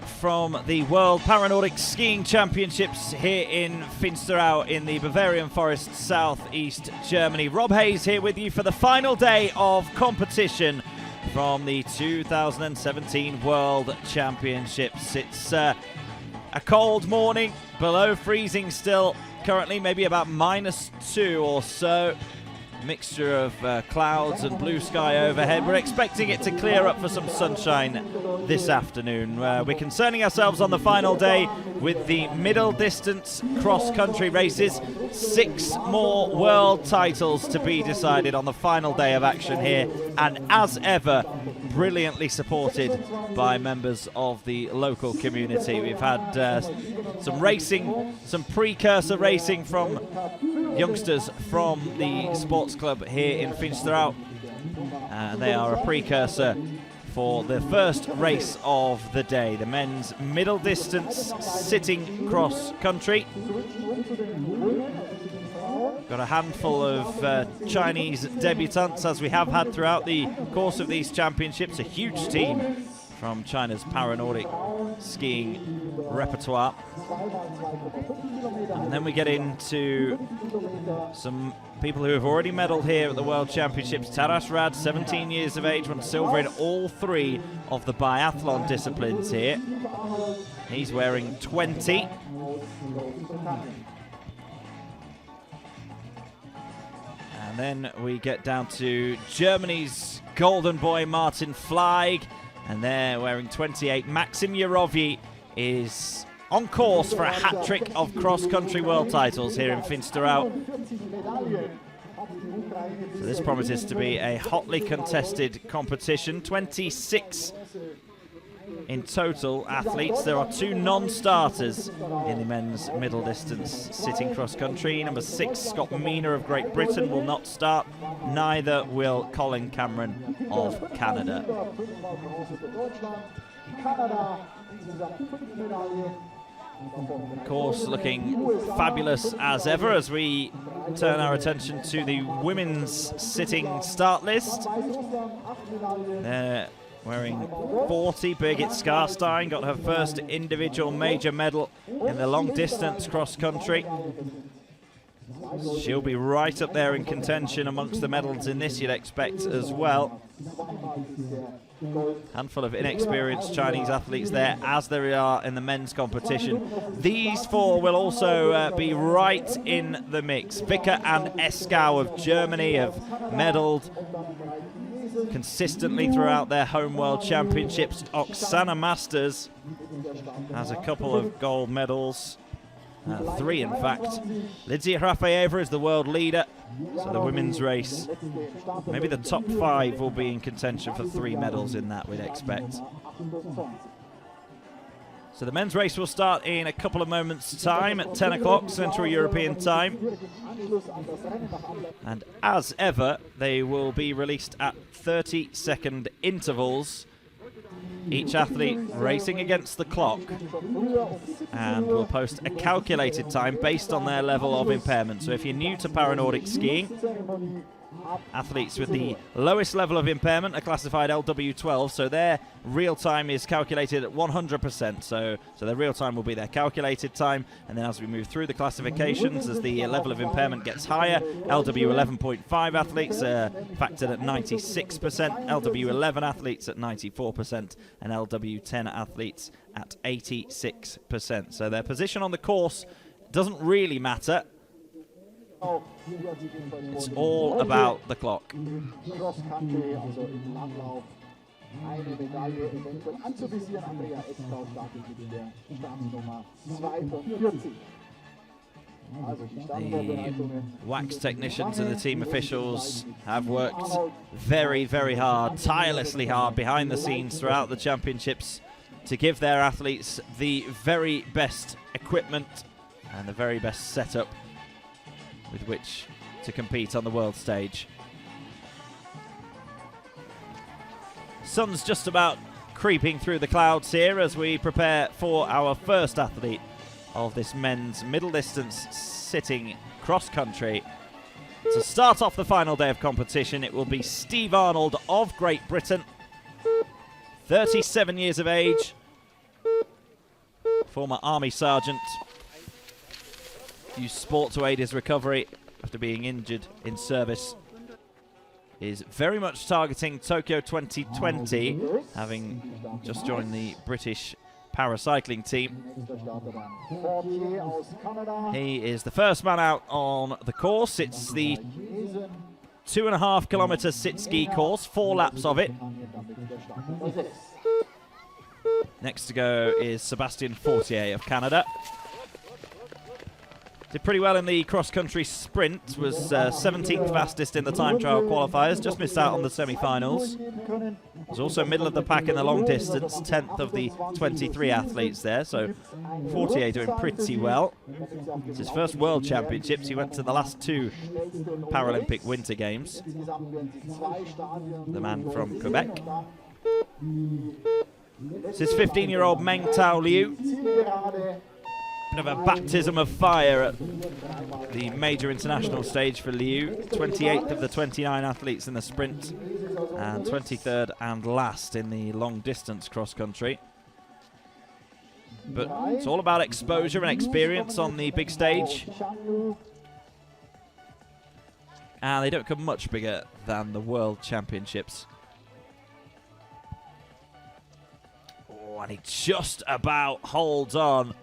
from the World Paranordic Skiing Championships here in Finsterau in the Bavarian Forest, southeast Germany. Rob Hayes here with you for the final day of competition from the 2017 World Championships. It's a cold morning, below freezing still, currently maybe about -2 or so. Mixture of clouds and blue sky overhead. We're expecting it to clear up for some sunshine this afternoon. We're concerning ourselves on the final day with the middle distance cross-country races. 6 more world titles to be decided on the final day of action here, and as ever, brilliantly supported by members of the local community. We've had some racing, some precursor racing from youngsters from the sports club here in Finsterau, and they are a precursor for the first race of the day, the men's middle distance sitting cross country. Got a handful of Chinese debutants, as we have had throughout the course of these championships. A huge team from China's Paranordic skiing repertoire. And then we get into some people who have already medalled here at the World Championships. Taras Rad, 17 years of age, won silver in all 3 of the biathlon disciplines here. He's wearing 20. And then we get down to Germany's golden boy, Martin Fleig, and they're wearing 28. Maxim Yarovyi is on course for a hat-trick of cross-country world titles here in Finsterau. So this promises to be a hotly contested competition. 26 in total athletes. There are 2 non-starters in the men's middle distance sitting cross-country. Number 6, Scott Mina of Great Britain, will not start. Neither will Colin Cameron of Canada. Of course, looking fabulous as ever as we turn our attention to the women's sitting start list. They're wearing 40. Birgit Skarstein got her first individual major medal in the long distance cross country. She'll be right up there in contention amongst the medals in this, you'd expect, as well. Handful of inexperienced Chinese athletes there, as there are in the men's competition. These 4 will also be right in the mix. Vicker and Eskau of Germany have medalled consistently throughout their home World Championships. Oksana Masters has a couple of gold medals. 3 in fact. Lidzia Hrafayeva is the world leader, so the women's race, maybe the top 5 will be in contention for 3 medals in that, we'd expect. So the men's race will start in a couple of moments' time at 10 o'clock Central European time. And as ever, they will be released at 30-second intervals. Each athlete racing against the clock, and will post a calculated time based on their level of impairment. So if you're new to Paranordic skiing, athletes with the lowest level of impairment are classified LW12, so their real time is calculated at 100%. So their real time will be their calculated time, and then as we move through the classifications, as the level of impairment gets higher, LW11.5 athletes are factored at 96%, LW11 athletes at 94%, and LW10 athletes at 86%. So their position on the course doesn't really matter. It's all about the clock. The wax technicians and the team officials have worked very, very hard, tirelessly hard behind the scenes throughout the championships to give their athletes the very best equipment and the very best setup with which to compete on the world stage. Sun's just about creeping through the clouds here as we prepare for our first athlete of this men's middle distance sitting cross country. To start off the final day of competition, it will be Steve Arnold of Great Britain, 37 years of age, former Army sergeant, used sport to aid his recovery after being injured in service, is very much targeting Tokyo 2020, having just joined the British paracycling team. He is the first man out on the course. It's the 2.5 kilometer sit ski course, 4 laps of it. Next to go is Sebastian Fortier of Canada. Did pretty well in the cross-country sprint, was 17th fastest in the time trial qualifiers, just missed out on the semi-finals. Was also middle of the pack in the long distance, 10th of the 23 athletes there, so Fortier doing pretty well. It's his first World Championships. He went to the last 2 Paralympic Winter Games. The man from Quebec. This is 15-year-old Meng Tao Liu. Bit of a baptism of fire at the major international stage for Liu. 28th of the 29 athletes in the sprint and 23rd and last in the long distance cross country. But it's all about exposure and experience on the big stage. And they don't come much bigger than the World Championships. Oh, and he just about holds on.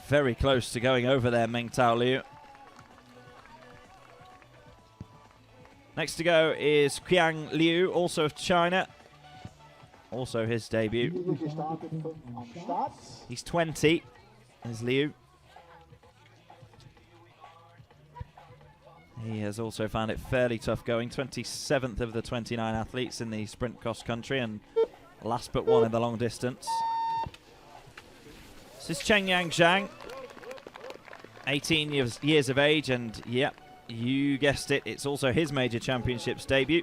Very close to going over there, Meng Tao Liu. Next to go is Qiang Liu, also of China. Also his debut. He's 20, is Liu. He has also found it fairly tough going. 27th of the 29 athletes in the sprint cross country and last but one in the long distance. This is PyeongChang, 18 years of age, and yep, you guessed it, it's also his major championships debut.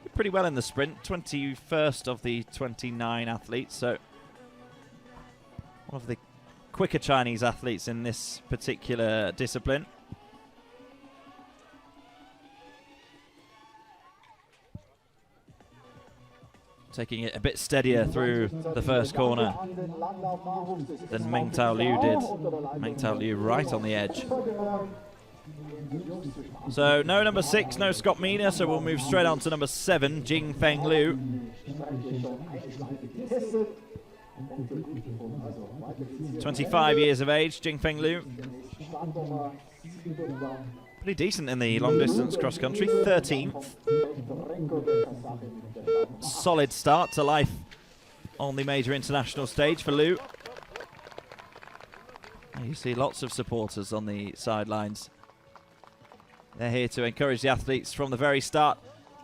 Did pretty well in the sprint, 21st of the 29 athletes, so one of the quicker Chinese athletes in this particular discipline. Taking it a bit steadier through the first corner than Meng Tao Liu did. Meng Tao Liu right on the edge. So no number 6, no Scott Mina, so we'll move straight on to number 7, Jingfeng Liu. "25 years of age, Jingfeng Liu. Pretty decent in the long distance cross country, 13th. Solid start to life on the major international stage for Liu. You see lots of supporters on the sidelines. They're here to encourage the athletes from the very start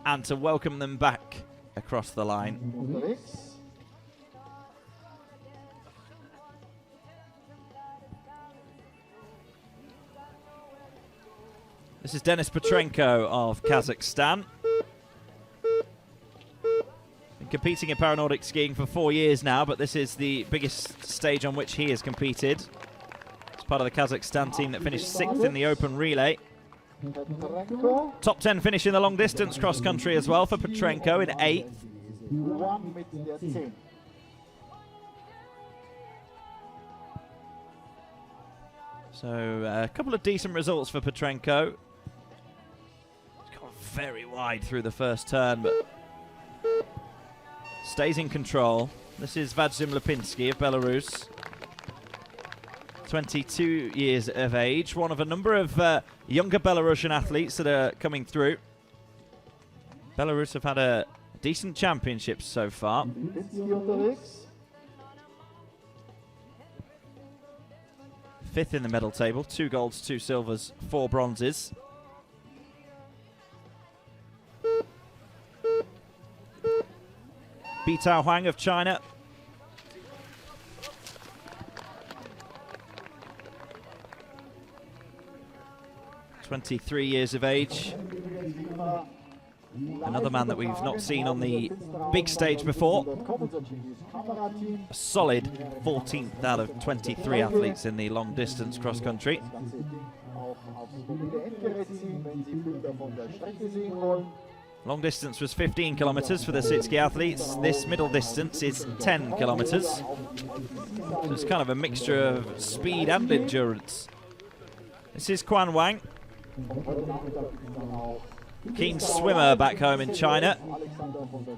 and to welcome them back across the line. This is Denis Petrenko of Kazakhstan. Been competing in Paranordic skiing for 4 years now, but this is the biggest stage on which he has competed. He's part of the Kazakhstan team that finished 6th in the open relay. Top 10 finish in the long distance cross country as well for Petrenko in 8th. So a couple of decent results for Petrenko. Very wide through the first turn, but stays in control. This is Vadzim Lipinski of Belarus. 22 years of age, one of a number of younger Belarusian athletes that are coming through. Belarus have had a decent championship so far. Fifth in the medal table, 2 golds, 2 silvers, 4 bronzes. Bitao Huang of China. "23 years of age. Another man that we've not seen on the big stage before. A solid 14th out of 23 athletes in the long distance cross country. Long distance was 15 kilometers for the Sitski athletes. This middle distance is 10 kilometers. So it's kind of a mixture of speed and endurance. This is Quan Wang. Keen swimmer back home in China.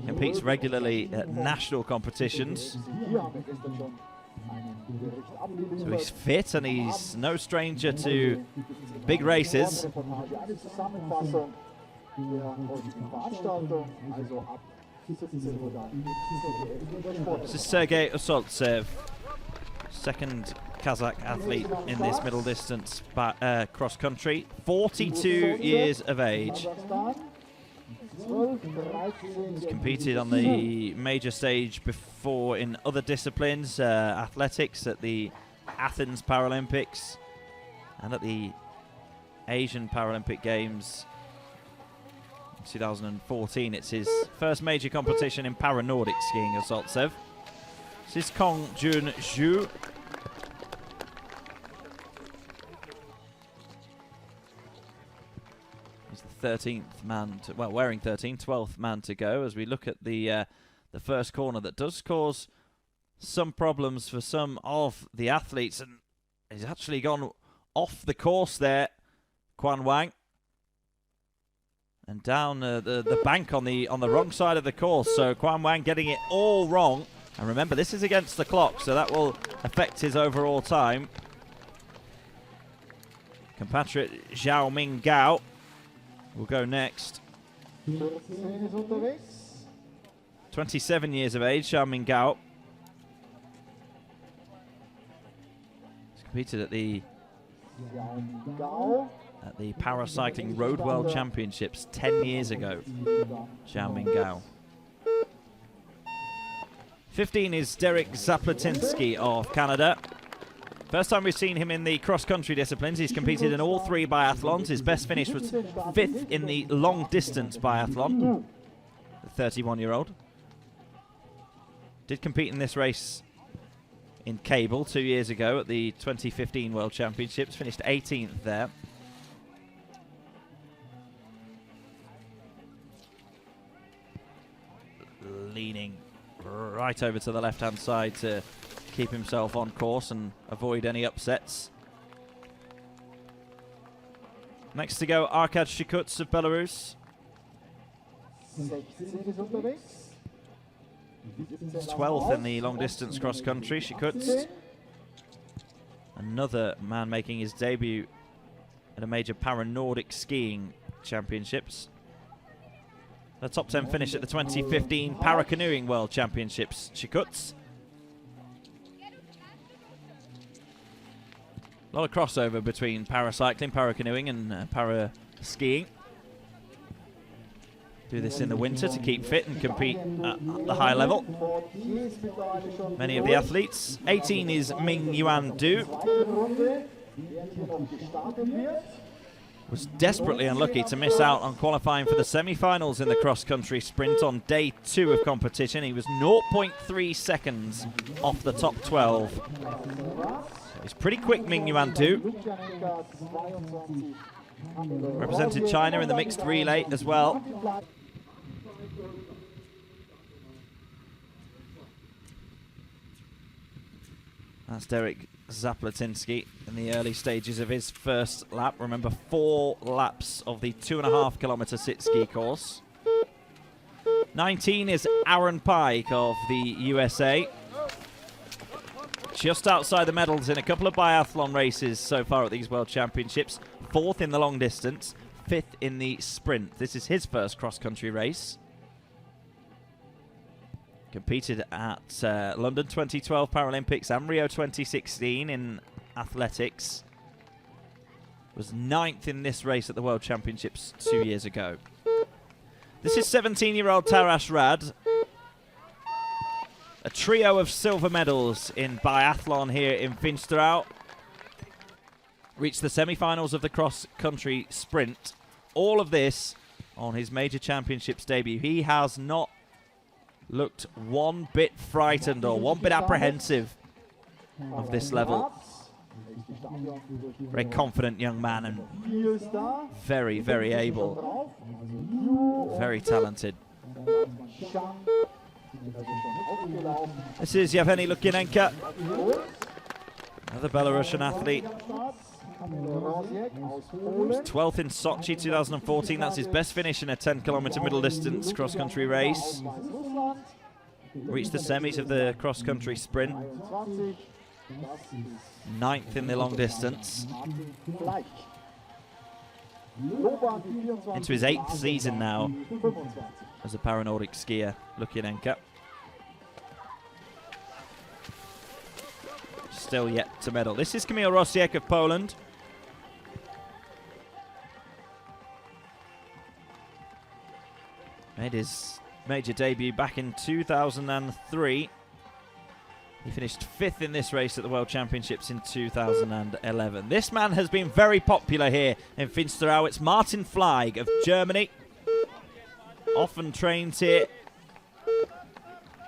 Competes regularly at national competitions. So he's fit and he's no stranger to big races. This is Sergei Usoltsev, second Kazakh athlete in this middle distance cross country, 42 years of age. He's competed on the major stage before in other disciplines, athletics at the Athens Paralympics and at the Asian Paralympic Games in 2014. It's his first major competition in Nordic skiing, Usoltsev. This is Kong Jun Zhu. He's the 13th man to, well, wearing 13, 12th man to go as we look at the first corner that does cause some problems for some of the athletes, and he's actually gone off the course there, Quan Wang, and down the bank on the wrong side of the course. So Quan Wang getting it all wrong, and remember this is against the clock, so that will affect his overall time. Compatriot Zhao Ming Gao will go next. 27 years of age, Zhao Ming Gao. He's competed at the Paracycling Road World Championships 10 years ago, Zhao Ming Gao. 15 is Derek Zaplatinsky of Canada. First time we've seen him in the cross-country disciplines. He's competed in all 3 biathlons. His best finish was 5th in the long-distance biathlon, the 31-year-old. Did compete in this race in Cable 2 years ago at the 2015 World Championships. Finished 18th there. Leaning right over to the left-hand side to keep himself on course and avoid any upsets. Next to go, Arkad Shikuts of Belarus. He's 12th in the long-distance cross-country, Shikuts. Another man making his debut at a major Para-Nordic skiing championships. The top 10 finish at the 2015 Para-Canoeing World Championships, Shikuts. A lot of crossover between paracycling, para-canoeing and para-skiing. Do this in the winter to keep fit and compete at the high level. Many of the athletes. 18 is Ming Yuan Du. Was desperately unlucky to miss out on qualifying for the semi-finals in the cross-country sprint on day 2 of competition. He was 0.3 seconds off the top 12. He's pretty quick, Ming Yuan Du. Represented China in the mixed relay as well. That's Derek Zaplatinsky in the early stages of his first lap. Remember, 4 laps of the 2.5-kilometer sit-ski course. 19 is Aaron Pike of the USA. Just outside the medals in a couple of biathlon races so far at these World Championships. 4th in the long distance, 5th in the sprint. This is his first cross-country race. Competed at London 2012 Paralympics and Rio 2016 in athletics. Was 9th in this race at the World Championships 2 years ago. This is 17-year-old Taras Rad. A trio of silver medals in biathlon here in Finsterau. Reached the semi-finals of the cross-country sprint. All of this on his major championships debut. He has not looked one bit frightened or one bit apprehensive of this level. Very confident young man and very, very able. Very talented. This is Yevgeny Lukinenko, another Belarusian athlete. He was 12th in Sochi 2014. That's his best finish in a 10-kilometer middle distance cross-country race. Reached the semis of the cross-country sprint. 9th in the long distance. Into his 8th season now as a Paranordic skier, Lukinenko. Still yet to medal. This is Kamil Rosiek of Poland. Made his major debut back in 2003. He finished 5th in this race at the World Championships in 2011. This man has been very popular here in Finsterau. It's Martin Fleig of Germany. Often trains here.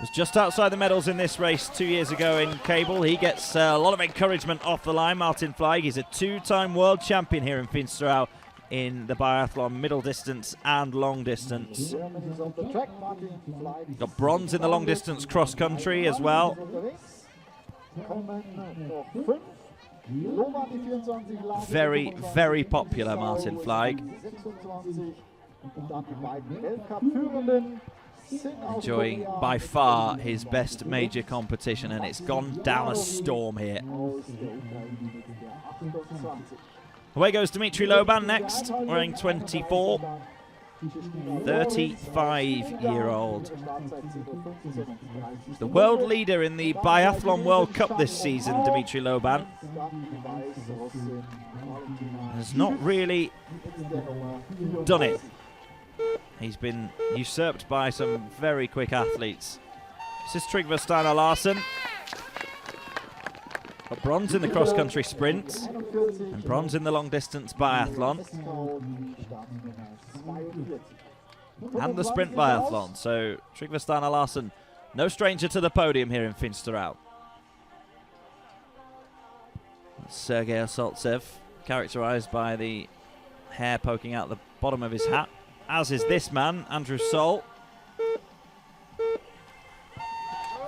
Was just outside the medals in this race 2 years ago in Cable. He gets a lot of encouragement off the line. Martin Fleig, he's a 2-time world champion here in Finsterau in the biathlon, middle distance and long distance. Got bronze in the long distance cross country as well. Very, very popular, Martin Fleig. Enjoying by far his best major competition, and it's gone down a storm here. Away goes Dmitry Loban next, wearing 24. 35-year-old. The world leader in the Biathlon World Cup this season, Dmitry Loban. Has not really done it. He's been usurped by some very quick athletes. This is Trygve Steinar Larsen. Got bronze in the cross-country sprint and bronze in the long-distance biathlon and the sprint biathlon. So Trygve Steinar Larsen, no stranger to the podium here in Finsterau. Sergei Osoltsev, characterized by the hair poking out the bottom of his hat, as is this man, Andrew Soll,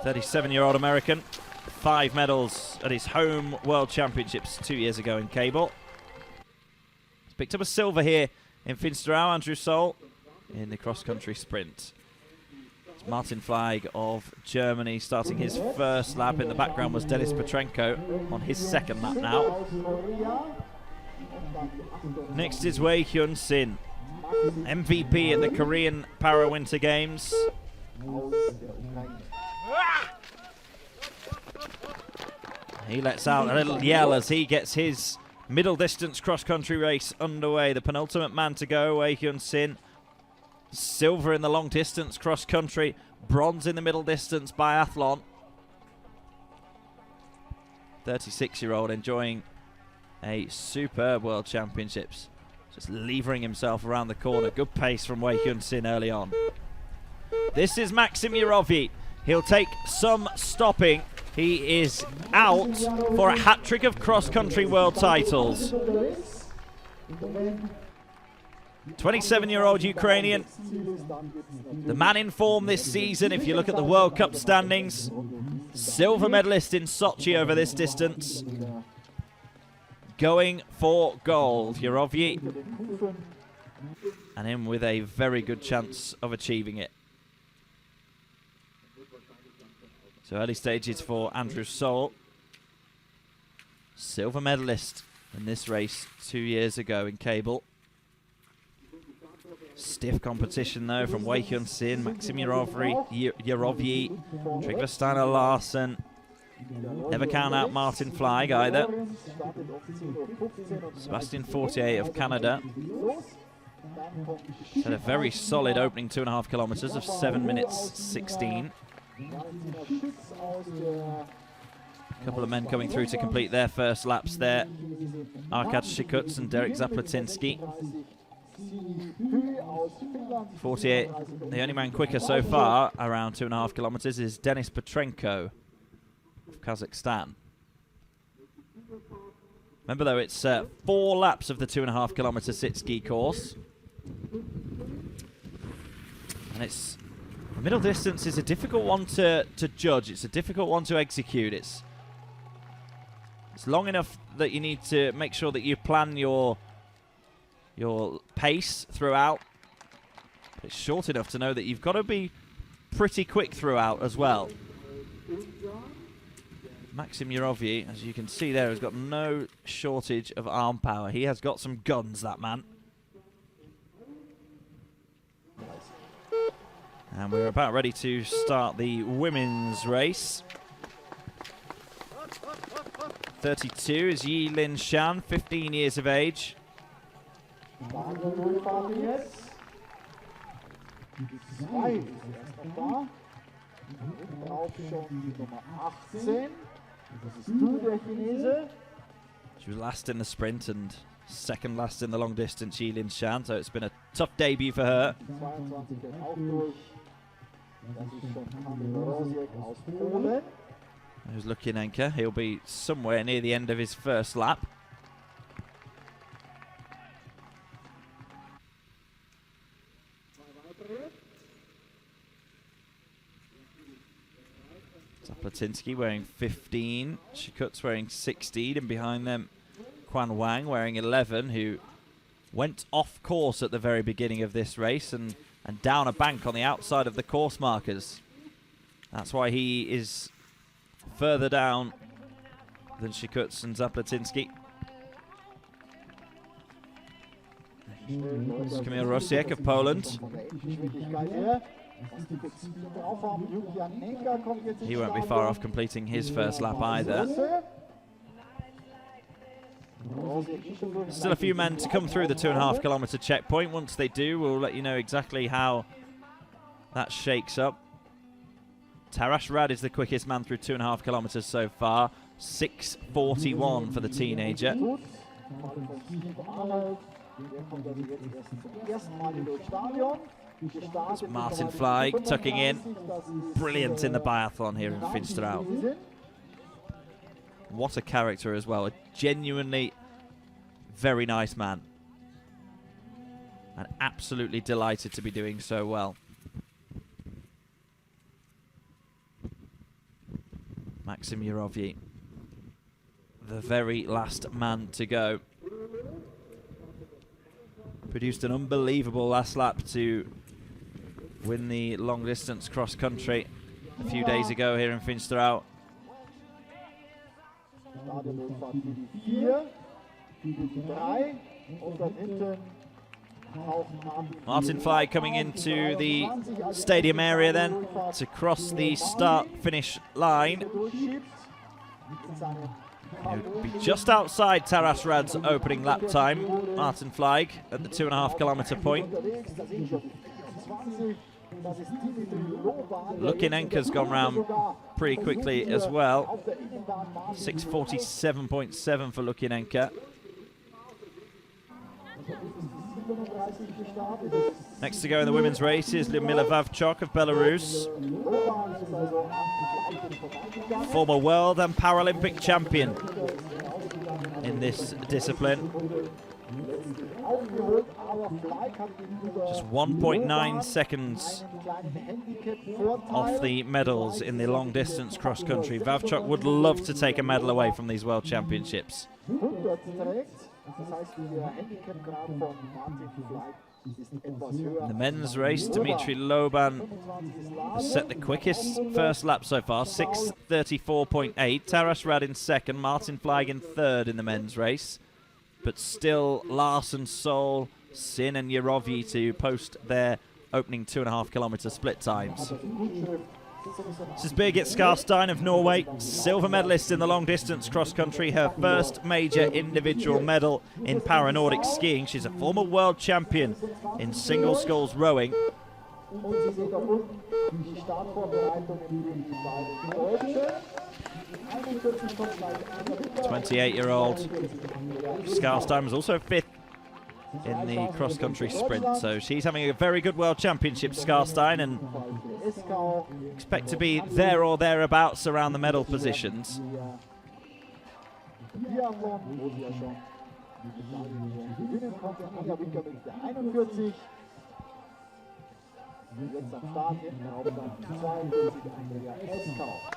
37-year-old American. 5 medals at his home World Championships 2 years ago in Cable. He's picked up a silver here in Finsterau, Andrew Soll, in the cross-country sprint. It's Martin Fleig of Germany starting his first lap. In the background was Denis Petrenko on his second lap now. Next is Wei Hyun Sin, MVP at the Korean Para Winter Games. He lets out a little yell as he gets his middle distance cross-country race underway. The penultimate man to go, Wei Hyun Sin. Silver in the long distance cross-country, bronze in the middle distance biathlon. 36-year-old enjoying a superb World Championships. Just levering himself around the corner. Good pace from Wei Hyun Sin early on. This is Maxim Yarovyi. He'll take some stopping. He is out for a hat-trick of cross-country world titles. 27-year-old Ukrainian. The man in form this season, if you look at the World Cup standings. Silver medalist in Sochi over this distance. Going for gold, Yarovyi. And in with a very good chance of achieving it. So early stages for Andrew Soll. Silver medalist in this race 2 years ago in Cable. Stiff competition though from Wei Hyun Sin, Maxim Yarovyi, Trygve Steinar Larsen. Never count out Martin Fleig either. Sebastian Fortier of Canada. Had a very solid opening 2.5 kilometers of 7 minutes 16. A couple of men coming through to complete their first laps there. Arkad Shikuts and Derek Zaplatinsky. Fortier, the only man quicker so far around 2.5 kilometers is Denis Petrenko of Kazakhstan. Remember though, it's 4 laps of the 2.5 kilometer sit ski course. And it's middle distance is a difficult one to judge. It's a difficult one to execute. It's long enough that you need to make sure that you plan your pace throughout. But it's short enough to know that you've got to be pretty quick throughout as well. Maxim Yurovyi, as you can see there, has got no shortage of arm power. He has got some guns, that man. And we're about ready to start the women's race. 32 is Yi Lin Shan, 15 years of age. She was last in the sprint and second last in the long distance, Yi Lin Shan, so it's been a tough debut for her. There's Lukianenko. He'll be somewhere near the end of his first lap. Zaplatinsky wearing 15. Shikut's wearing 16. And behind them, Quan Wang wearing 11, who went off course at the very beginning of this race and down a bank on the outside of the course markers. That's why he is further down than Shikuts and Zaplatinsky. It's Kamil Rosiek of Poland. He won't be far off completing his first lap either. Still a few men to come through the 2.5 kilometre checkpoint. Once they do, we'll let you know exactly how that shakes up. Taras Rad is the quickest man through 2.5 kilometres so far. 6:41 for the teenager. It's Martin Fleig tucking in. Brilliant in the biathlon here in Finsterau. What a character as well. A genuinely very nice man. And absolutely delighted to be doing so well. Maxim Yurovyi, the very last man to go. Produced an unbelievable last lap to win the long distance cross country a few days ago here in Finsterau. Martin Fleig coming into the stadium area then to cross the start-finish line. He'll be just outside Taras Rad's opening lap time, Martin Fleig, at the 2.5 kilometre point. Lukianenko's gone round pretty quickly as well. 6:47.7 for Lukianenko. Next to go in the women's race is Lyudmila Vavchok of Belarus. Former world and Paralympic champion in this discipline. Just 1.9 seconds off the medals in the long distance cross country. Vavchok would love to take a medal away from these world championships. In the men's race, Dmitry Loban has set the quickest first lap so far, 6:34.8. Taras Rad in second, Martin Fleig in third in the men's race. But still Larsen, Sol, Sin and Yurovyi to post their opening 2.5 kilometre split times. This is Birgit Skarstein of Norway, silver medalist in the long distance cross country, her first major individual medal in Para-Nordic skiing. She's a former world champion in single sculls rowing. 28-year-old Skarstein was also fifth in the cross-country sprint, so she's having a very good World Championship, Skarstein, and expect to be there or thereabouts around the medal positions.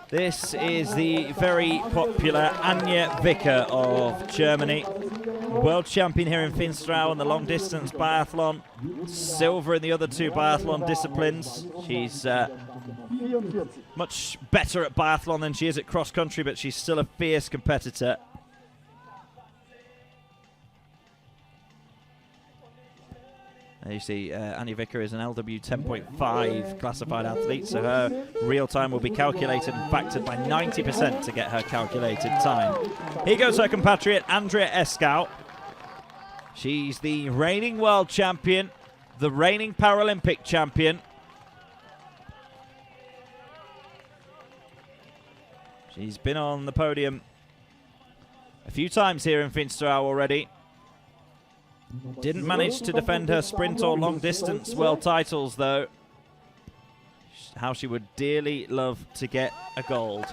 This is the very popular Anja Vicker of Germany, world champion here in Finsterau in the long distance biathlon, silver in the other two biathlon disciplines. She's much better at biathlon than she is at cross country, but she's still a fierce competitor. There you see Anja Vicker is an LW 10.5 classified athlete, so her real time will be calculated and factored by 90% to get her calculated time. Here goes her compatriot, Andrea Eskau. She's the reigning world champion, the reigning Paralympic champion. She's been on the podium a few times here in Finsterau already. Didn't manage to defend her sprint or long distance world titles though. How she would dearly love to get a gold.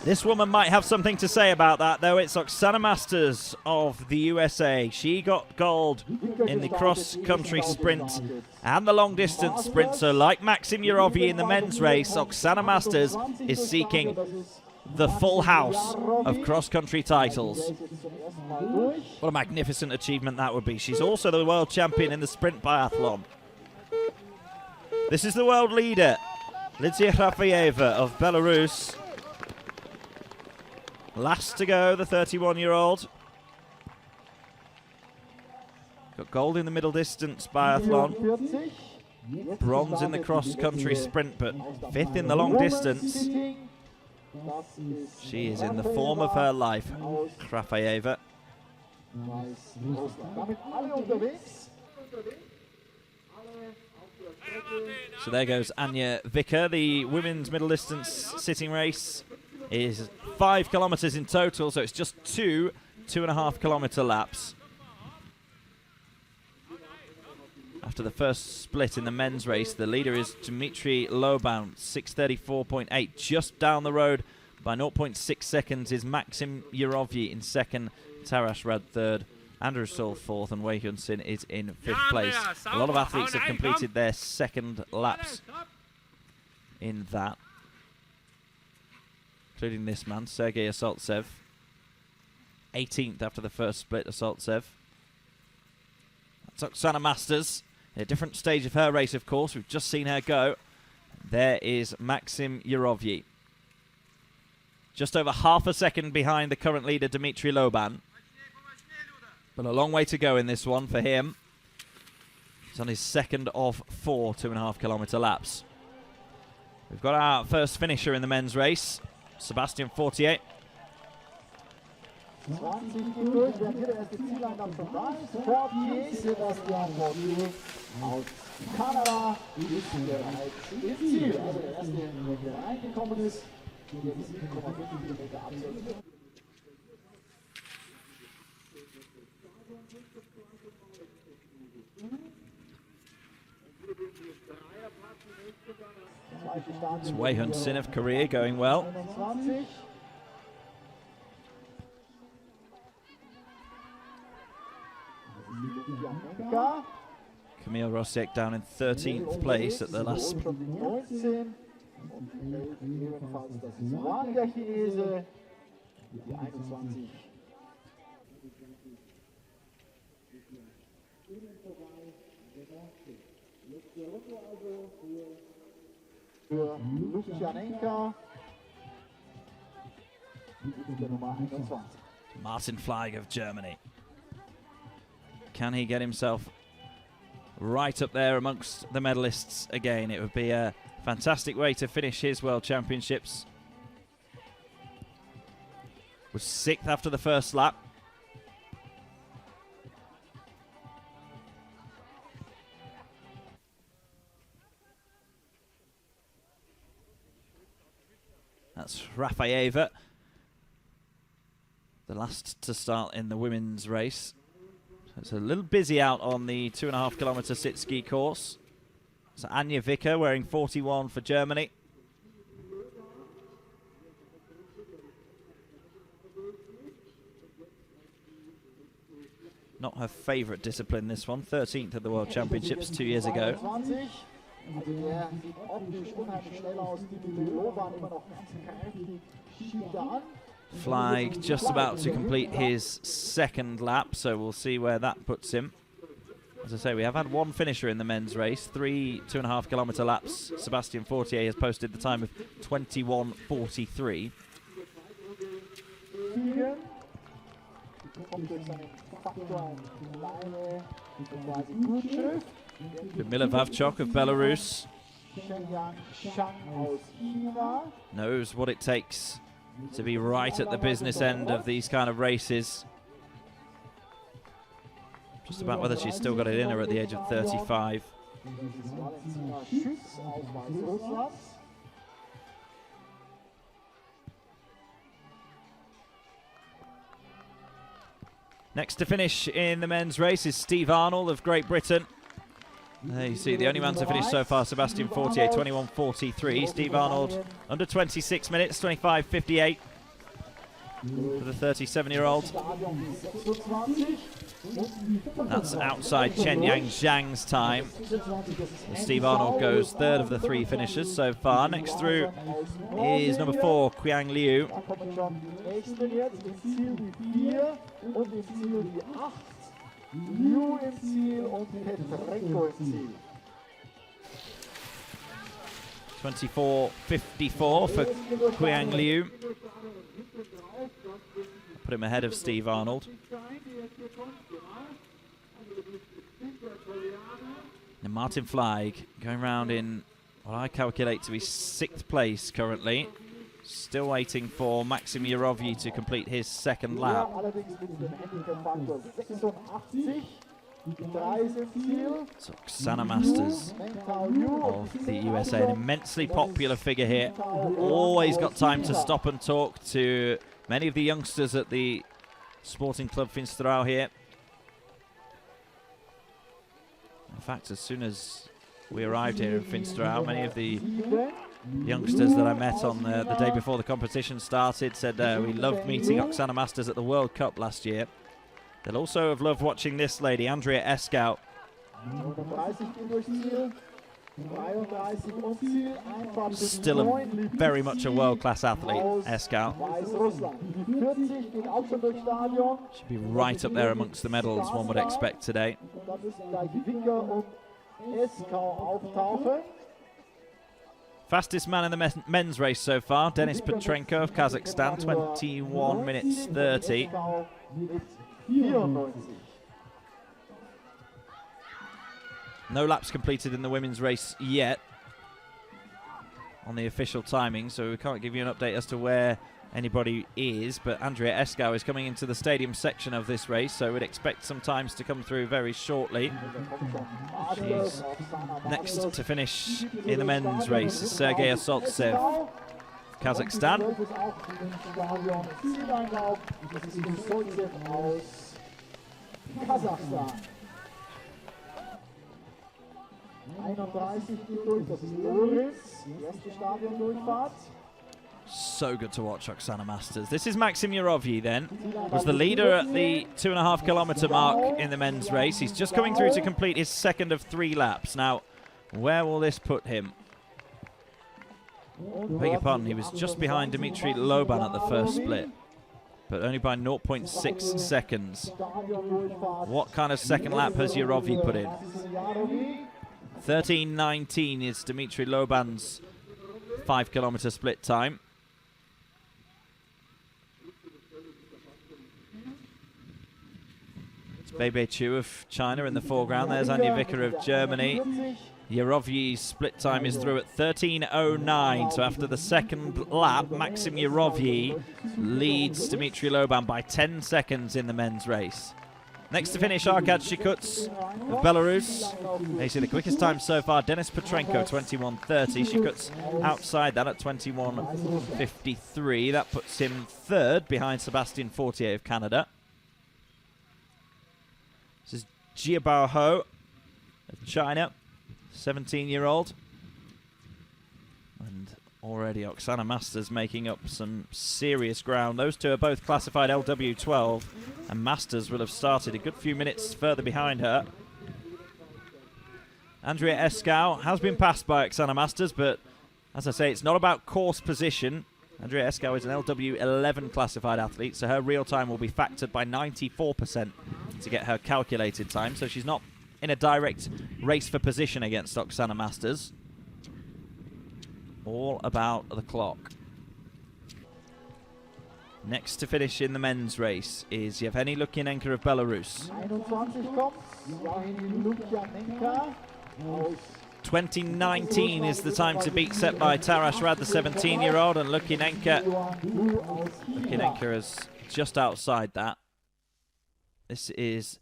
This woman might have something to say about that though. It's Oksana Masters of the USA. She got gold in the cross-country sprint and the long-distance sprint. So like Maxim Yurovyi in the men's race, Oksana Masters is seeking the full house of cross-country titles. What a magnificent achievement that would be. She's also the world champion in the sprint biathlon. This is the world leader, Lydia Rafayeva of Belarus. Last to go, the 31-year-old. Got gold in the middle distance biathlon. Bronze in the cross-country sprint, but fifth in the long distance. She is in the form of her life, Rafayeva. So there goes Anja Vicker. The women's middle distance sitting race is 5 kilometers in total, so it's just 2.5 kilometer laps. After the first split in the men's race, the leader is Dmitry Loban, 6:34.8. Just down the road by 0.6 seconds is Maxim Yurovyi in second, Taras Rad third, Andrew Stoll fourth, and Wei Hyun Sin is in fifth place. A lot of athletes have completed their second laps in that, including this man, Sergei Asaltsev. 18th after the first split, Asaltsev. That's Oksana Masters. In a different stage of her race, of course. We've just seen her go. There is Maxim Yurovyi. Just over half a second behind the current leader, Dmitry Loban. But a long way to go in this one for him. He's on his second of 4 2.5 kilometer laps. We've got our first finisher in the men's race, Sebastian Fortier. 20 geduld, wer hier der erste Zieleingang schon da ist. Fortier, Sebastian Fortier aus Kanada ist bereits im Ziel. Also der erste, der hier reingekommen ist, der die 7,5 Kilometer absolviert. It's Wei Hyun Sin of Korea going well. 21. Camille Rosiek down in 13th place at the last. Der Chinese, die 21. Für Lucianenka, der Nummer 21. Martin Fleig of Germany. Can he get himself right up there amongst the medalists again? It would be a fantastic way to finish his World Championships. Was 6th after the first lap. That's Rafayeva, the last to start in the women's race. It's a little busy out on the 2.5 kilometer sit ski course. So Anja Vicker wearing 41 for Germany. Not her favourite discipline, this one. 13th at the World Championships 2 years ago. Flag just about to complete his second lap, so we'll see where that puts him. As I say, we have had one finisher in the men's race, 3 2.5 kilometre laps. Sebastian Fortier has posted the time of 21:43. Ludmila Vavchok of Belarus knows what it takes to be right at the business end of these kind of races. Just about whether she's still got it in her at the age of 35. Next to finish in the men's race is Steve Arnold of Great Britain. There you see the only man to finish so far, Sebastian Fortier, 21:43. Steve Arnold under 26 minutes, 25:58 for the 37-year-old. That's outside Chen Yang Zhang's time. Steve Arnold goes third of the 3 finishers so far. Next through is number 4, Qiang Liu. 24:54 for Qiang Liu. Put him ahead of Steve Arnold. And Martin Flag going round in what I calculate to be 6th place currently. Still waiting for Maxim Yarovyi to complete his second lap. So Oksana Masters of the USA, an immensely popular figure here. Always got time to stop and talk to many of the youngsters at the Sporting Club Finsterau here. In fact, as soon as we arrived here in Finsterau, many of the youngsters that I met on the day before the competition started said we loved meeting Oksana Masters at the World Cup last year. They'll also have loved watching this lady, Andrea Eskau. Still very much a world-class athlete, Eskau. Should be right up there amongst the medals, one would expect today. Fastest man in the men's race so far, Denis Petrenko of Kazakhstan, 21 minutes 30. No laps completed in the women's race yet on the official timing, so we can't give you an update as to where anybody is, but Andrea Eskau is coming into the stadium section of this race, so we'd expect some times to come through very shortly. She's next to finish in the men's race, Sergei Asoltsev, Kazakhstan. So good to watch Oksana Masters. This is Maxim Yarovyi then. Was the leader at the 2.5 kilometre mark in the men's race. He's just coming through to complete his second of 3 laps. Now, where will this put him? Beg your pardon, he was just behind Dmitry Loban at the first split, but only by 0.6 seconds. What kind of second lap has Yarovyi put in? 13:19 is Dmitry Loban's 5 kilometre split time. It's Bei Chu of China in the foreground. There's Anja Vicker of Germany. Yarovyi's split time is through at 13:09. So after the second lap, Maxim Yarovyi leads Dmitry Loban by 10 seconds in the men's race. Next to finish, Arkad Shikuts of Belarus. They see the quickest time so far, Denis Petrenko, 21:30. Shikuts outside that at 21:53. That puts him third behind Sebastian Fortier of Canada. This is Jiabao Ho of China, 17-year-old. And already. Oksana Masters making up some serious ground. Those two are both classified LW12, and Masters will have started a good few minutes further behind her. Andrea Eskau has been passed by Oksana Masters, but as I say, it's not about course position. Andrea Eskau is an LW11 classified athlete, so her real time will be factored by 94% to get her calculated time, so she's not in a direct race for position against Oksana Masters. All about the clock. Next to finish in the men's race is Yevgeny Lukyanenko of Belarus. 2019 is the time to beat, set by Taras Rad, the 17-year-old, and Lukyanenko is just outside that. This is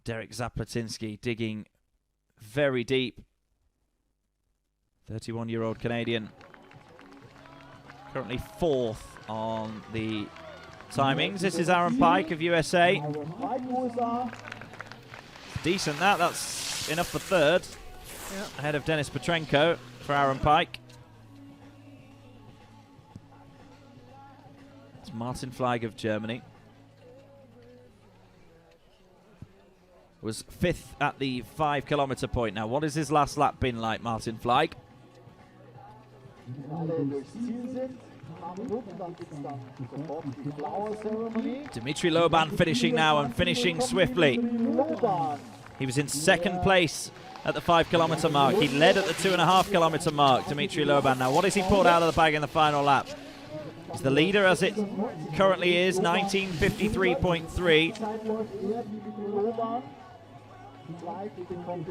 Derek Zaplatinsky digging very deep. 31-year-old Canadian, currently 4th on the timings. This is Aaron Pike of USA. Decent that's enough for 3rd. Yeah. Ahead of Denis Petrenko for Aaron Pike. It's Martin Fleig of Germany. Was 5th at the 5-kilometer point. Now, what has his last lap been like, Martin Fleig? Dimitri Loban finishing now, and finishing swiftly. He was in 2nd place at the 5-kilometer mark. He led at the 2.5-kilometer mark, Dimitri Loban. Now, what has he pulled out of the bag in the final lap? He's the leader as it currently is, 19:53.3.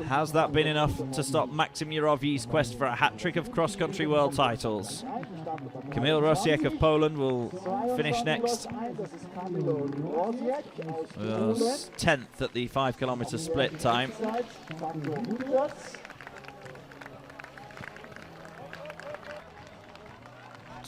Has that been enough to stop Maxim Jurovyi's quest for a hat-trick of cross-country world titles? Kamil Rosiek of Poland will finish next. Was 10th at the 5-kilometer split time.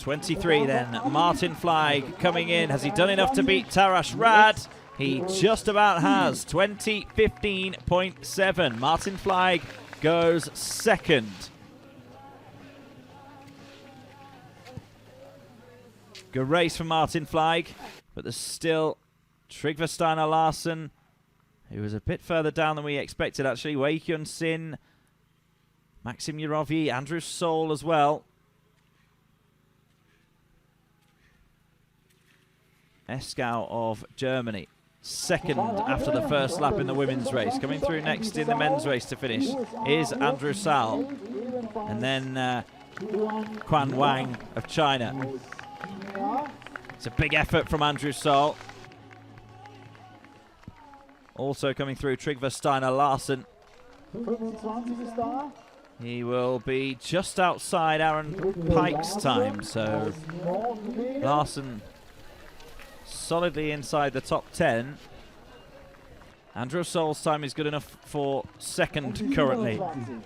'23 then, Martin Fleig coming in. Has he done enough to beat Taras Rad? He just about has. 20:15.7. Martin Fleig goes 2nd. Good race for Martin Fleig, but there's still Trygve Steiner Larsen, who was a bit further down than we expected actually. Wei Hyun Sin, Maxim Jurovyi, Andrew Soul as well. Eskau of Germany, 2nd after the first lap in the women's race. Coming through next in the men's race to finish is Andrew Sal, and then Quan Wang of China. It's a big effort from Andrew Sal. Also coming through, Trygve Steiner Larsen. He will be just outside Aaron Pike's time, so Larsen solidly inside the top 10. Andrew Sol's time is good enough for 2nd currently.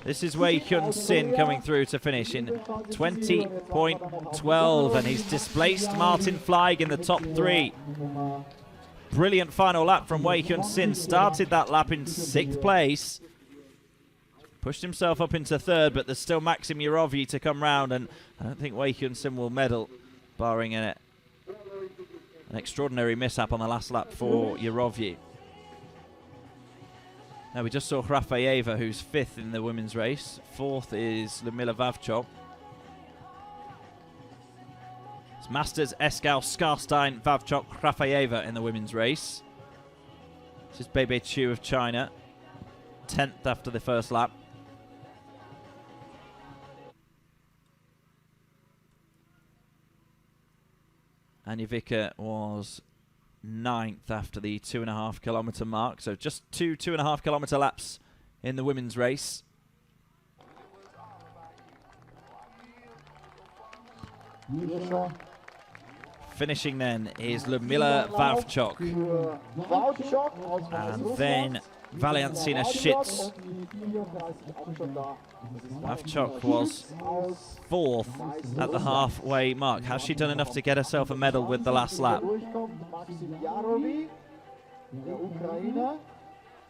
This is Wei Hyun Sin coming through to finish in 20.12, and he's displaced Martin Fleig in the top 3. Brilliant final lap from Wei Hyun Sin. Started that lap in 6th place. Pushed himself up into 3rd, but there's still Maxim Jurovyi to come round, and I don't think Wei Hyun Sin will medal, barring an extraordinary mishap on the last lap for Jurovyi. Now, we just saw Hrafayeva, who's 5th in the women's race. 4th is Ludmila Vavchok. It's Masters, Eskau, Skarstein, Vavchok, Hrafayeva in the women's race. This is Bebe Chu of China, 10th after the first lap. Anjevika was 9th after the 2.5-kilometer mark, so just 2.5-kilometer laps in the women's race. Finishing then is Ludmila Vavchok, and then Valentina Schitz. Vavchok was 4th at the halfway mark. Has she done enough to get herself a medal with the last lap?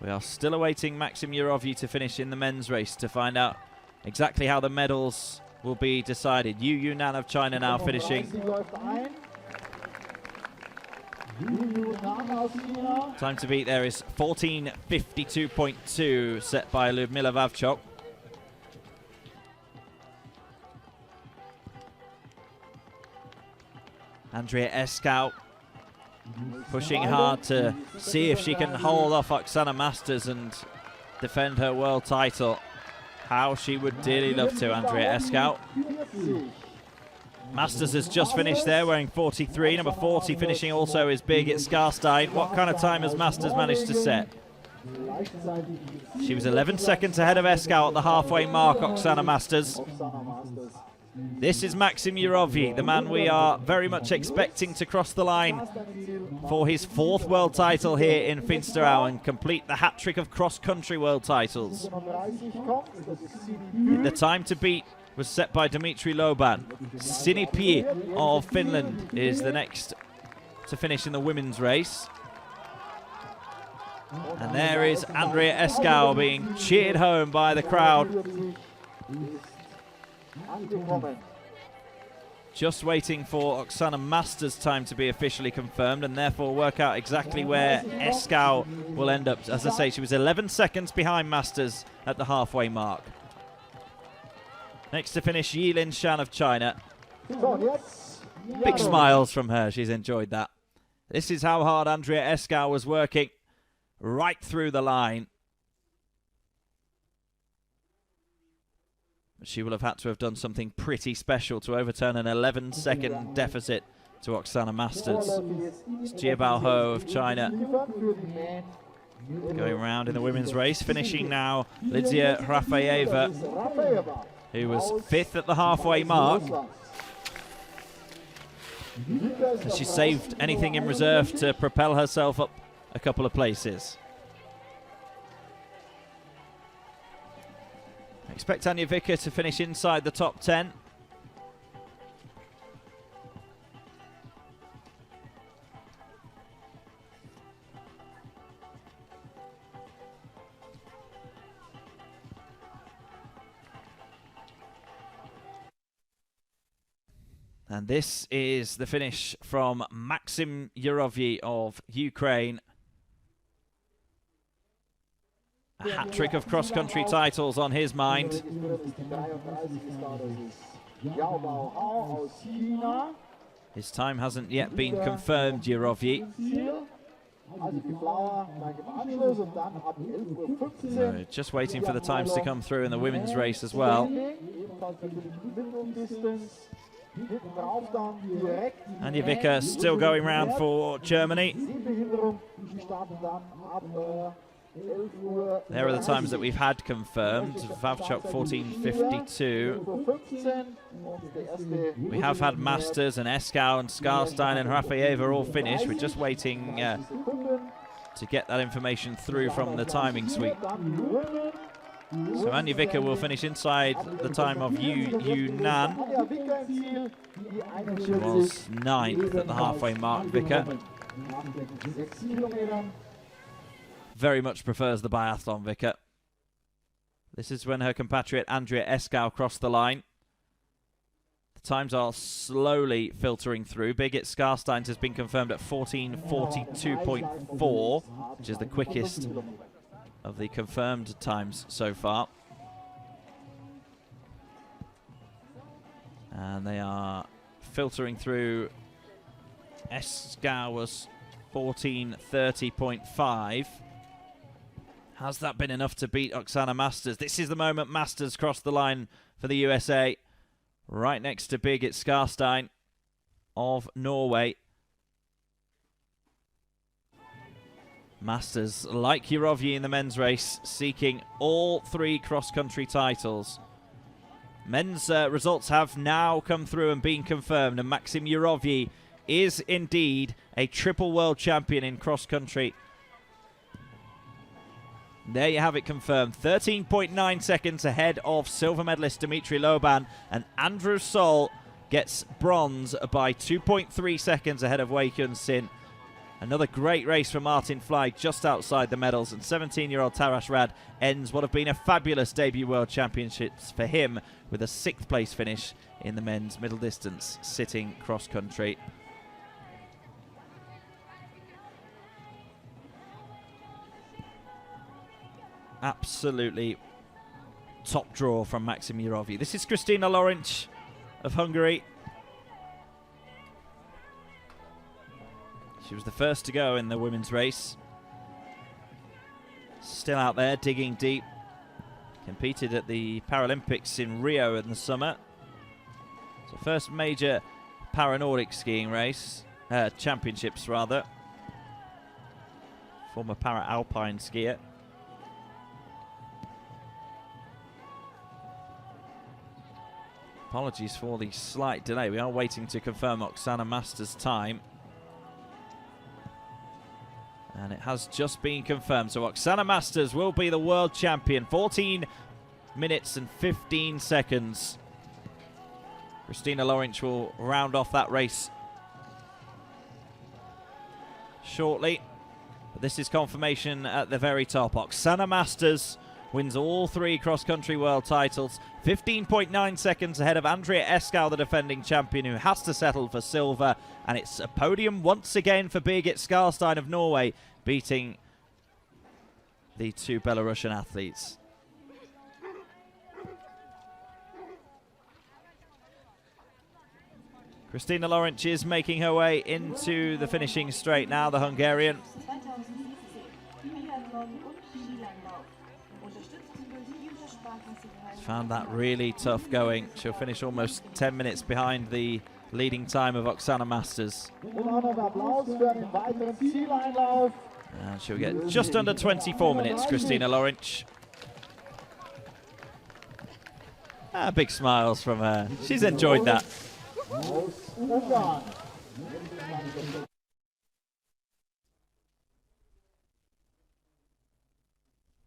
We are still awaiting Maxim Jurovyi to finish in the men's race to find out exactly how the medals will be decided. Yu Yunnan of China now finishing. Time to beat there is 14:52.2, set by Lyudmila Wawchok. Andrea Eskau pushing hard to see if she can hold off Oksana Masters and defend her world title. How she would dearly love to, Andrea Eskau. Masters has just finished there wearing 43. Number 40 finishing also is Birgit Skarstein. What kind of time has Masters managed to set? She was 11 seconds ahead of Eskau at the halfway mark, Oksana Masters. This is Maxim Yurovyi, the man we are very much expecting to cross the line for his 4th world title here in Finsterau and complete the hat-trick of cross-country world titles. The time to beat was set by Dmitry Loban. Sinipie of Finland is the next to finish in the women's race. And there is Andrea Eskau being cheered home by the crowd. Just waiting for Oksana Masters' time to be officially confirmed and therefore work out exactly where Eskau will end up. As I say, she was 11 seconds behind Masters at the halfway mark. Next to finish, Yilin Shan of China. Big smiles from her. She's enjoyed that. This is how hard Andrea Eskau was working right through the line. She will have had to have done something pretty special to overturn an 11-second deficit to Oksana Masters. It's Jiabao Ho of China going around in the women's race, finishing now Lidia Rafayeva, who was 5th at the halfway mark. She saved anything in reserve to propel herself up a couple of places. Expect Anja Vicker to finish inside the top 10. And this is the finish from Maxim Yurovyi of Ukraine. A hat-trick of cross-country titles on his mind. His time hasn't yet been confirmed, Yurovyi. So just waiting for the times to come through in the women's race as well. Anja Vicker still going round for Germany. There are the times that we've had confirmed. Wawchok 14:52. We have had Masters and Eskau and Skarstein and Rafayeva all finished. We're just waiting to get that information through from the timing suite. So Anja Vicker will finish inside the time of Yu Yunnan. She was 9th at the halfway mark, Vicker. Very much prefers the biathlon, Vicker. This is when her compatriot Andrea Eskau crossed the line. The times are slowly filtering through. Birgit Skarstein has been confirmed at 14:42.4, which is the quickest of the confirmed times so far. And they are filtering through. Eskau was 14:30.5. Has that been enough to beat Oksana Masters? This is the moment Masters crossed the line for the USA. Right next to Birgit Skarstein of Norway. Masters, like Yurovyi in the men's race, seeking all 3 cross-country titles. Men's results have now come through and been confirmed, and Maxim Yurovyi is indeed a triple world champion in cross-country. There you have it confirmed. 13.9 seconds ahead of silver medalist Dmitry Loban, and Andrew Sol gets bronze by 2.3 seconds ahead of Wei Kyun Sin. Another great race for Martin Fly just outside the medals, and 17-year-old Taras Rad ends what have been a fabulous debut World Championships for him with a 6th place finish in the men's middle distance sitting cross country. Absolutely top draw from Maxim Jurovi. This is Kristina Lorinc of Hungary. She was the first to go in the women's race. Still out there digging deep. Competed at the Paralympics in Rio in the summer. So first major Para-Nordic skiing race, championships rather. Former para-alpine skier. Apologies for the slight delay. We are waiting to confirm Oksana Masters' time. And it has just been confirmed. So Oksana Masters will be the world champion. 14 minutes and 15 seconds. Kristina Lorinc will round off that race shortly. But this is confirmation at the very top. Oksana Masters wins all 3 cross-country world titles. 15.9 seconds ahead of Andrea Eskau, the defending champion, who has to settle for silver. And it's a podium once again for Birgit Skarstein of Norway, beating the 2 Belarusian athletes. Kristina Lorinc is making her way into the finishing straight now, the Hungarian. Found that really tough going. She'll finish almost 10 minutes behind the leading time of Oksana Masters. And she'll get just under 24 minutes, Kristina Lorinc. Big smiles from her. She's enjoyed that.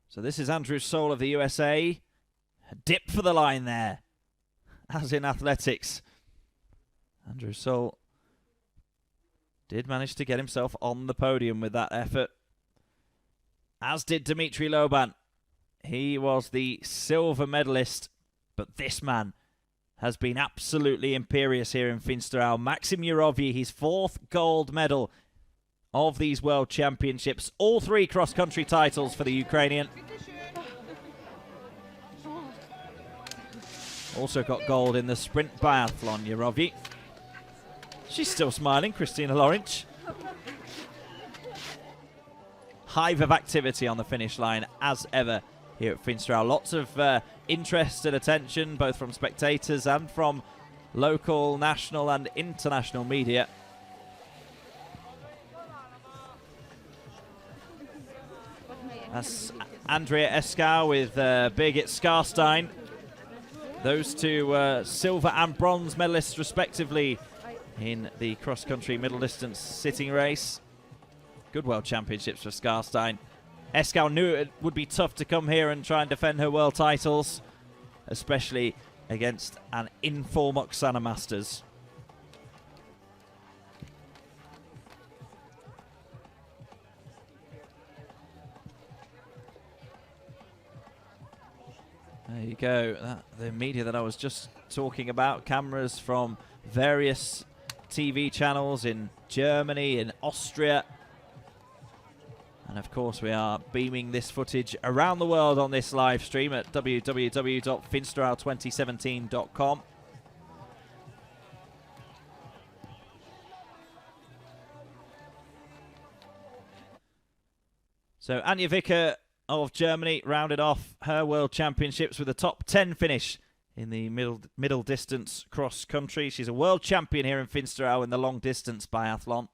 So this is Andrew Soule of the USA. A dip for the line there, as in athletics. Andrew Soule did manage to get himself on the podium with that effort, as did Dmitry Loban. He was the silver medalist, but this man has been absolutely imperious here in Finsterau. Maxim Jurovi, his 4th gold medal of these World Championships. All 3 cross-country titles for the Ukrainian. Also got gold in the sprint biathlon, Jurovi. She's still smiling, Kristina Lorinc. Hive of activity on the finish line, as ever, here at Finsterau. Lots of interest and attention, both from spectators and from local, national and international media. That's Andrea Eskau with Birgit Skarstein. Those 2 silver and bronze medalists respectively in the cross-country middle distance sitting race. Good World Championships for Skarstein. Eskau knew it would be tough to come here and try and defend her world titles, especially against an in-form Oksana Masters. There you go, the media that I was just talking about, cameras from various TV channels in Germany, in Austria. And of course we are beaming this footage around the world on this live stream at www.finsterau2017.com. So Anja Vicker of Germany rounded off her World Championships with a top 10 finish in the middle distance cross country. She's a world champion here in Finsterau in the long distance biathlon.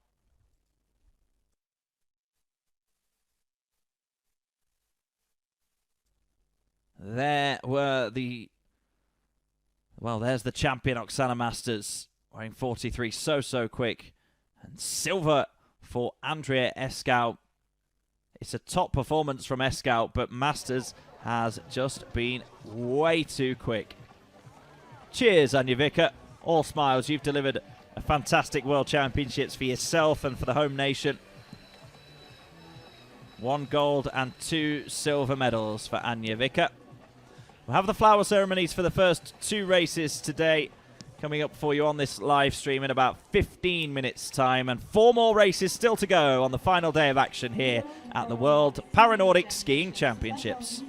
There were there's the champion Oksana Masters wearing 43, so quick. And silver for Andrea Eskau. It's a top performance from Eskau, but Masters has just been way too quick. Cheers, Anja Vicker. All smiles. You've delivered a fantastic World Championships for yourself and for the home nation. 1 gold and 2 silver medals for Anja Vicker. We'll have the flower ceremonies for the first 2 races today coming up for you on this live stream in about 15 minutes time, and 4 more races still to go on the final day of action here at the World Para-Nordic Skiing Championships.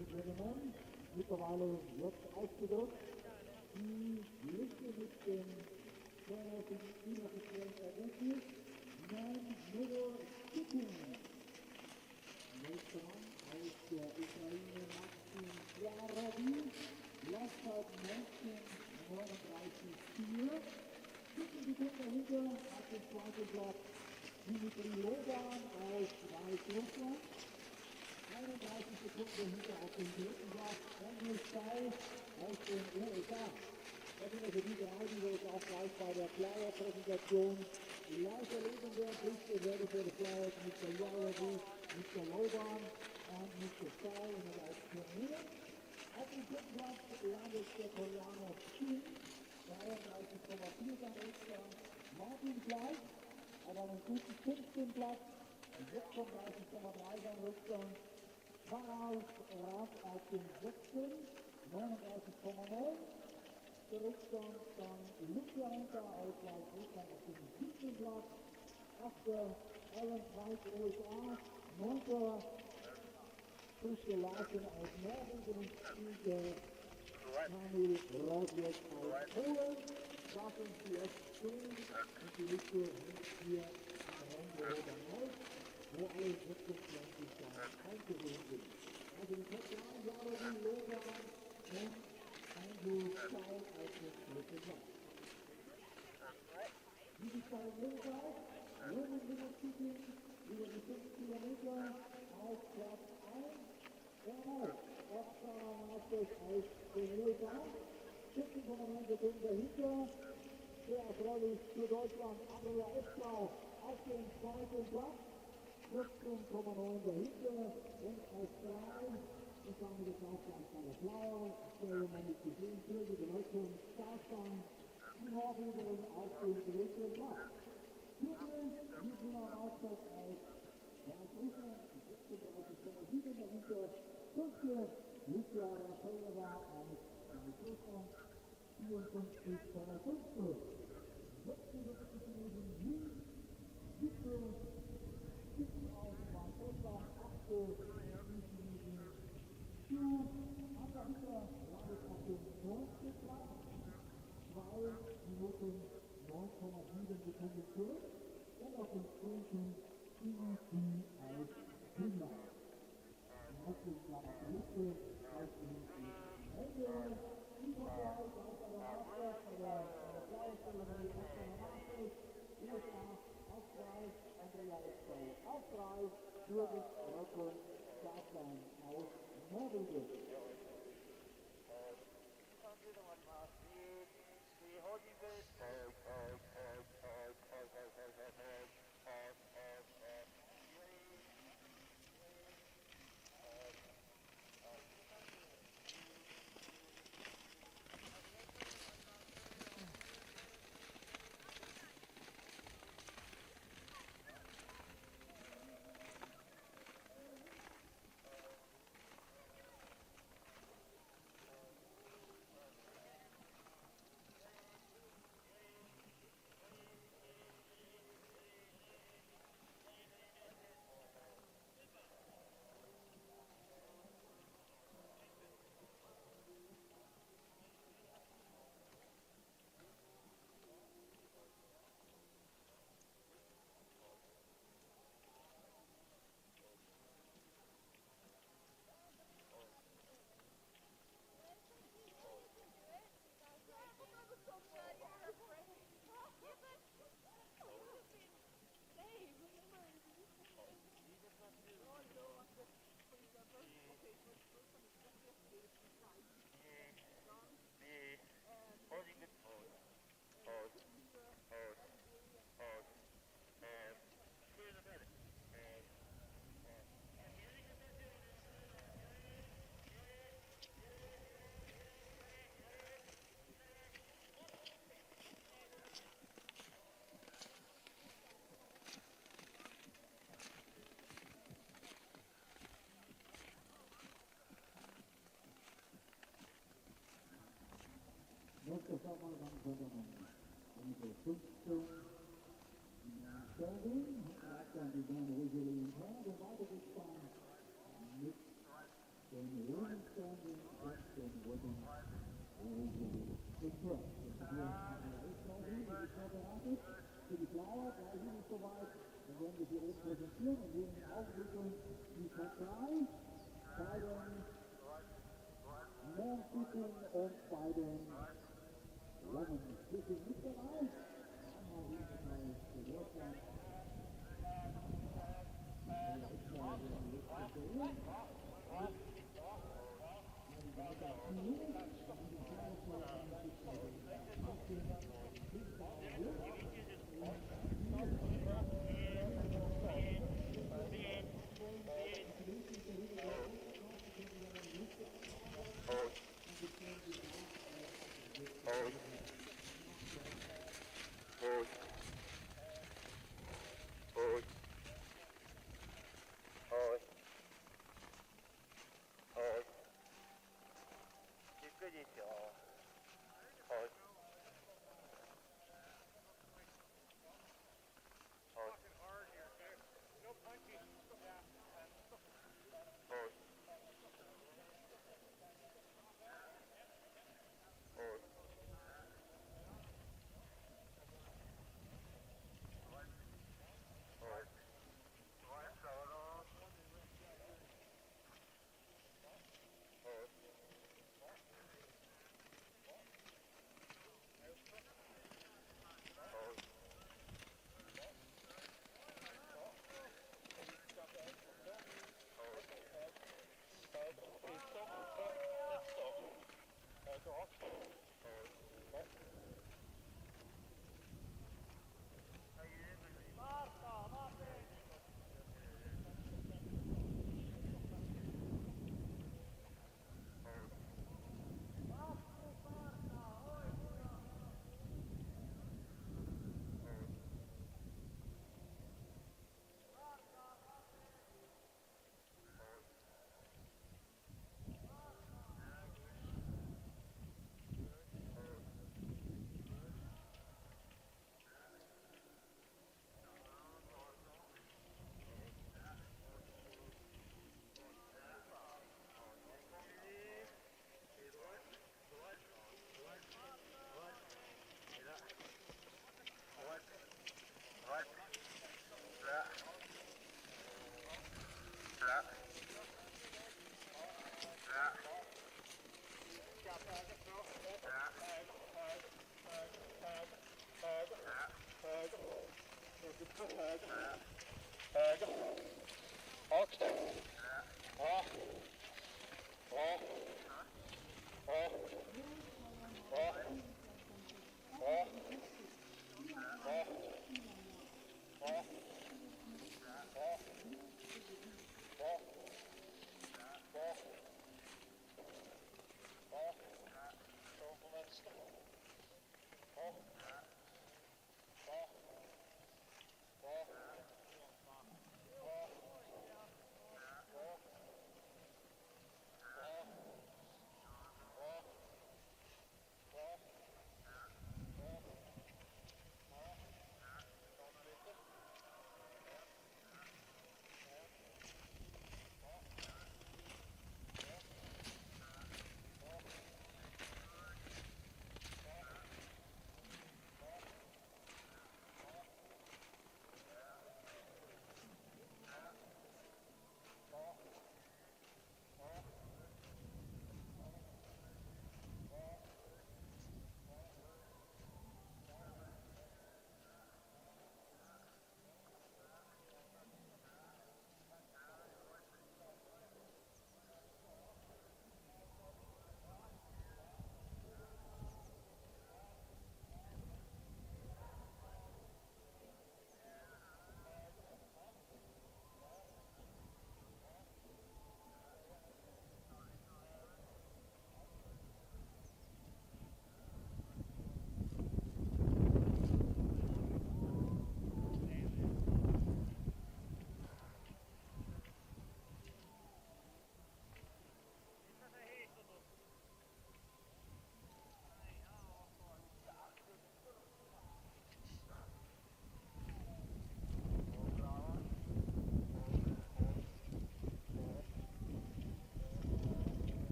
Reglement. Mittlerweile wird ausgedrückt. Die Liste mit dem vorläufigen inoffiziellen Ergebnis. 9 Meter Skipping. Nächster Mann aus der Ukraine Maxim Jarabi. Lastzeit 19:39,4. 17 Sekunden dahinter auf dem zweiten Platz Dimitri Logan aus Weißrussland. 31 Sekunden dahinter auf dem dritten Platz Andrew Stein aus den USA. Das sind also die drei, die wir jetzt auch gleich bei der Flyer-Präsentation live erleben werden. Ich werde für die Flyers Mr. Jarabi, Mr. Logan und Mr. Stein in der Turnier. Auf dem vierten Platz landet der Koreaner Shin, 33,4 sein Rückstand. Martin gleich, aber einen guten 15. Platz, 36,3 sein Rückstand. Faras Rad auf dem 6. 39,9. Der Rückstand dann Lufthansa aus Weißrussland auf dem 7. Platz. 8. Alan Price USA, 9. Christian Larsen aus Nordic und 10. Kamil Rosjek aus Polen. Das sind die S10 und die Liste liegt hier am Rande der Haus, wo alle 26 Jahre eingesehen sind. Also die Top 3 Jahre die Logan und Andrew Stein als den dritten Platz. Wie die zwei Jungs aus, Roman Winner-Skipping über die 5 Kilometer auf Platz 1. Jawohl, Oscar Masters aus den USA. 17,9 Sekunden dahinter. Sehr erfreulich für Deutschland, Andrea Eschlau auf dem zweiten Platz. 14,9 dahinter und auf 3. Das haben wir jetzt auch gleich bei der Flower. Der man nicht gesehen, für die Deutschen Startbahn. Die Norwegerin auf dem dritten Platz. Vierte, Nina Raustad aus Weißrussland, 36,7 dahinter. 5. Lucia Rafaela aus Weißrussland, 54,5. 66 Minuten Wien, 7. Kippen aus Weißrussland, 8. Minuten Schuh, Anna-Hütter landet auf dem 9. Platz, 2 Minuten 9,7 Sekunden zurück und auf dem 10. Timothy aus Finnland. Nächstes Jahr auf der Liste aus dem Ende. Überall aus der Masters, der Flyer-Zeremonie aus der Masters, USA auf 3, Andrea Eschlau auf 3, Jürgen Röcken, Startbahn aus Norwegen. Nächstes Mal dann könnte man mit der 15. Sterling, hat dann die Dame Rosalie und Herr, der weiter gespannt mit den Röhren Frauengruppe die Top 3 bei den Men-Sitting und bei den Women-Sitting mit dabei. Einmal hier bei Deutschland.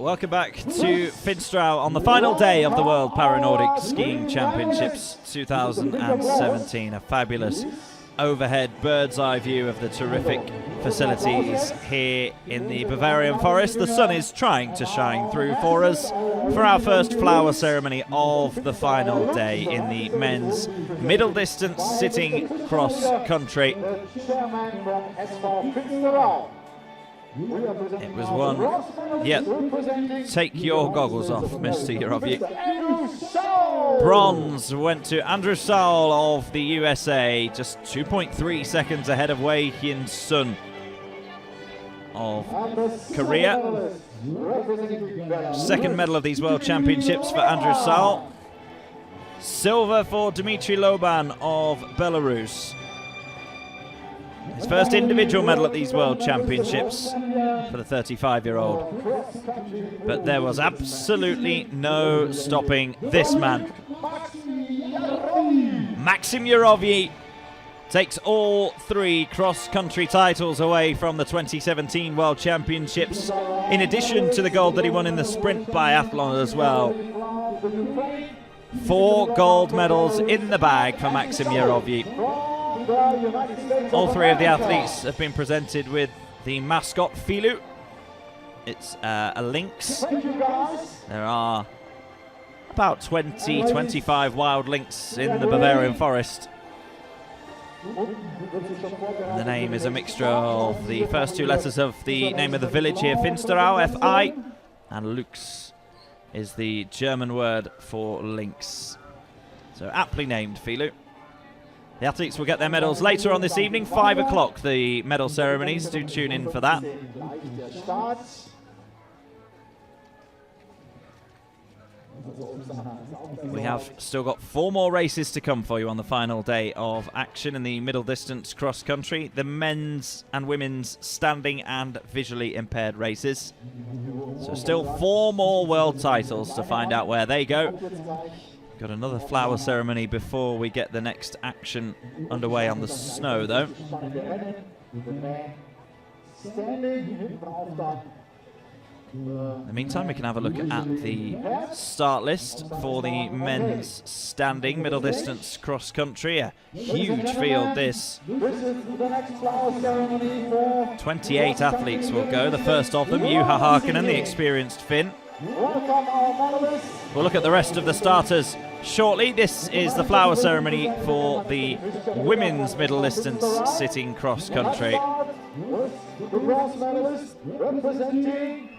Welcome back to Finsterau on the final day of the World Para-Nordic Skiing Championships 2017. A fabulous overhead bird's eye view of the terrific facilities here in the Bavarian forest. The sun is trying to shine through for us for our first flower ceremony of the final day in the men's middle distance sitting cross country. It was one. Yep. Take your goggles off, Mr. Yarovyi. Bronze went to Andrew Saul of the USA, just 2.3 seconds ahead of Wei Hyun Sun of Korea. Second medal of these World Championships for Andrew Saul. Silver for Dmitry Loban of Belarus. His first individual medal at these World Championships for the 35-year-old. But there was absolutely no stopping this man. Maxim Yarovyi takes all 3 cross-country titles away from the 2017 World Championships, in addition to the gold that he won in the sprint biathlon as well. 4 gold medals in the bag for Maxim Yerovyi. All 3 of the athletes have been presented with the mascot Filu. It's a lynx. There are about 20-25 wild lynx in the Bavarian forest. And the name is a mixture of the first 2 letters of the name of the village here, Finsterau, F-I, and Lux is the German word for lynx. So aptly named, Filu. The athletes will get their medals later on this evening, 5 o'clock, the medal ceremonies. Do tune in for that. We have still got 4 more races to come for you on the final day of action in the middle distance cross country. The men's and women's standing and visually impaired races. So still 4 more world titles to find out where they go. Got another flower ceremony before we get the next action underway on the snow, though. In the meantime, we can have a look at the start list for the men's standing middle distance cross country. A huge field this. 28 athletes will go. The first of them, Juha Harkinen, the experienced Finn. We'll look at the rest of the starters shortly. This is the flower ceremony for the women's middle distance sitting cross country.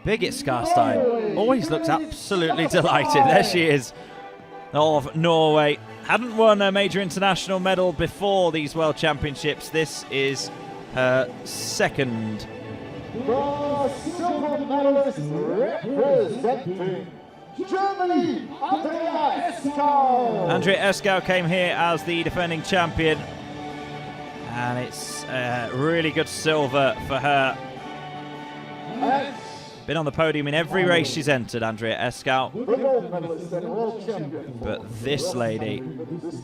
Birgit Skarstein always looks absolutely delighted. There she is, of Norway. Hadn't won a major international medal before these World Championships. This is her second. The silver medalist representing Germany, Andrea Eskau. Andrea Eskau came here as the defending champion, and it's really good silver for her. Been on the podium in every race she's entered, Andrea Eskau. But this lady,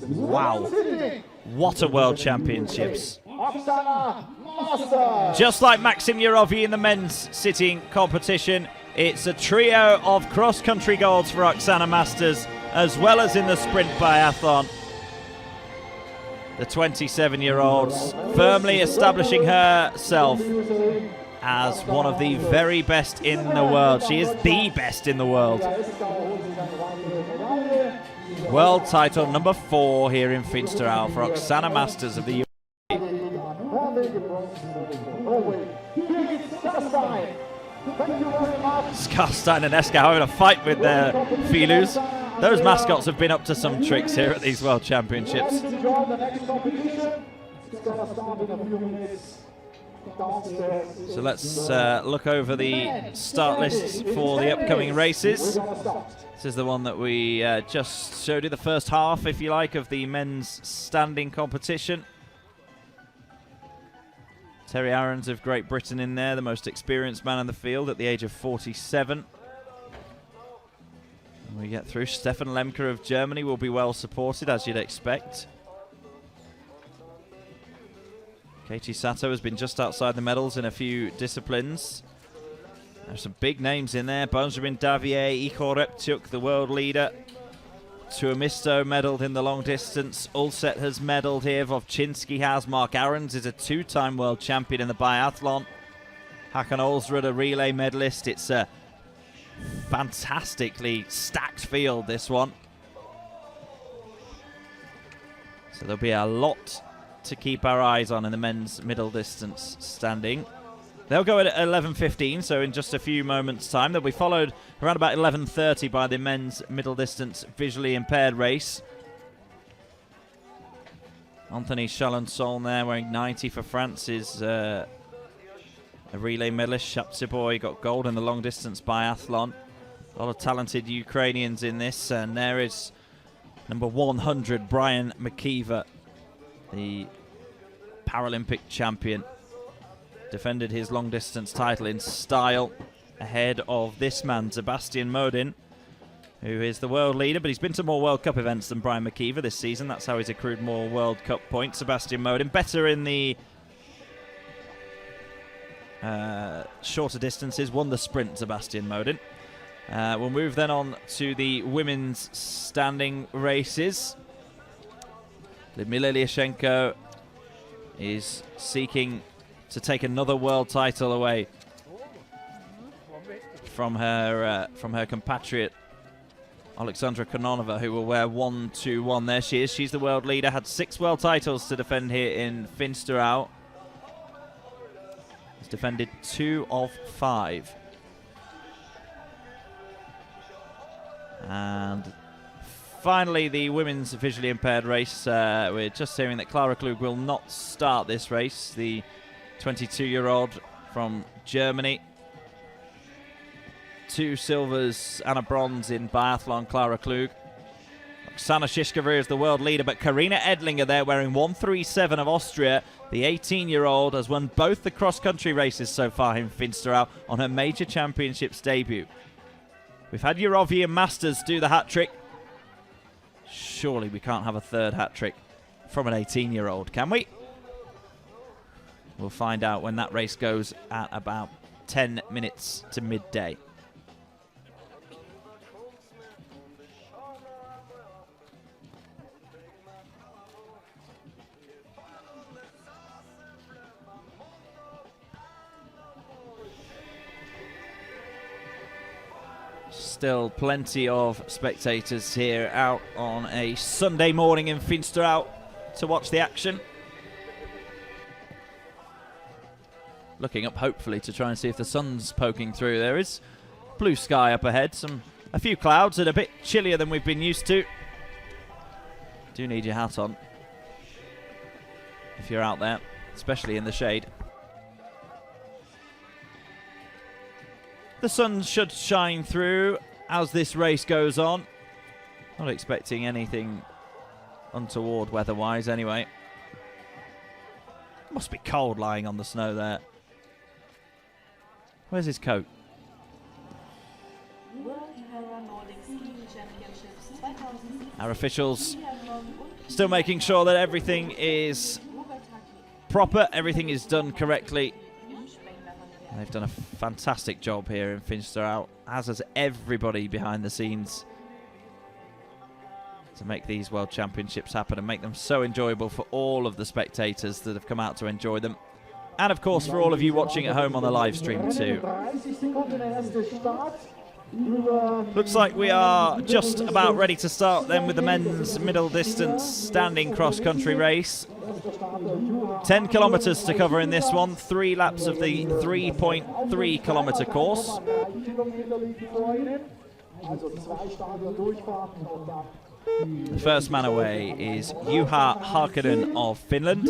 wow, what a World Championships. Just like Maxim Yerovyi in the men's sitting competition, it's a trio of cross-country golds for Oksana Masters, as well as in the sprint biathlon. The 27-year-old firmly establishing herself as one of the very best in the world. She is the best in the world. World title number 4 here in Finsterau for Oksana Masters of the US. Skarstein and Eskau having a fight with their Filus. Those mascots have been up to some tricks here at these World Championships. So let's look over the start lists for the upcoming races. This is the one that we just showed you, the first half, if you like, of the men's standing competition. Terry Aarons of Great Britain in there, the most experienced man in the field at the age of 47. And we get through. Stefan Lemke of Germany will be well supported, as you'd expect. Keiichi Sato has been just outside the medals in a few disciplines. There's some big names in there. Benjamin Davier, Igor Repchuk, the world leader. Tuomisto medalled in the long distance. Ulset has medalled here. Vovchinski has. Mark Aarons is a 2-time world champion in the biathlon. Hakan Olsrud, a relay medalist. It's a fantastically stacked field, this one. So there'll be a lot to keep our eyes on in the men's middle distance standing. They'll go at 11:15, so in just a few moments' time. They'll be followed around about 11:30 by the men's middle distance visually impaired race. Anthony Chalonson there wearing 90 for France is a relay medalist. Shaptsiboy got gold in the long distance biathlon. A lot of talented Ukrainians in this, and there is number 100 Brian McKeever, the Paralympic champion. Defended his long distance title in style ahead of this man, Sebastian Modin, who is the world leader, but he's been to more World Cup events than Brian McKeever this season. That's how he's accrued more World Cup points. Sebastian Modin, better in the shorter distances, won the sprint, Sebastian Modin. We'll move then on to the women's standing races. Lyudmila Ilyashenko is seeking to take another world title away from her compatriot Alexandra Kononova, who will wear 1-2-1. There she is. She's the world leader. Had 6 world titles to defend here in Finsterau. Has defended 2 of 5. And finally, the women's visually impaired race. We're just hearing that Clara Klug will not start this race. The 22-year-old from Germany. 2 silvers and a bronze in biathlon, Clara Klug. Oksana Shishkova is the world leader, but Karina Edlinger there wearing 137 of Austria. The 18-year-old has won both the cross-country races so far in Finsterau on her major championships debut. We've had Eurovia Masters do the hat-trick. Surely we can't have a third hat-trick from an 18-year-old, can we? We'll find out when that race goes at about 10 minutes to midday. Still plenty of spectators here out on a Sunday morning in Finsterau to watch the action. Looking up hopefully to try and see if the sun's poking through. There is blue sky up ahead, a few clouds and a bit chillier than we've been used to. Do need your hat on if you're out there, especially in the shade. The sun should shine through as this race goes on. Not expecting anything untoward weather-wise anyway. Must be cold lying on the snow there. Where's his coat? Our officials still making sure that everything is proper, everything is done correctly. They've done a fantastic job here in Finsterau, as has everybody behind the scenes, to make these World Championships happen and make them so enjoyable for all of the spectators that have come out to enjoy them. And of course for all of you watching at home on the live stream too. Looks like we are just about ready to start then with the men's middle distance standing cross-country race. 10 kilometres to cover in this one, 3 laps of the 3.3 kilometre course. The first man away is Juha Harkkonen of Finland.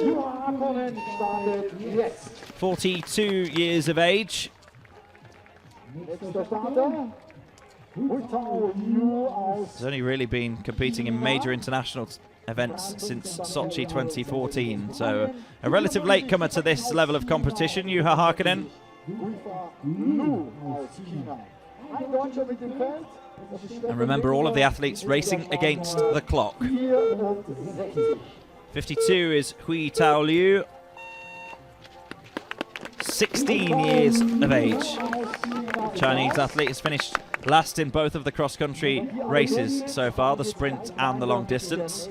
42 years of age. He's only really been competing in major international events since Sochi 2014, so a relative latecomer to this level of competition, Juha Harkkonen. And remember, all of the athletes racing against the clock. 52 is Hui Tao Liu, 16 years of age. Chinese athlete has finished last in both of the cross-country races so far, the sprint and the long distance.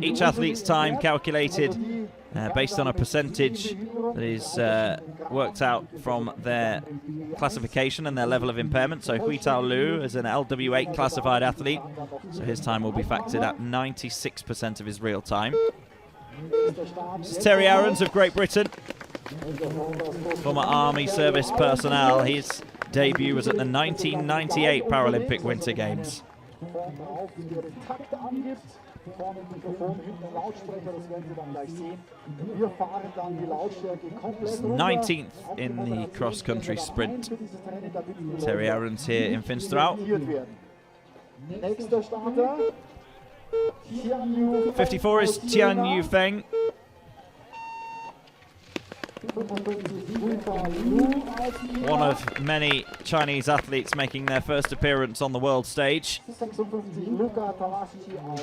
Each athlete's time calculated based on a percentage that is worked out from their classification and their level of impairment. So Hui Tao Liu is an LW8 classified athlete, so his time will be factored at 96% of his real time. This is Terry Aarons of Great Britain, former Army service personnel. His debut was at the 1998 Paralympic Winter Games. 19th in the cross-country sprint. Terry Aarons here in Finsterau. 54 is Tian Yufeng. One of many Chinese athletes making their first appearance on the world stage.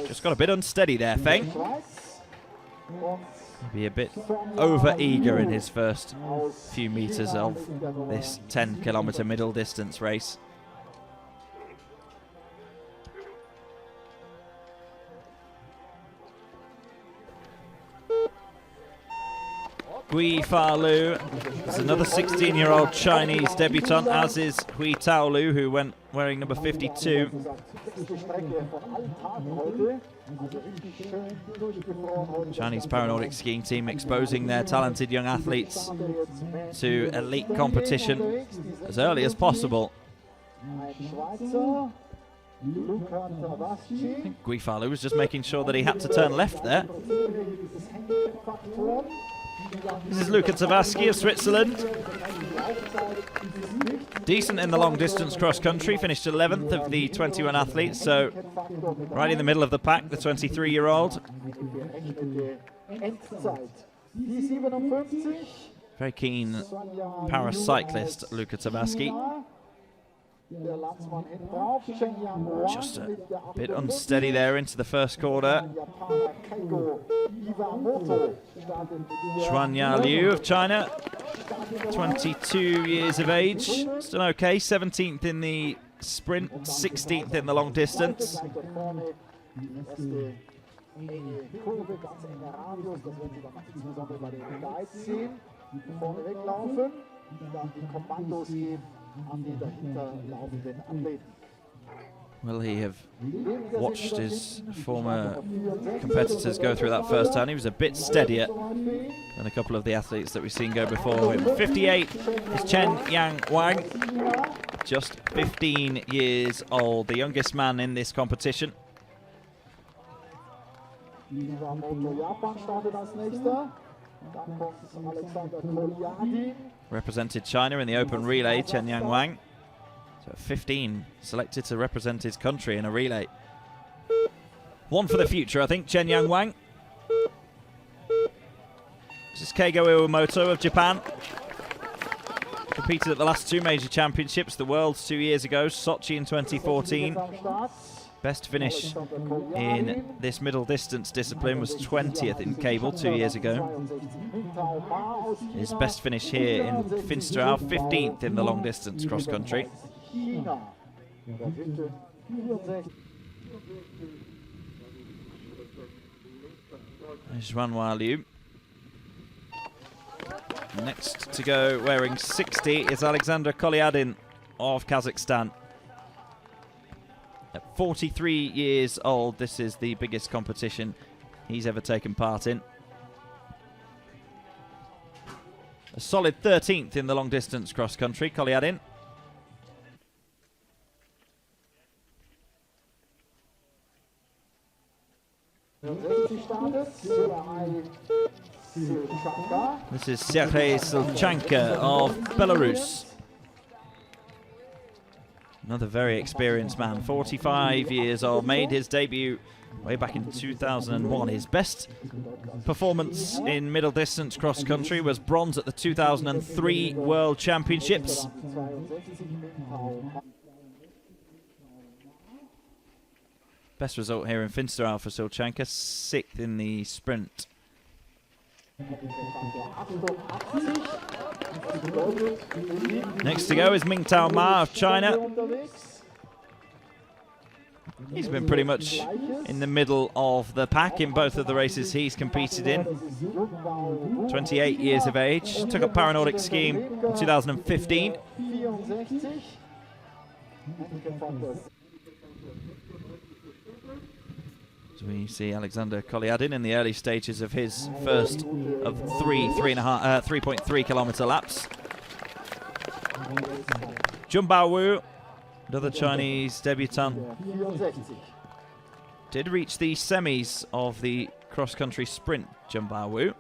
Just got a bit unsteady there, Feng. Be a bit over-eager in his first few meters of this 10-kilometer middle distance race. Gui Fa-lu is another 16-year-old Chinese debutant, as is Hui Taolu, who went wearing number 52. Chinese Paranordic skiing team exposing their talented young athletes to elite competition as early as possible. I think Gui Fa-lu was just making sure that he had to turn left there. This is Luka Tavaski of Switzerland. Decent in the long distance cross country, finished 11th of the 21 athletes, so right in the middle of the pack, the 23-year-old. Very keen paracyclist, Luka Tavaski. Just a bit unsteady there into the first quarter. Xuanya Liu of China, 22 years of age, still okay, 17th in the sprint, 16th in the long distance. Will he have watched his former competitors go through that first turn? He was a bit steadier than a couple of the athletes that we've seen go before him. 58 is Chen Yang Wang, just 15 years old, the youngest man in this competition. Represented China in the open relay, Chen Yang Wang. So 15 selected to represent his country in a relay. One for the future, I think, Chen Yang Wang. This is Keigo Iwamoto of Japan. Competed at the last two major championships, the Worlds 2 years ago, Sochi in 2014. Best finish in this middle distance discipline was 20th in cable 2 years ago. His best finish here in Finsterau, 15th in the long distance cross country. There's Xuanya Liu. Next to go wearing 60 is Alexander Kolyadin of Kazakhstan. At 43 years old, this is the biggest competition he's ever taken part in. A solid 13th in the long distance cross country, Kolyadin. This is Sergei Sulchanka of Belarus. Another very experienced man, 45 years old, made his debut way back in 2001. His best performance in middle distance cross country was bronze at the 2003 World Championships. Best result here in Finsterau for Sulchanka, 6th in the sprint. Next to go is Mingtao Ma of China. He's been pretty much in the middle of the pack in both of the races he's competed in. 28 years of age, took up Paranordic skiing in 2015. So we see Alexander Kolyadin in the early stages of his first of 3.3 kilometer laps. Junbao Wu, another Chinese debutant, did reach the semis of the cross-country sprint, Junbao Wu.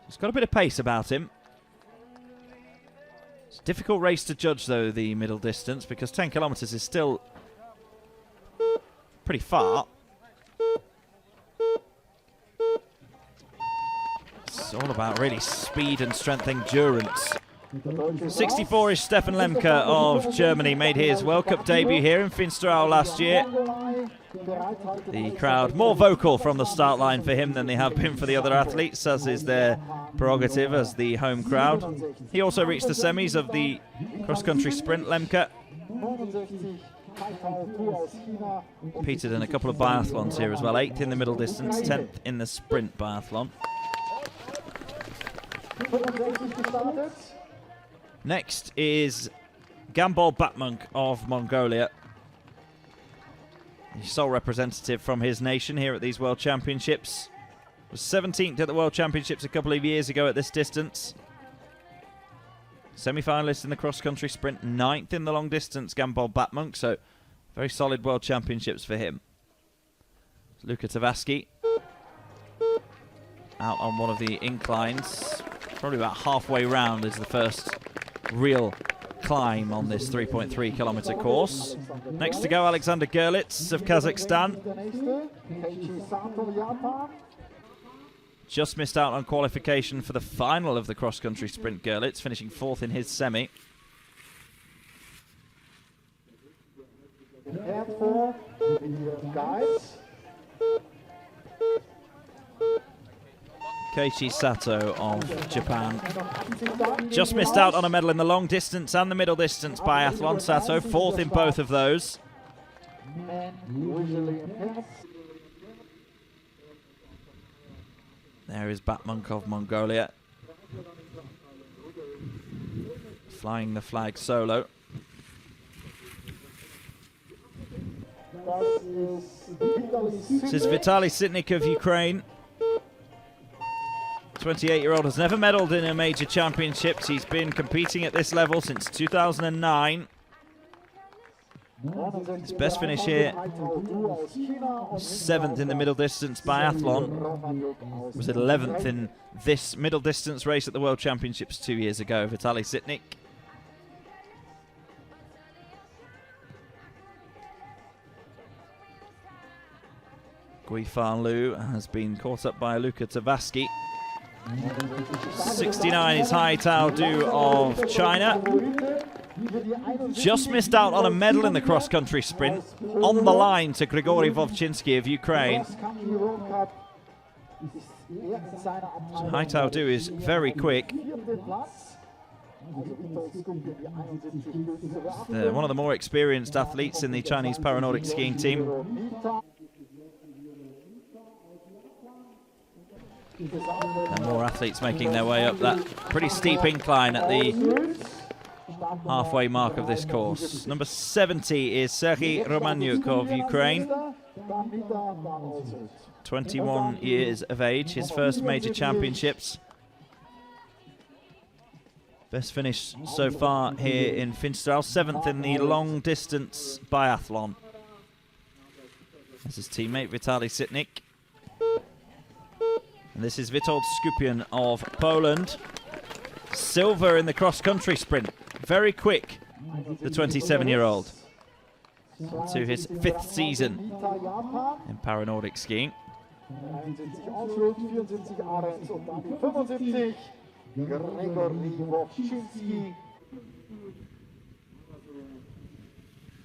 He's got a bit of pace about him. It's a difficult race to judge, though, the middle distance, because 10 kilometers is still pretty far. It's all about really speed and strength endurance. 64-ish Stefan Lemke of Germany made his World Cup debut here in Finsterau last year. The crowd more vocal from the start line for him than they have been for the other athletes, as is their prerogative as the home crowd. He also reached the semis of the cross-country sprint, Lemke. Competed in a couple of biathlons here as well, 8th in the middle distance, 10th in the sprint biathlon. Next is Gambol Batmunk of Mongolia. The sole representative from his nation here at these World Championships. Was 17th at the World Championships a couple of years ago at this distance. Semi-finalist in the cross-country sprint, 9th in the long distance, Gambol Batmunk, so very solid World Championships for him. Luka Tavaski out on one of the inclines. Probably about halfway round is the first real climb on this 3.3 kilometer course. Next to go, Alexander Gerlitz of Kazakhstan. Just missed out on qualification for the final of the cross-country sprint, Gerlitz, finishing 4th in his semi. Keiichi Sato of Japan. Just missed out on a medal in the long distance and the middle distance biathlon. Sato, 4th in both of those. There is Batmunk of Mongolia, flying the flag solo. This is Vitaly Sitnik of Ukraine. 28-year-old has never medaled in a major championships. He's been competing at this level since 2009. His best finish here, 7th in the middle distance biathlon. Was it 11th in this middle distance race at the World Championships 2 years ago, Vitaly Sitnik. Guifan Liu has been caught up by Luka Tavaski. 69 is Hai Tao Du of China. Just missed out on a medal in the cross-country sprint. On the line to Grigory Vovchinsky of Ukraine. So Hai Tao Du is very quick. One of the more experienced athletes in the Chinese Paranordic skiing team. And more athletes making their way up that pretty steep incline at the halfway mark of this course. Number 70 is Serhiy Romanyuk of Ukraine. 21 years of age, his first major championships. Best finish so far here in Finsterau, 7th in the long distance biathlon. This is teammate Vitaly Sitnik. And this is Witold Skupian of Poland. Silver in the cross-country sprint. Very quick, the 27-year-old. To his 5th season in Paranordic skiing.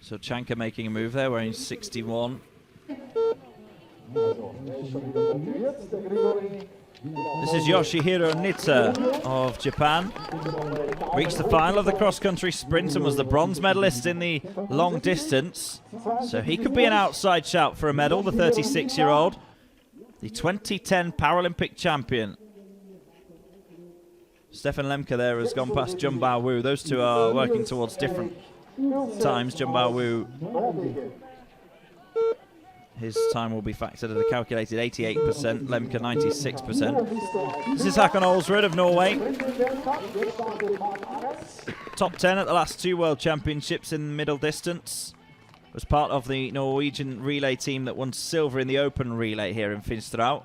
So Chanka making a move there, wearing 61. This is Yoshihiro Nita of Japan. Reached the final of the cross-country sprint and was the bronze medalist in the long distance. So he could be an outside shout for a medal, the 36-year-old. The 2010 Paralympic champion. Stefan Lemke there has gone past Junbao Wu. Those two are working towards different times. Junbao Wu, his time will be factored at a calculated 88%, Lemke 96%. This is Håkon Olsrud of Norway. Top 10 at the last 2 World Championships in the middle distance. Was part of the Norwegian relay team that won silver in the open relay here in Finsterau.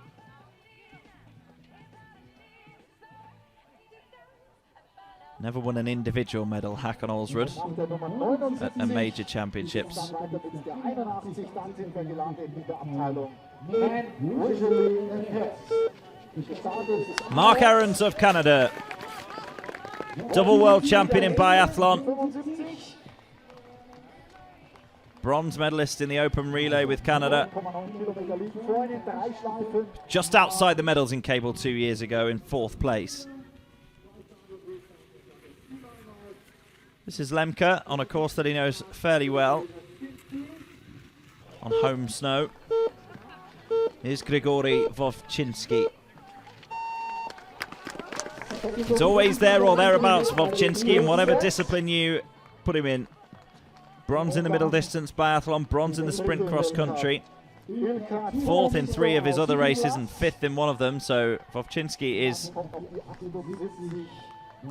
Never won an individual medal, Håkon Olsrud, at a major championships. Mark Aarons of Canada, double world champion in biathlon. Bronze medalist in the open relay with Canada. Just outside the medals in cable 2 years ago in 4th place. This is Lemke on a course that he knows fairly well. On home snow. Here's Grigory Vovchinski. He's always there or thereabouts, Vovchinski, in whatever discipline you put him in. Bronze in the middle distance biathlon, bronze in the sprint cross country. 4th in 3 of his other races and 5th in one of them, so Vovchinski is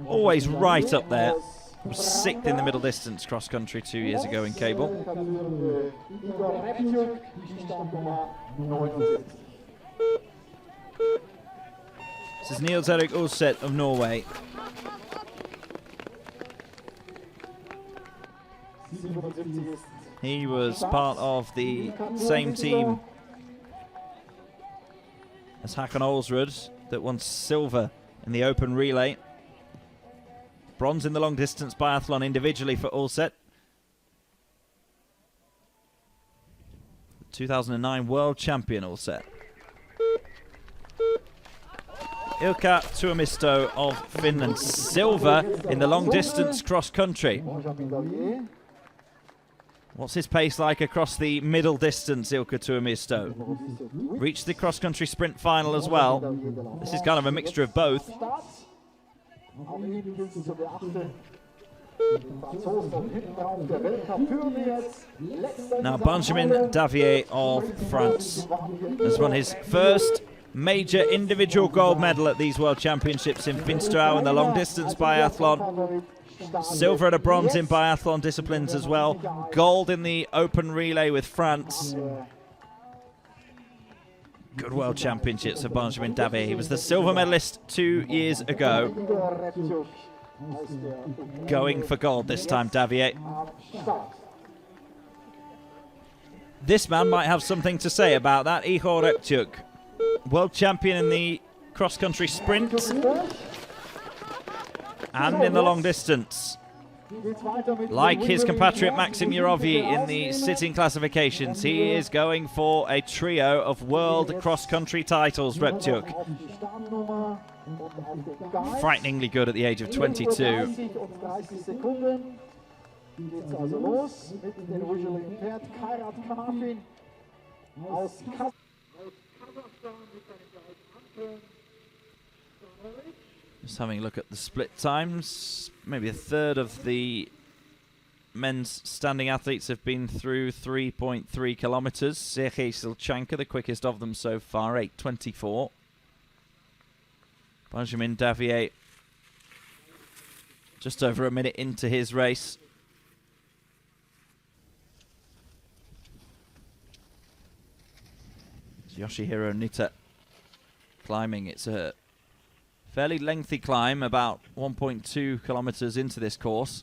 always right up there. He was 6th in the middle distance cross country 2 years ago in cable. This is Niels Erik Ulset of Norway. He was part of the same team as Håkon Olsrud that won silver in the open relay. Bronze in the long distance biathlon individually for Ulset. 2009 world champion Ulset. Ilkka Tuomisto of Finland, silver in the long distance cross country. What's his pace like across the middle distance, Ilkka Tuomisto? Reached the cross-country sprint final as well. This is kind of a mixture of both. Now Benjamin Davier of France has won his first major individual gold medal at these World Championships in Finsterau in the long distance biathlon. Silver and a bronze in biathlon disciplines as well. Gold in the open relay with France. Good World Championships for Benjamin Davier. He was the silver medalist 2 years ago. Going for gold this time, Davier. This man might have something to say about that. Ihor Repchuk, world champion in the cross-country sprint and in the long distance. Like his compatriot Maxim Yurovyi in the sitting classifications, he is going for a trio of world cross-country titles, Repchuk. Frighteningly good at the age of 22. Just having a look at the split times. Maybe a third of the men's standing athletes have been through 3.3 kilometers. Sergei Silchanka, the quickest of them so far, 8:24. Benjamin Davier just over a minute into his race. It's Yoshihiro Nita climbing. It's a fairly lengthy climb, about 1.2 kilometers into this course.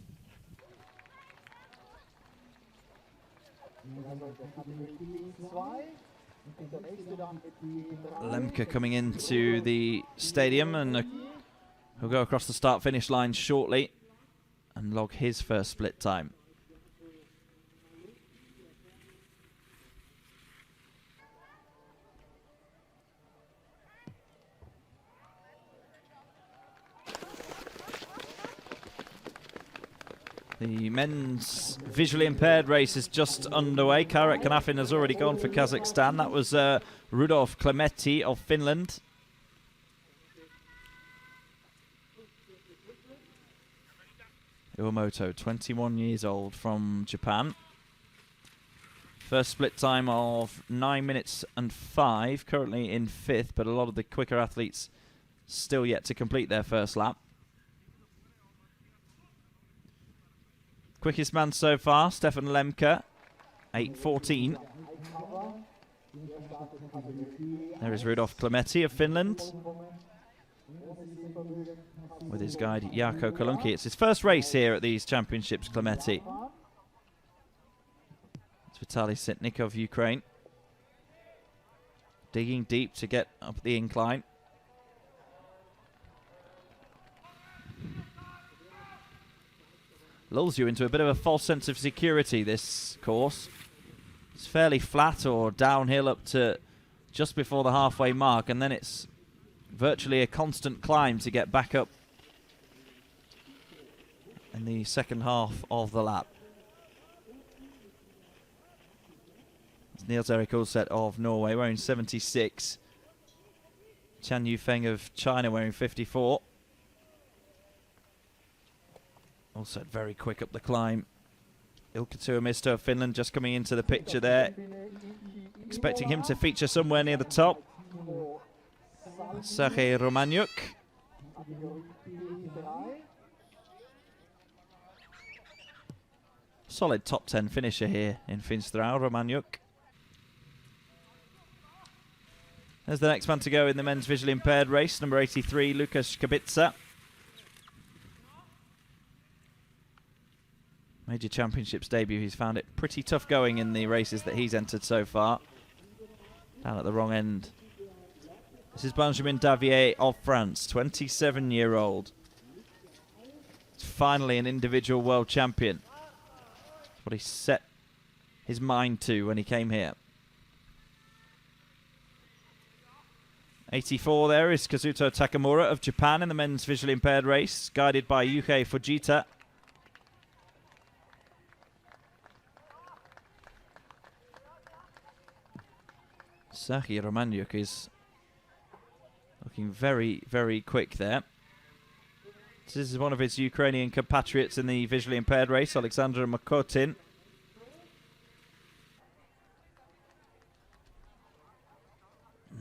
Lemke coming into the stadium, and he'll go across the start-finish line shortly and log his first split time. The men's visually impaired race is just underway. Karet Kanafin has already gone for Kazakhstan. That was Rudolf Klemetti of Finland. Iwamoto, 21 years old, from Japan. First split time of 9 minutes and 5, currently in 5th, but a lot of the quicker athletes still yet to complete their first lap. Quickest man so far, Stefan Lemke, 8:14. There is Rudolf Klemetti of Finland with his guide Jarkko Kolunki. It's his first race here at these championships, Klemetti. It's Vitaly Sitnik of Ukraine, digging deep to get up the incline. lulls you into a bit of a false sense of security, this course. It's fairly flat or downhill up to just before the halfway mark, and then it's virtually a constant climb to get back up in the second half of the lap. It's Niels Erik Ulset of Norway wearing 76. Chan Yufeng of China wearing 54. Also very quick up the climb. Ilkka Tuomisto of Finland just coming into the picture there. Expecting him to feature somewhere near the top. Sergei Romaniuk. Solid top 10 finisher here in Finsterau, Romaniuk. There's the next man to go in the men's visually impaired race, number 83, Lukas Kubica. Major Championships debut. He's found it pretty tough going in the races that he's entered so far. Down at the wrong end. This is Benjamin Davier of France, 27-year-old. He's finally an individual world champion. That's what he set his mind to when he came here. 84 there is Kazuto Takamura of Japan in the men's visually impaired race, guided by Yuhei Fujita. Sergei Romaniuk is looking very, very quick there. This is one of his Ukrainian compatriots in the visually impaired race, Alexander Makotin.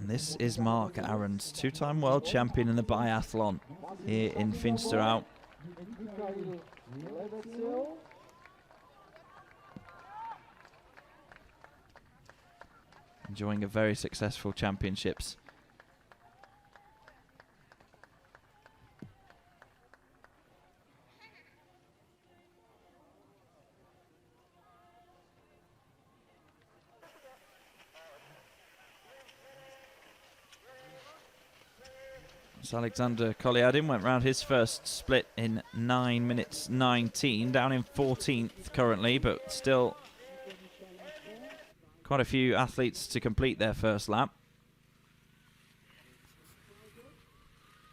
And this is Mark Ahrens, two-time world champion in the biathlon here in Finsterau. Enjoying a very successful championships. So Alexander Kolyadin went round his first split in 9 minutes 19, down in 14th currently, but still quite a few athletes to complete their first lap.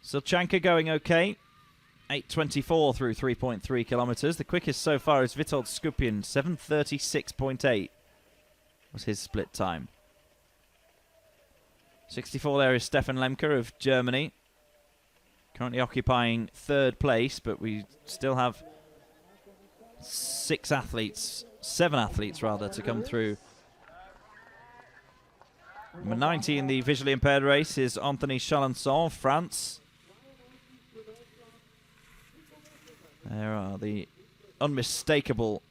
Silchanka going okay. 8:24 through 3.3 kilometers. The quickest so far is Witold Skupin. 7:36.8 was his split time. 64 there is Stefan Lemke of Germany. Currently occupying third place, but we still have seven athletes rather, to come through. Number 90 in the visually impaired race is Anthony Chalençon of France. There are the unmistakable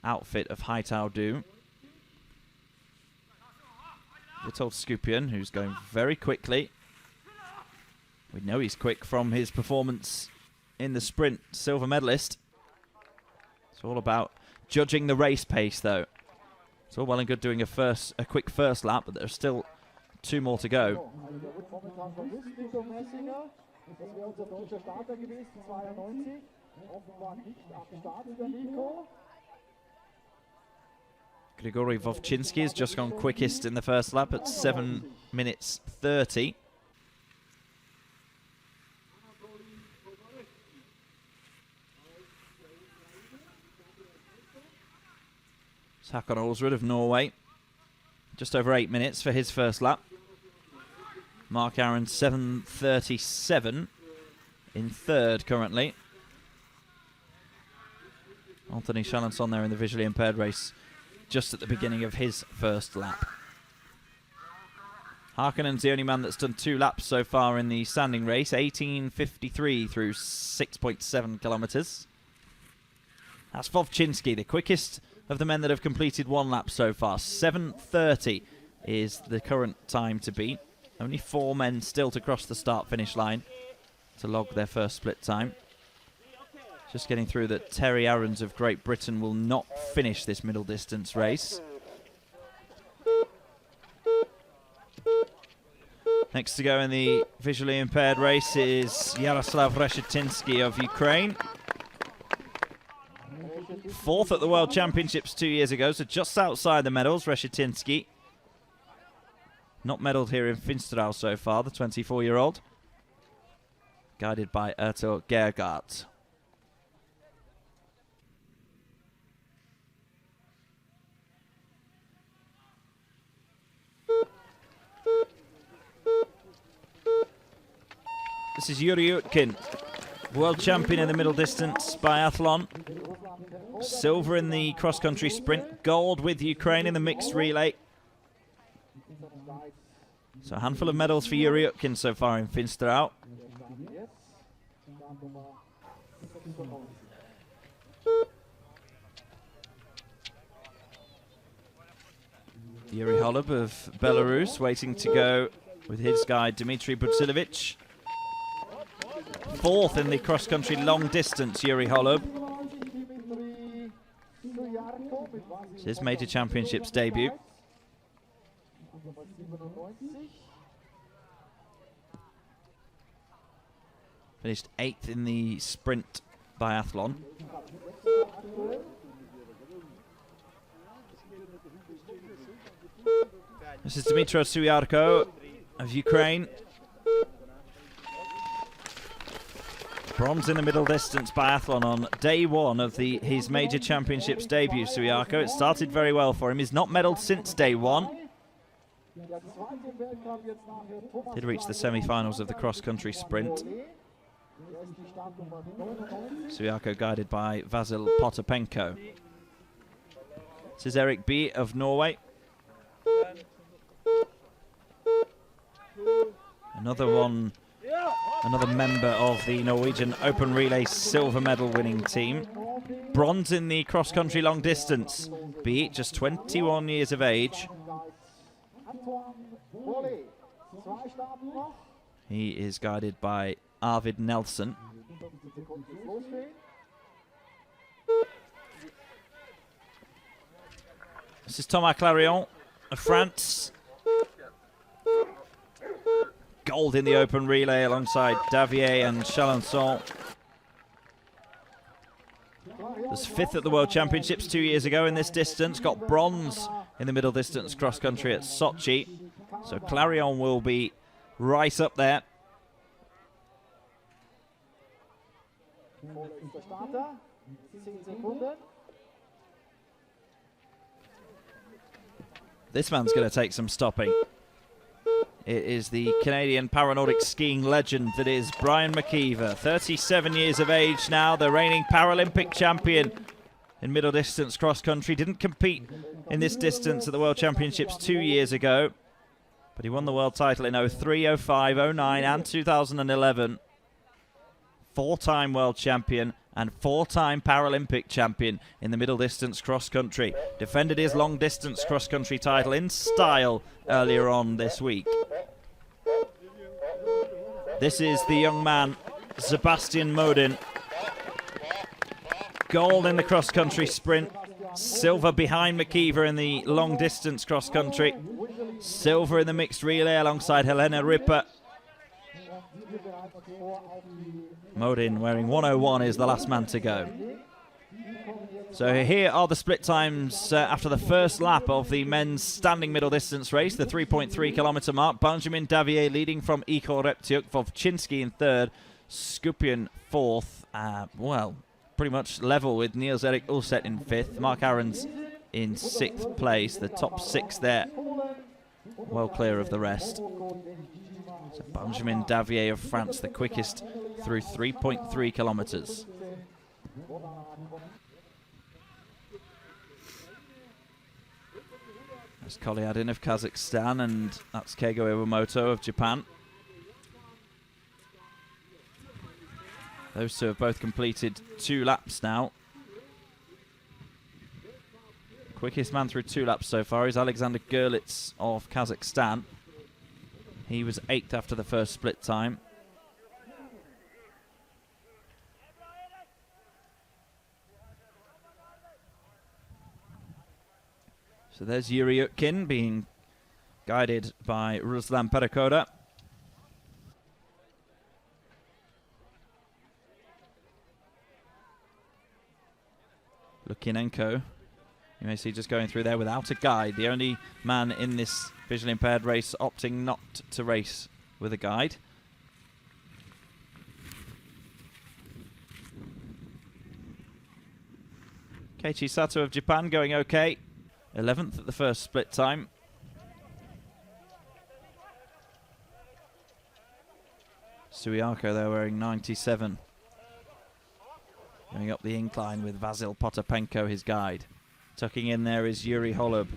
outfit of Haitao Du. Witold Skupin, who's going very quickly. We know he's quick from his performance in the sprint, silver medalist. It's all about judging the race pace, though. It's all well and good doing a quick first lap, but there's still 2 more to go. Grigory Vovchinski has just gone quickest in the first lap at 7 minutes 30. Håkon Olsrud of Norway, just over 8 minutes for his first lap. Mark Ahrens 7:37 in third currently. Anthony Chalençon there in the visually impaired race, just at the beginning of his first lap. Harkonen's the only man that's done 2 laps so far in the standing race, 18:53 through 6.7 kilometers. That's Vovchinski, the quickest of the men that have completed 1 lap so far. 7:30 is the current time to beat. Only 4 men still to cross the start-finish line to log their first split time. Just getting through that Terry Ahrens of Great Britain will not finish this middle distance race. Next to go in the visually impaired race is Yaroslav Reshetinsky of Ukraine. 4th at the World Championships 2 years ago, so just outside the medals. Reshetynski not medalled here in Finsterau so far, the 24-year-old. Guided by Erto Gergaard. This is Yuri Utkin, world champion in the middle distance biathlon. Silver in the cross-country sprint, gold with Ukraine in the mixed relay. So a handful of medals for Yuri Utkin so far in Finsterau. Yuri Holub of Belarus waiting to go with his guide Dmitry Butsilevich. 4th in the cross-country long distance, Yuri Holub. It's his major championships debut. Finished 8th in the sprint biathlon. This is Dmytro Suyarko of Ukraine. Bronze in the middle distance biathlon on day 1 of his major championships debut, Suyarko. It started very well for him. He's not medalled since day 1. Did reach the semi-finals of the cross-country sprint. Suyarko guided by Vasil Potapenko. This is Erik B of Norway. Another member of the Norwegian Open Relay silver medal winning team. Bronze in the cross-country long distance. B, just 21 years of age. He is guided by Arvid Nelson. This is Thomas Clarion of France. Gold in the open relay alongside Davier and Chalençon. Was 5th at the World Championships 2 years ago in this distance. Got bronze in the middle distance cross-country at Sochi. So Clarion will be right up there. This man's going to take some stopping. It is the Canadian Paranordic skiing legend that is Brian McKeever. 37 years of age now, the reigning Paralympic champion in middle distance cross-country. Didn't compete in this distance at the World Championships 2 years ago, but he won the world title in 03, 05, 09 and 2011. 4-time world champion and 4-time Paralympic champion in the middle distance cross-country. Defended his long distance cross-country title in style earlier on this week. This is the young man, Sebastian Modin. Gold in the cross-country sprint. Silver behind McKeever in the long distance cross-country. Silver in the mixed relay alongside Helena Ripper. Modin wearing 101 is the last man to go. So here are the split times after the first lap of the men's standing middle distance race, the 3.3 kilometer mark. Benjamin Davier leading from Igor Reptyuk, Vovchinski in 3rd, Skupian 4th. Well, pretty much level with Niels-Erik Ulset in 5th, Mark Ahrens in 6th place. The top 6 there, well clear of the rest. So Benjamin Davier of France, the quickest through 3.3 kilometers. That's Kolyadin of Kazakhstan, and that's Keigo Iwamoto of Japan. Those two have both completed 2 laps now. Quickest man through 2 laps so far is Alexander Gerlitz of Kazakhstan. He was 8th after the first split time. So there's Yuri Utkin being guided by Ruslan Perekoda. Lukyanenko. You may see just going through there without a guide. The only man in this visually impaired race opting not to race with a guide. Keiichi Sato of Japan going okay. 11th at the first split time. Suiarko there wearing 97. Going up the incline with Vasil Potapenko, his guide. Tucking in there is Yuri Holub.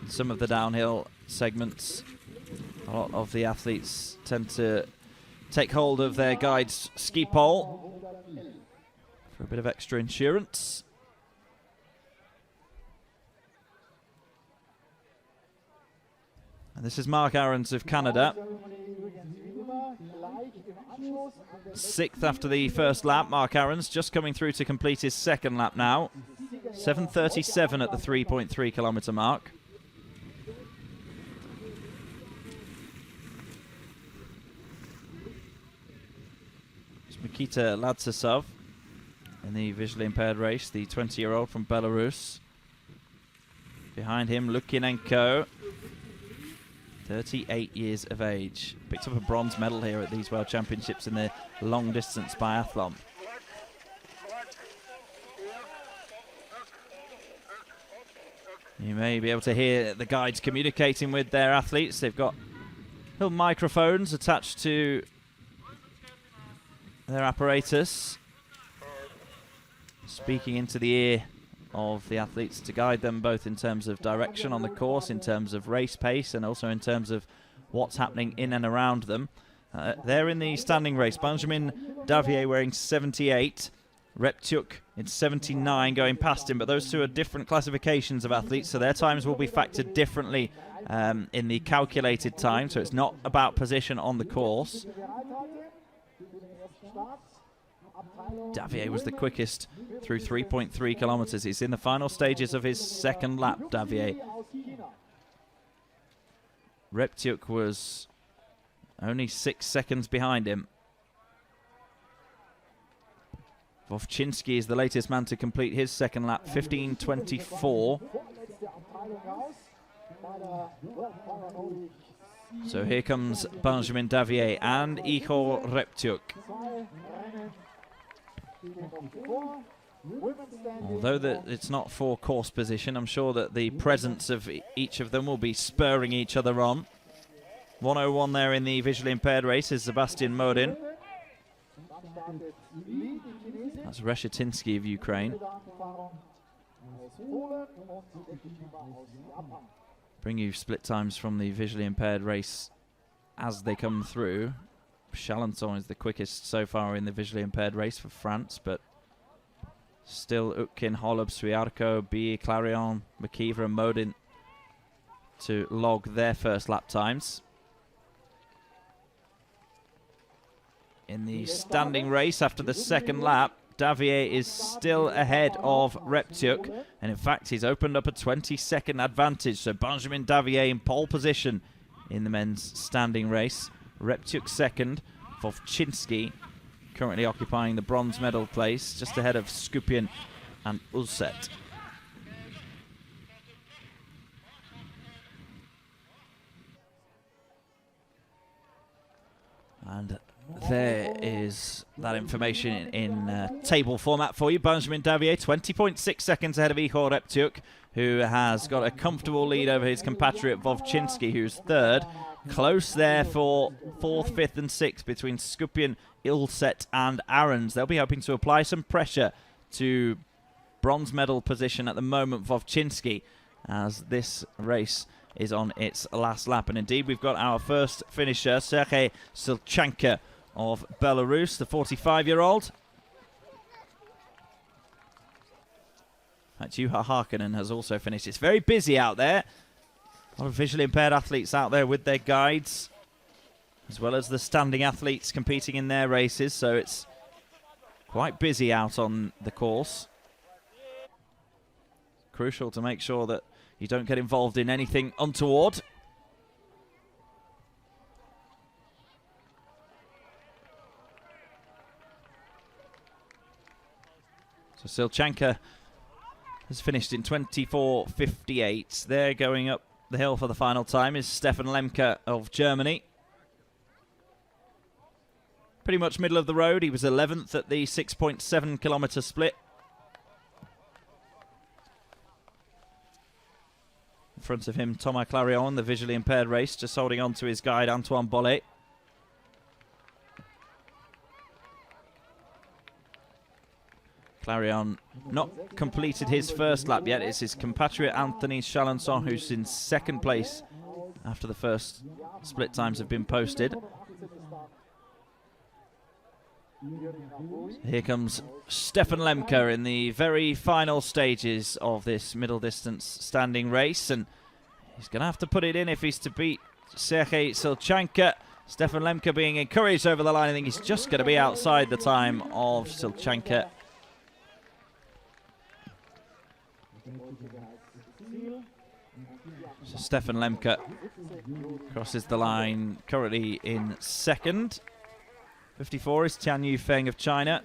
Some of the downhill segments, a lot of the athletes tend to take hold of their guide's ski pole for a bit of extra insurance. And this is Mark Ahrens of Canada. 6th after the first lap. Mark Ahrens just coming through to complete his second lap now. 7:37 at the 3.3 kilometre mark. It's Mikita Ladsasov in the visually impaired race, the 20-year-old from Belarus. Behind him, Lukyanenko, 38 years of age. Picked up a bronze medal here at these World Championships in the long distance biathlon. You may be able to hear the guides communicating with their athletes. They've got little microphones attached to their apparatus, speaking into the ear of the athletes to guide them both in terms of direction on the course, in terms of race pace, and also in terms of what's happening in and around them. They're in the standing race. Benjamin Davier wearing 78, Repchuk in 79 going past him, but those two are different classifications of athletes, so their times will be factored differently in the calculated time, so it's not about position on the course. Davier was the quickest through 3.3 kilometres. He's in the final stages of his second lap, Davier. Repchuk was only 6 seconds behind him. Vovchinski is the latest man to complete his second lap, 15:24. So here comes Benjamin Davier and Ihor Repchuk. Although it's not for course position, I'm sure that the presence of each of them will be spurring each other on. 101 there in the visually impaired race is Sebastian Modin. That's Reshetinsky of Ukraine. Bring you split times from the visually impaired race as they come through. Chalençon is the quickest so far in the visually impaired race for France, but still Utkin, Holub, Suiarko, B, Clarion, McKeever and Modin to log their first lap times. In the standing race after the second lap, Davier is still ahead of Repchuk, and in fact he's opened up a 20-second advantage, so Benjamin Davier in pole position in the men's standing race. Repchuk second, Vovchinski currently occupying the bronze medal place, just ahead of Skupin and Ulset. And there is that information in table format for you. Benjamin Davier, 20.6 seconds ahead of Ihor Repchuk, who has got a comfortable lead over his compatriot Vovchinski, who's third. Close there for 4th, 5th and 6th between Skupin, Ulset and Ahrens. They'll be hoping to apply some pressure to bronze medal position at the moment, Vovchinski, as this race is on its last lap. And indeed, we've got our first finisher, Sergei Silchanka of Belarus, the 45-year-old. In fact, Juha Harkonen has also finished. It's very busy out there. A lot of visually impaired athletes out there with their guides, as well as the standing athletes competing in their races, so it's quite busy out on the course. Crucial to make sure that you don't get involved in anything untoward. So Silchanka has finished in 24:58. There going up the hill for the final time is Stefan Lemke of Germany. Pretty much middle of the road. He was 11th at the 6.7 kilometre split. In front of him, Thomas Clarion, the visually impaired race, just holding on to his guide, Antoine Bollet. Clarion not completed his first lap yet. It's his compatriot Anthony Chalençon who's in second place after the first split times have been posted. Here comes Stefan Lemke in the very final stages of this middle distance standing race, and he's going to have to put it in if he's to beat Sergei Silchanka. Stefan Lemke being encouraged over the line. I think he's just going to be outside the time of Silchanka. So Stefan Lemke crosses the line currently in second. 54 is Tian Yufeng of China.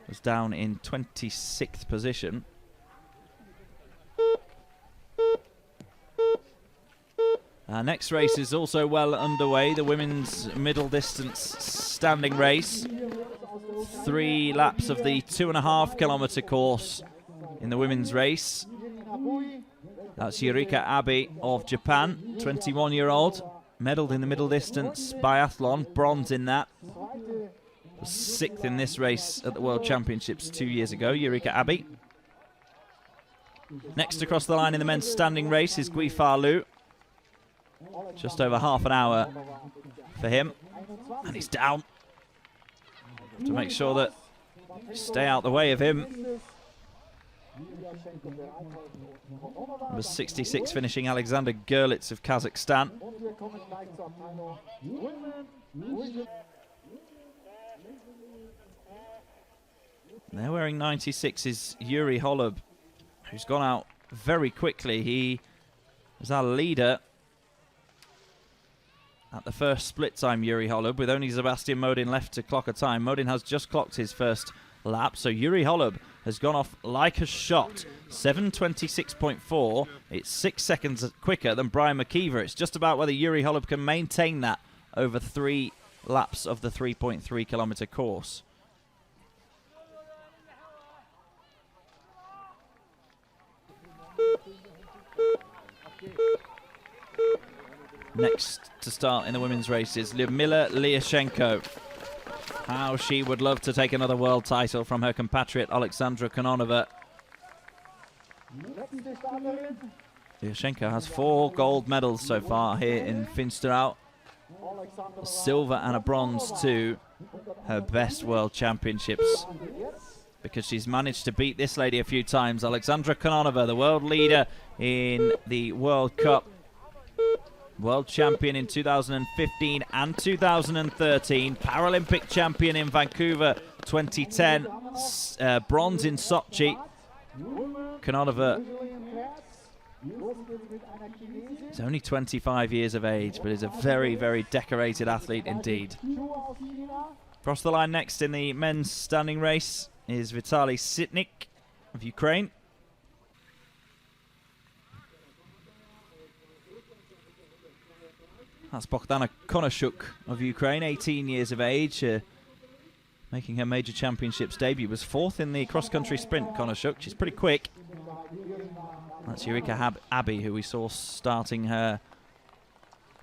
Was down in 26th position. Our next race is also well underway, the women's middle distance standing race. 3 laps of the 2.5 kilometre course in the women's race. That's Yurika Abe of Japan, 21-year-old. Medalled in the middle distance biathlon, bronze in that. Was 6th in this race at the World Championships 2 years ago, Yurika Abe. Next across the line in the men's standing race is Guifar Lu. Just over half an hour for him. And he's down. Have to make sure that you stay out the way of him. Number 66 finishing Alexander Gerlitz of Kazakhstan. They're wearing 96 is Yuri Holub, who's gone out very quickly. He was our leader at the first split time, Yuri Holub, with only Sebastian Modin left to clock a time. Modin has just clocked his first lap, so Yuri Holub has gone off like a shot. 7:26.4. It's 6 seconds quicker than Brian McKeever. It's just about whether Yuri Holub can maintain that over 3 laps of the 3.3 kilometre course. Next to start in the women's race is Lyudmila Lyashenko. How she would love to take another world title from her compatriot Alexandra Kononova. Lyashenko has 4 gold medals so far here in Finsterau. A silver and a bronze too. Her best world championships, because she's managed to beat this lady a few times. Alexandra Kononova, the world leader in the World Cup. World champion in 2015 and 2013. Paralympic champion in Vancouver 2010. Bronze in Sochi. Kononova is only 25 years of age, but is a very, very decorated athlete indeed. Across the line next in the men's standing race is Vitaly Sitnik of Ukraine. That's Bogdana Konoshuk of Ukraine, 18 years of age, making her major championships debut. Was 4th in the cross-country sprint, Konoshuk. She's pretty quick. That's Yurika Abe, who we saw starting her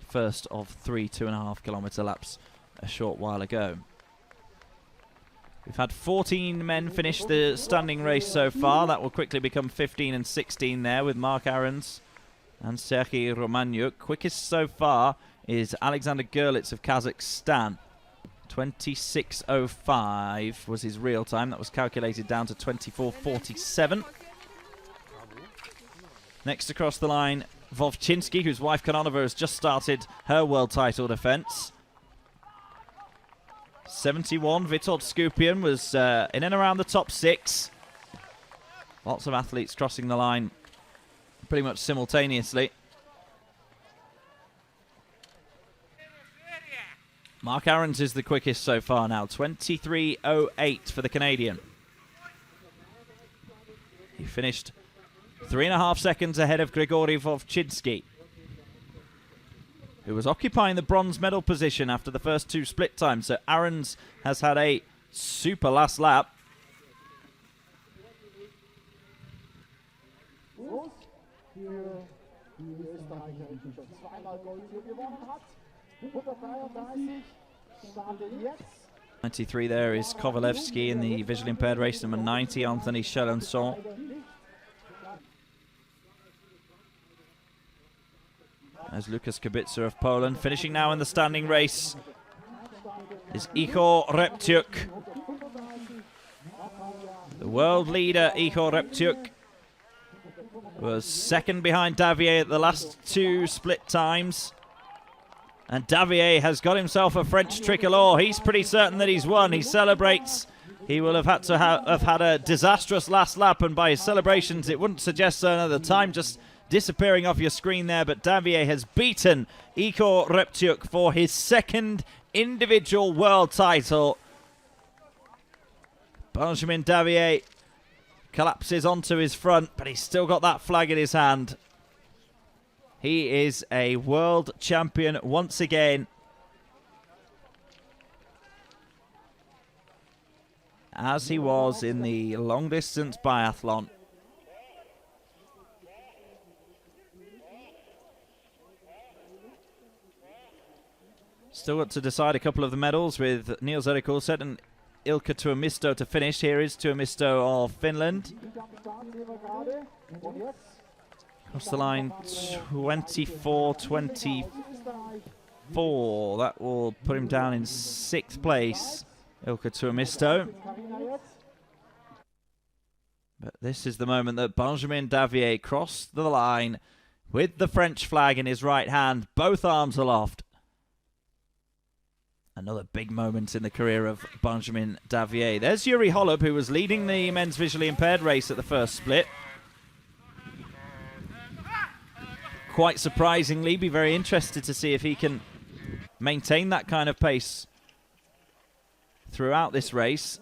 first of 3 2.5 kilometre laps a short while ago. We've had 14 men finish the standing race so far. That will quickly become 15 and 16 there with Mark Ahrens and Sergei Romaniuk. Quickest so far is Alexander Gerlitz of Kazakhstan. 26:05 was his real time. That was calculated down to 24:47. Next across the line, Vovchinsky, whose wife Kononova has just started her world title defence. 71, Witold Skupian was in and around the top 6. Lots of athletes crossing the line pretty much simultaneously. Mark Ahrens is the quickest so far now, 23:08 for the Canadian. He finished 3.5 seconds ahead of Grigory Vovchinski, who was occupying the bronze medal position after the first 2 split times. So Ahrens has had a super last lap. Die Österreicherin, die schon zweimal Gold hier gewonnen hat. 133 startet jetzt. 93 there is Kovalevsky in the visually impaired race. Number 90, Anthony Chalençon. There's Lukas Kubica of Poland. Finishing now in the standing race is Igor Reptiuk. The world leader, Igor Reptiuk, was second behind Davier at the last 2 split times. And Davier has got himself a French tricolor. He's pretty certain that he's won. He celebrates. He will have had to have had a disastrous last lap, and by his celebrations, it wouldn't suggest so. The time just disappearing off your screen there, but Davier has beaten Igor Reptiuk for his 2nd individual world title. Benjamin Davier collapses onto his front, but he's still got that flag in his hand. He is a world champion once again. As he was in the long distance biathlon. Still got to decide a couple of the medals with Niels-Erik Olseth and Ilkka Tuomisto to finish. Here is Tuomisto of Finland. Across the line, 24-24. That will put him down in 6th place, Ilkka Tuomisto. But this is the moment that Benjamin Davier crossed the line with the French flag in his right hand, both arms aloft. Another big moment in the career of Benjamin Davier. There's Yuri Holub, who was leading the men's visually impaired race at the first split. Quite surprisingly, be very interested to see if he can maintain that kind of pace throughout this race.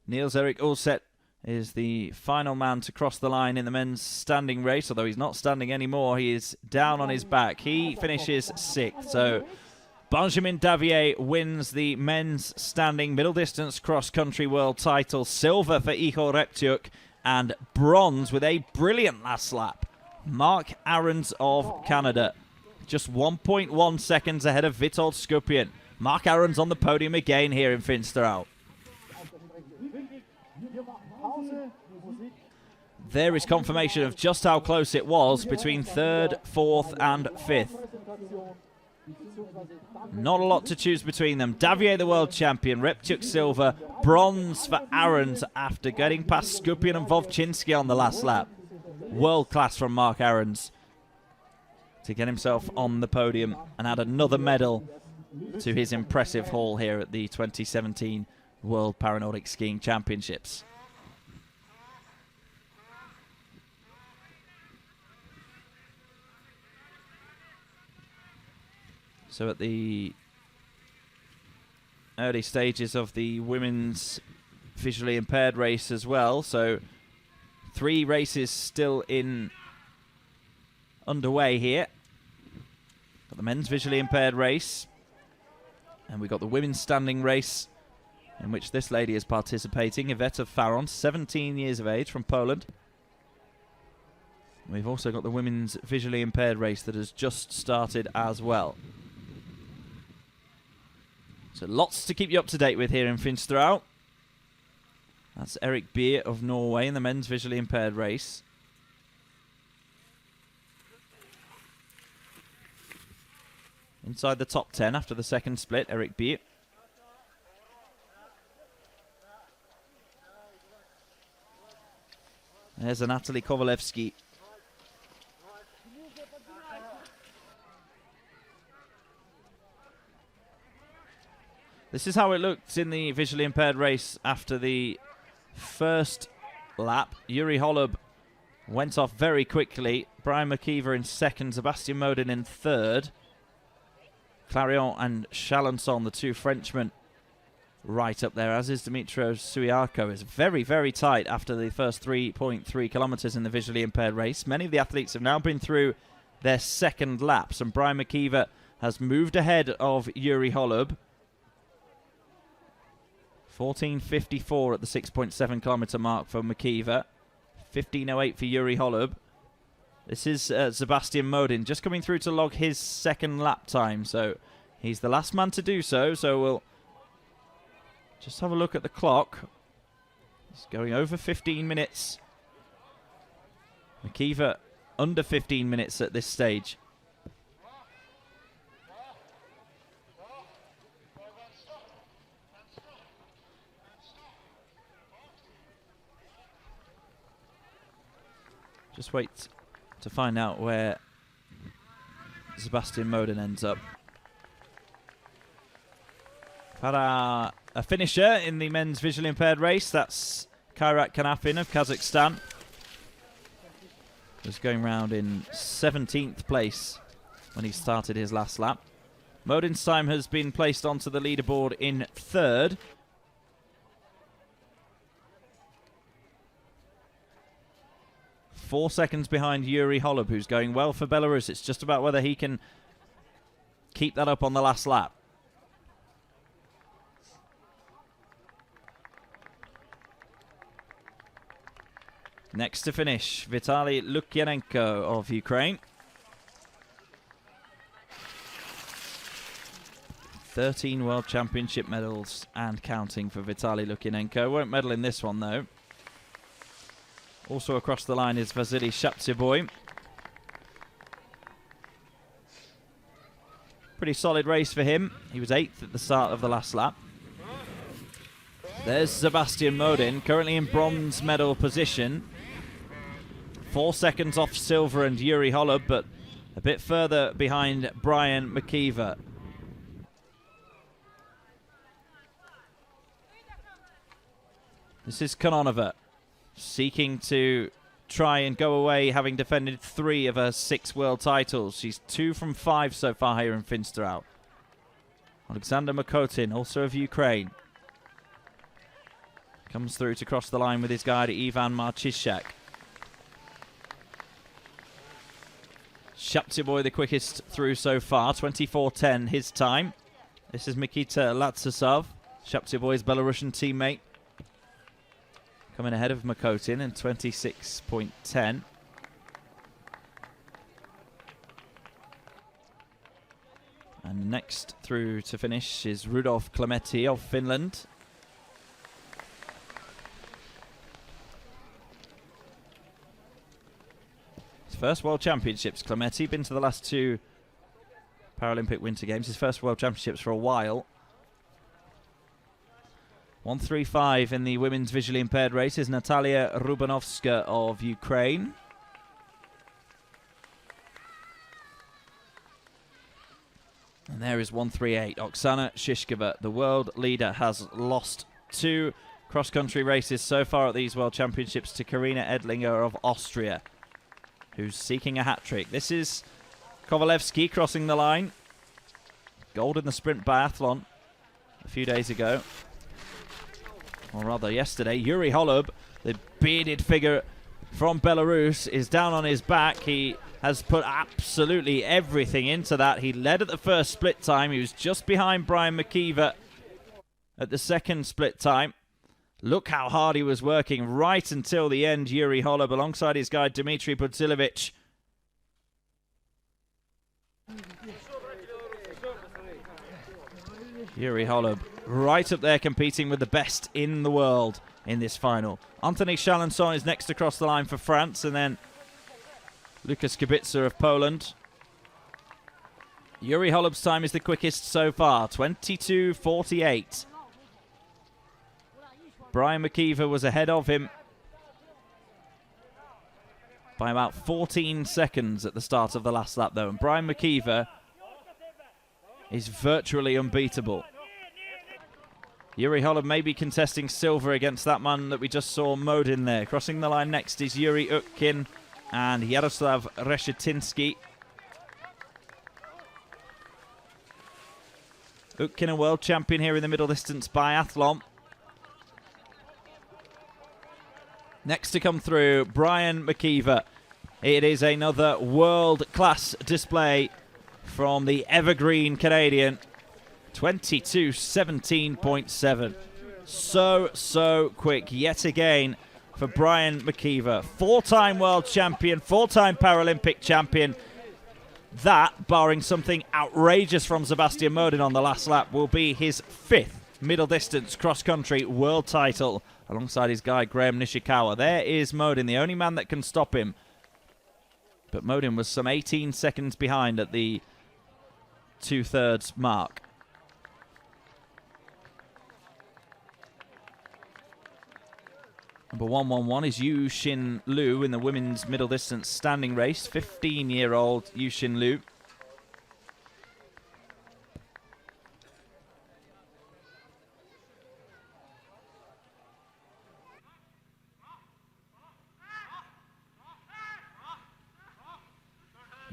Niels-Erik Olseth is the final man to cross the line in the men's standing race, although he's not standing anymore. He is down on his back. He finishes 6th. So Benjamin Davier wins the men's standing middle distance cross-country world title. Silver for Igor Reptiuk, and bronze with a brilliant last lap, Mark Ahrens of Canada. Just 1.1 seconds ahead of Witold Skupian. Mark Ahrens on the podium again here in Finsterau. There is confirmation of just how close it was between 3rd, 4th and 5th. Not a lot to choose between them. Davier, the world champion. Reptiuk silver. Bronze for Ahrens after getting past Skupian and Vovchinski on the last lap. World class from Mark Ahrens to get himself on the podium and add another medal to his impressive haul here at the 2017 World Paranordic Skiing Championships. So at the early stages of the women's visually impaired race as well. So 3 races still underway here. Got the men's visually impaired race. And we got the women's standing race in which this lady is participating. Iveta Faron, 17 years of age, from Poland. We've also got the women's visually impaired race that has just started as well. So lots to keep you up to date with here in Finsterau. That's Erik Beer of Norway in the men's visually impaired race. Inside the top 10 after the second split, Erik Beer. There's Anatoly Kovalevsky. This is how it looked in the visually impaired race after the first lap. Yuri Holub went off very quickly. Brian McKeever in 2nd, Sebastian Modin in 3rd. Clarion and Chalençon, the two Frenchmen, right up there, as is Dimitrios Suiarko. Is very, very tight after the first 3.3 kilometers in the visually impaired race. Many of the athletes have now been through their second laps, and Brian McKeever has moved ahead of Yuri Holub. 14:54 at the 6.7 kilometer mark for McKeever. 15:08 for Yuri Holub. This is Sebastian Modin just coming through to log his second lap time, so he's the last man to do so. So we'll just have a look at the clock. He's going over 15 minutes. McKeever under 15 minutes at this stage. Just wait to find out where Sebastian Modin ends up. Had a finisher in the men's visually impaired race. That's Kairat Kanafin of Kazakhstan. Was going round in 17th place when he started his last lap. Modin's time has been placed onto the leaderboard in 3rd. Four seconds behind Yuri Holub, who's going well for Belarus. It's just about whether he can keep that up on the last lap. Next to finish, Vitaly Lukyanenko of Ukraine. 13 World Championship medals and counting for Vitaly Lukyanenko. Won't medal in this one, though. Also across the line is Vasily Shaptsiboy. Pretty solid race for him. He was 8th at the start of the last lap. There's Sebastian Modin, currently in bronze medal position. 4 seconds off silver and Yuri Holub, but a bit further behind Brian McKeever. This is Kononova, seeking to try and go away, having defended 3 of her 6 world titles. She's 2 from 5 so far here in Finsterau. Alexander Makotin, also of Ukraine, comes through to cross the line with his guide Ivan Marchishak. Shaptsiboy the quickest through so far, 24:10 his time. This is Mikita Latsasov, Shaptsiboy's Belarusian teammate, coming ahead of Makotin in 26.10. And next through to finish is Rudolf Klemetti of Finland. His first World Championships, Klemetti, been to the last 2 Paralympic Winter Games. His first World Championships for a while. 1:35 in the women's visually impaired race is Natalia Rubanovska of Ukraine. And there is 1:38. Oksana Shishkova, the world leader, has lost 2 cross-country races so far at these World Championships to Karina Edlinger of Austria, who's seeking a hat-trick. This is Kovalevsky crossing the line. Gold in the sprint biathlon a few days ago. Or rather yesterday. Yuri Holub, the bearded figure from Belarus, is down on his back. He has put absolutely everything into that. He led at the first split time. He was just behind Brian McKeever at the second split time. Look how hard he was working right until the end, Yuri Holub, alongside his guide Dmitry Pudzilevic. Yuri Holub right up there competing with the best in the world in this final. Anthony Chalençon is next across the line for France, and then Lukas Kubica of Poland. Yuri Holub's time is the quickest so far, 22:48. Brian McKeever was ahead of him by about 14 seconds at the start of the last lap, though, and Brian McKeever is virtually unbeatable. Yuri Holub may be contesting silver against that man that we just saw, Modin, there. Crossing the line next is Yuri Utkin and Yaroslav Reshetinsky. Ukkinen, world champion here in the middle distance biathlon. Next to come through, Brian McKeever. It is another world-class display from the evergreen Canadian. 22:17.7. So quick yet again for Brian McKeever. 4-time world champion, 4-time Paralympic champion. That, barring something outrageous from Sebastian Modin on the last lap, will be his 5th middle distance cross-country world title alongside his guy Graham Nishikawa. There is Modin, the only man that can stop him. But Modin was some 18 seconds behind at the 2/3 mark. Number 111 is Yu Xin Liu in the women's middle distance standing race. 15-year-old Yu Xin Liu.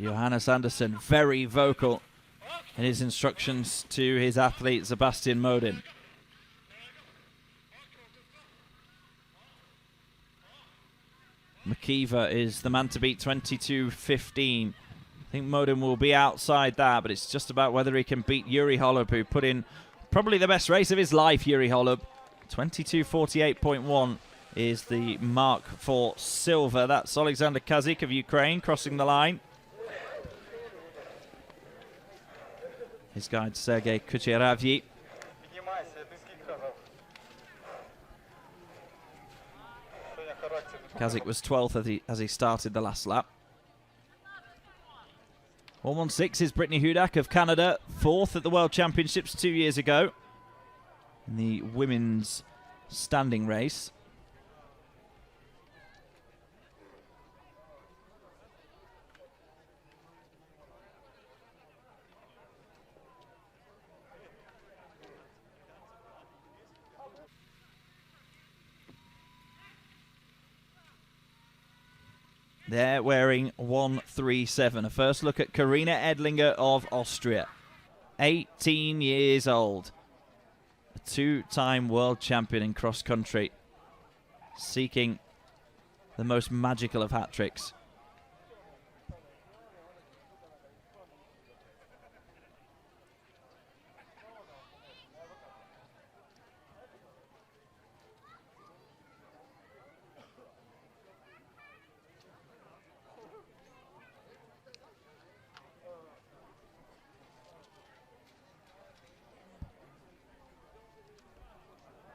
Johannes Andersen, very vocal in his instructions to his athlete Sebastian Modin. McKeever is the man to beat, 22:15. I think Modin will be outside that, but it's just about whether he can beat Yuri Holub, who put in probably the best race of his life, Yuri Holub. 22:48.1 is the mark for silver. That's Alexander Kazik of Ukraine crossing the line. His guide Sergei Kucheravyi. Kazik was 12th as he started the last lap. 116 is Brittany Hudak of Canada, 4th at the World Championships 2 years ago in the women's standing race. They're wearing 137. A first look at Karina Edlinger of Austria. 18 years old. A 2-time world champion in cross-country. Seeking the most magical of hat-tricks.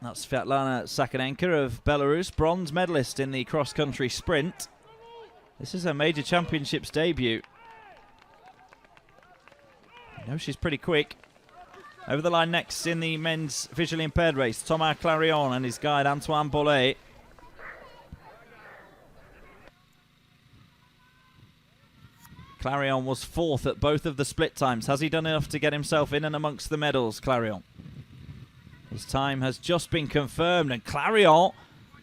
That's Svetlana Sakhanenko of Belarus, bronze medalist in the cross-country sprint. This is her major championships debut. You know she's pretty quick. Over the line next in the men's visually impaired race, Thomas Clarion and his guide Antoine Bollet. Clarion was 4th at both of the split times. Has he done enough to get himself in and amongst the medals, Clarion? His time has just been confirmed, and Clarion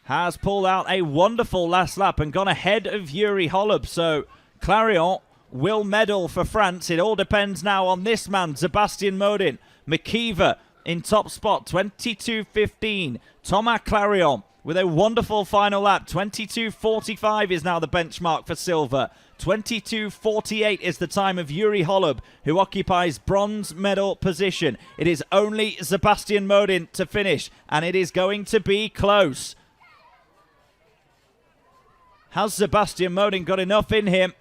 has pulled out a wonderful last lap and gone ahead of Yuri Holub. So Clarion will medal for France. It all depends now on this man, Sebastian Modin. McKeever in top spot, 22:15. Thomas Clarion with a wonderful final lap. 22:45 is now the benchmark for silver. 22:48 is the time of Yuri Holub, who occupies bronze medal position. It is only Sebastian Modin to finish, and it is going to be close. Has Sebastian Modin got enough in him?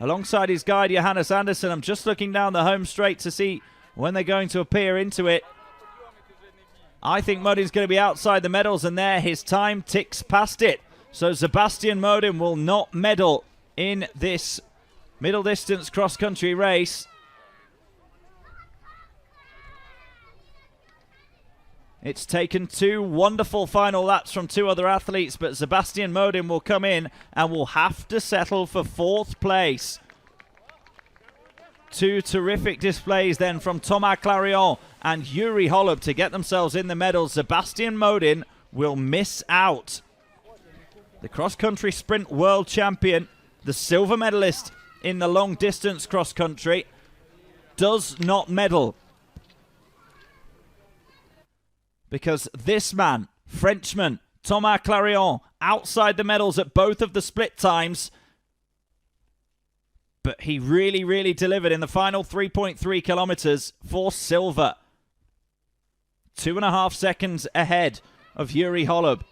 Alongside his guide, Johannes Andersen, I'm just looking down the home straight to see when they're going to appear into it. I think Modin's going to be outside the medals, and there his time ticks past it. So Sebastian Modin will not medal in this middle distance cross-country race. It's taken 2 wonderful final laps from 2 other athletes, but Sebastian Modin will come in and will have to settle for 4th place. 2 terrific displays then from Thomas Clarion and Yuri Holub to get themselves in the medals. Sebastian Modin will miss out. The cross-country sprint world champion, the silver medalist in the long-distance cross-country, does not medal because this man, Frenchman, Thomas Clarion, outside the medals at both of the split times. But he really, really delivered in the final 3.3 kilometers for silver. 2.5 seconds ahead of Yuri Holub.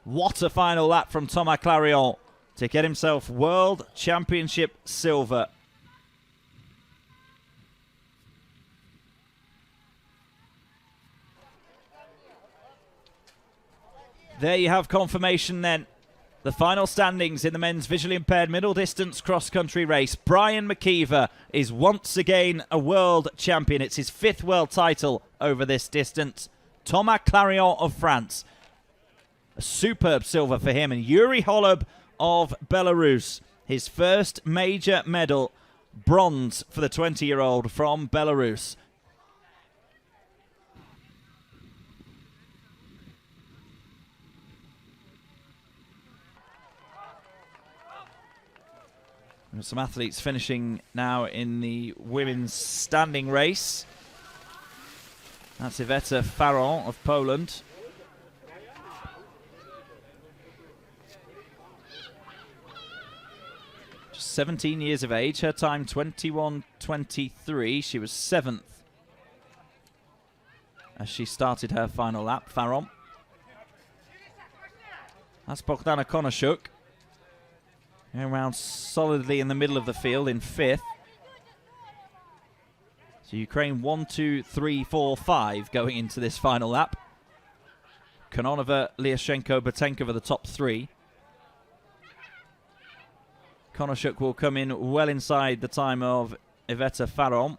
What a final lap from Thomas Clarion to get himself World Championship silver. There you have confirmation then. The final standings in the men's visually impaired middle distance cross-country race. Brian McKeever is once again a world champion. It's his 5th world title over this distance. Thomas Clarion of France, a superb silver for him. And Yuri Holub of Belarus, his first major medal, bronze for the 20-year-old from Belarus. Some athletes finishing now in the women's standing race. That's Iveta Faron of Poland. Just 17 years of age. Her time 21:23. She was 7th as she started her final lap. Faron. That's Bogdana Konoshuk. Around solidly in the middle of the field in 5th. So Ukraine 1, 2, 3, 4, 5 going into this final lap. Kononova, Lyashenko, Botenkova the top 3. Konoshuk will come in well inside the time of Iveta Faron.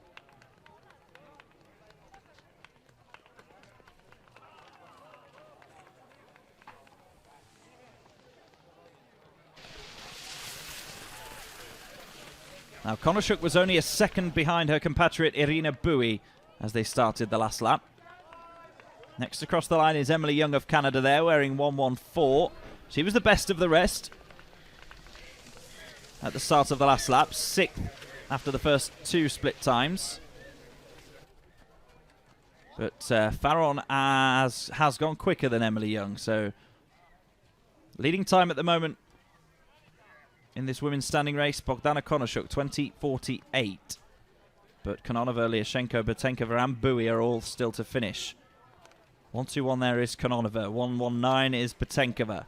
Now, Konoshuk was only a second behind her compatriot Irina Bui as they started the last lap. Next across the line is Emily Young of Canada there, wearing 1:14. She was the best of the rest at the start of the last lap, 6th after the first 2 split times. But Faron has gone quicker than Emily Young, so leading time at the moment in this women's standing race, Bogdana Konoshuk, 20:48. But Kononova, Lyashenko, Botenkova and Bui are all still to finish. 1:21 there is Kononova. 1:19 is Botenkova.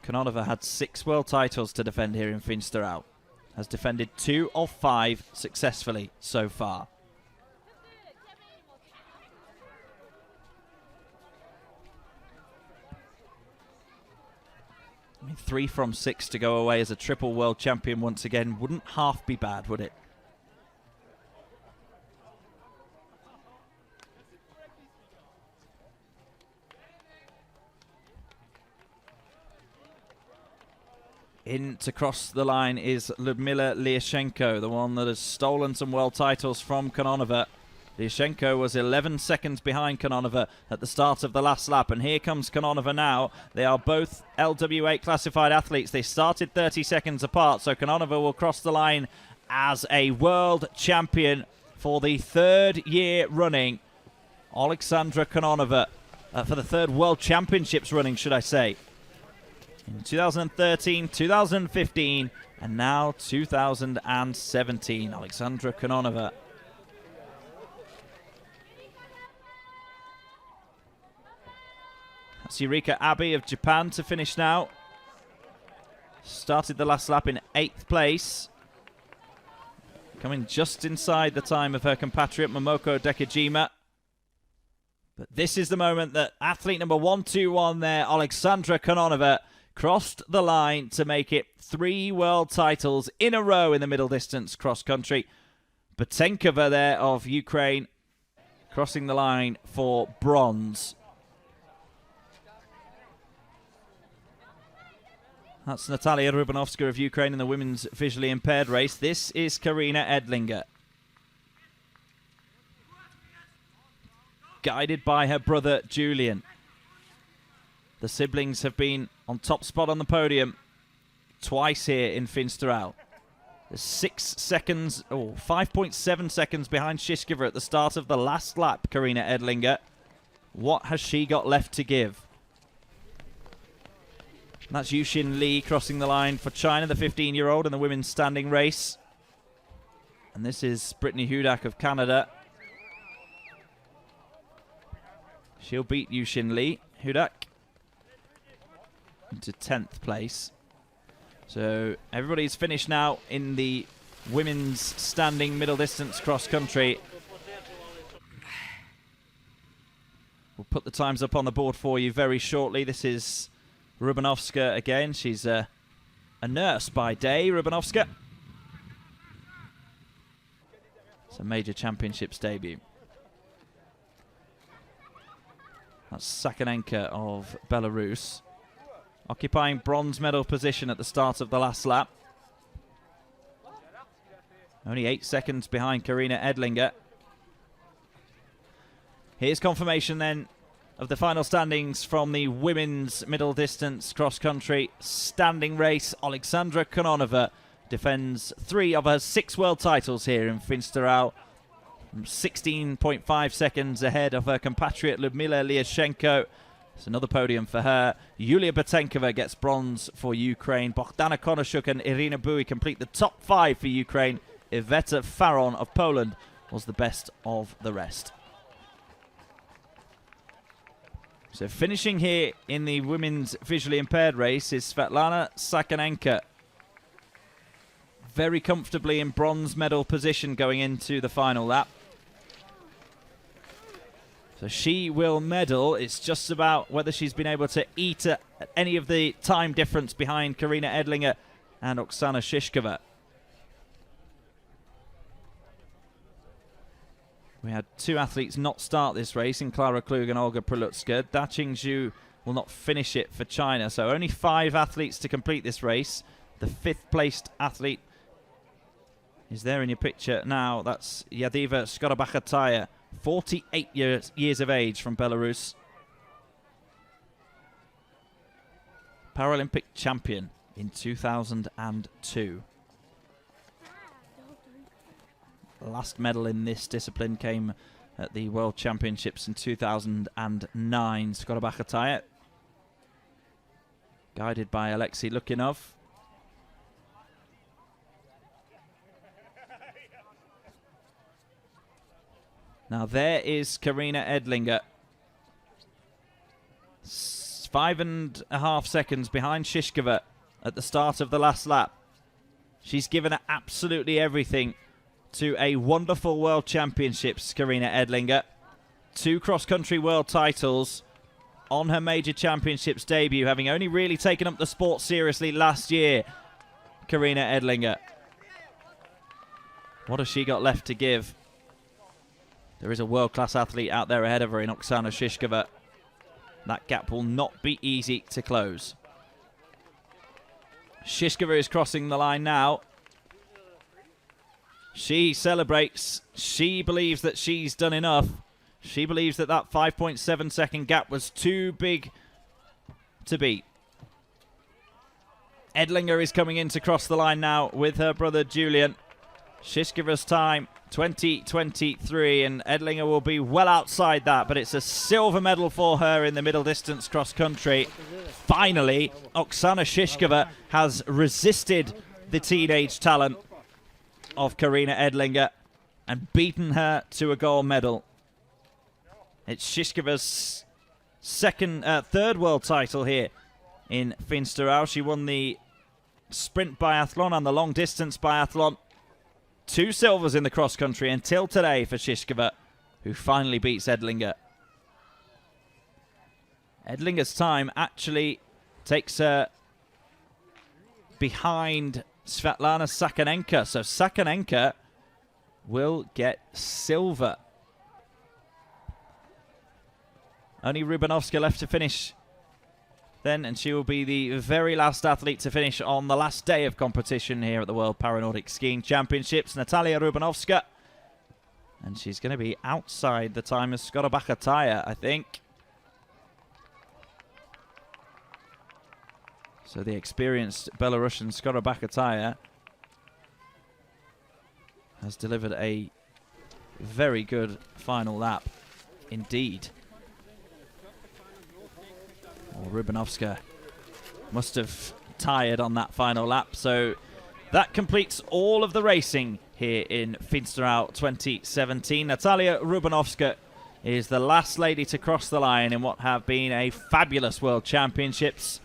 Kononova had 6 world titles to defend here in Finsterau. Has defended 2 of 5 successfully so far. I mean, 3 from 6 to go away as a triple world champion once again wouldn't half be bad, would it? In to cross the line is Lyudmila Lyashenko, the one that has stolen some world titles from Kononova. Lyashenko was 11 seconds behind Kononova at the start of the last lap, and here comes Kononova now. They are both LW8 classified athletes. They started 30 seconds apart, so Kononova will cross the line as a world champion for the 3rd year running. Alexandra Kononova, for the 3rd World Championships running, should I say. In 2013, 2015, and now 2017. Alexandra Kononova. That's Eureka Abe of Japan to finish now. Started the last lap in 8th place. Coming just inside the time of her compatriot Momoko Dekajima. But this is the moment that athlete number 121 there, Alexandra Kononova, crossed the line to make it 3 world titles in a row in the middle distance cross country. Botenkova there of Ukraine crossing the line for bronze. That's Natalia Rubanovska of Ukraine in the women's visually impaired race. This is Karina Edlinger, guided by her brother Julian. The siblings have been on top spot on the podium twice here in Finsterau. 6 seconds, 5.7 seconds behind Shishkova at the start of the last lap, Karina Edlinger. What has she got left to give? And that's Yuxin Li crossing the line for China, the 15-year-old in the women's standing race. And this is Brittany Hudak of Canada. She'll beat Yuxin Li, Hudak, into 10th place. So everybody's finished now in the women's standing middle distance cross country. We'll put the times up on the board for you very shortly. This is Rubanovska again. She's a nurse by day, Rubanovska. It's a major championships debut. That's Sakonenko of Belarus, occupying bronze medal position at the start of the last lap. Only 8 seconds behind Karina Edlinger. Here's confirmation then of the final standings from the women's middle distance cross country standing race. Alexandra Kononova defends 3 of her 6 world titles here in Finsterau. 16.5 seconds ahead of her compatriot Lyudmila Lyashenko. It's another podium for her. Yulia Batenkova gets bronze for Ukraine. Bogdana Konoshuk and Irina Bui complete the top 5 for Ukraine. Iveta Faron of Poland was the best of the rest. So finishing here in the women's visually impaired race is Svetlana Sakonenko. Very comfortably in bronze medal position going into the final lap. So she will medal. It's just about whether she's been able to eat at any of the time difference behind Karina Edlinger and Oksana Shishkova. We had 2 athletes not start this race in Clara Klug and Olga Prelutska. Da Qingzhu will not finish it for China. So only 5 athletes to complete this race. The 5th placed athlete is there in your picture now. That's Yadiva Skorobakhataya, 48 years of age from Belarus. Paralympic champion in 2002. The last medal in this discipline came at the World Championships in 2009. Skorobakhataya, guided by Alexei Lukinov. Now there is Karina Edlinger. 5.5 seconds behind Shishkova at the start of the last lap. She's given absolutely everything to a wonderful World Championships, Karina Edlinger. 2 cross-country world titles on her major championships debut, having only really taken up the sport seriously last year, Karina Edlinger. What has she got left to give? There is a world-class athlete out there ahead of her in Oksana Shishkova. That gap will not be easy to close. Shishkova is crossing the line now. She celebrates. She believes that she's done enough. She believes that that 5.7 second gap was too big to beat. Edlinger is coming in to cross the line now with her brother Julian. Shishkova's time, 20:23, and Edlinger will be well outside that, but it's a silver medal for her in the middle distance cross country. Finally, Oksana Shishkova has resisted the teenage talent of Karina Edlinger and beaten her to a gold medal. It's Shishkova's third world title here in Finsterau. She won the sprint biathlon and the long distance biathlon. 2 silvers in the cross country until today for Shishkova, who finally beats Edlinger. Edlinger's time actually takes her behind Svetlana Sakonenko. So Sakonenko will get silver. Only Rubanovska left to finish then, and she will be the very last athlete to finish on the last day of competition here at the World Paranordic Skiing Championships. Natalia Rubanovska. And she's going to be outside the time of Skorobakhataya, I think. So the experienced Belarusian Skorobakhataya has delivered a very good final lap indeed. Well, Rubanovska must have tired on that final lap, so that completes all of the racing here in Finsterau 2017. Natalia Rubanovska is the last lady to cross the line in what have been a fabulous World Championships.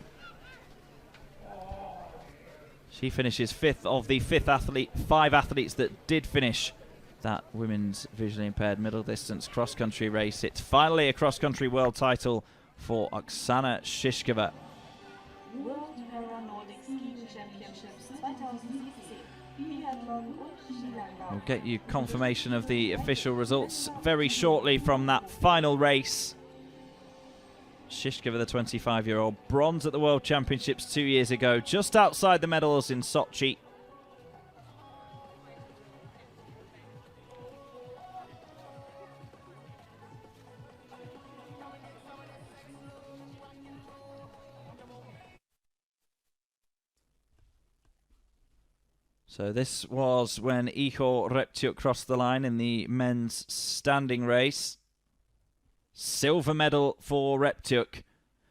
She finishes fifth of the five athletes that did finish that women's visually impaired middle distance cross-country race. It's finally a cross-country world title for Oksana Shishkova. World Nordic Skiing Championships 2016. Biathlon und Skilanglauf. We'll get you confirmation of the official results very shortly from that final race. Shishkova, the 25-year-old, bronze at the World Championships 2 years ago, just outside the medals in Sochi. So this was when Ihor Reptiuk crossed the line in the men's standing race. Silver medal for Reptiuk.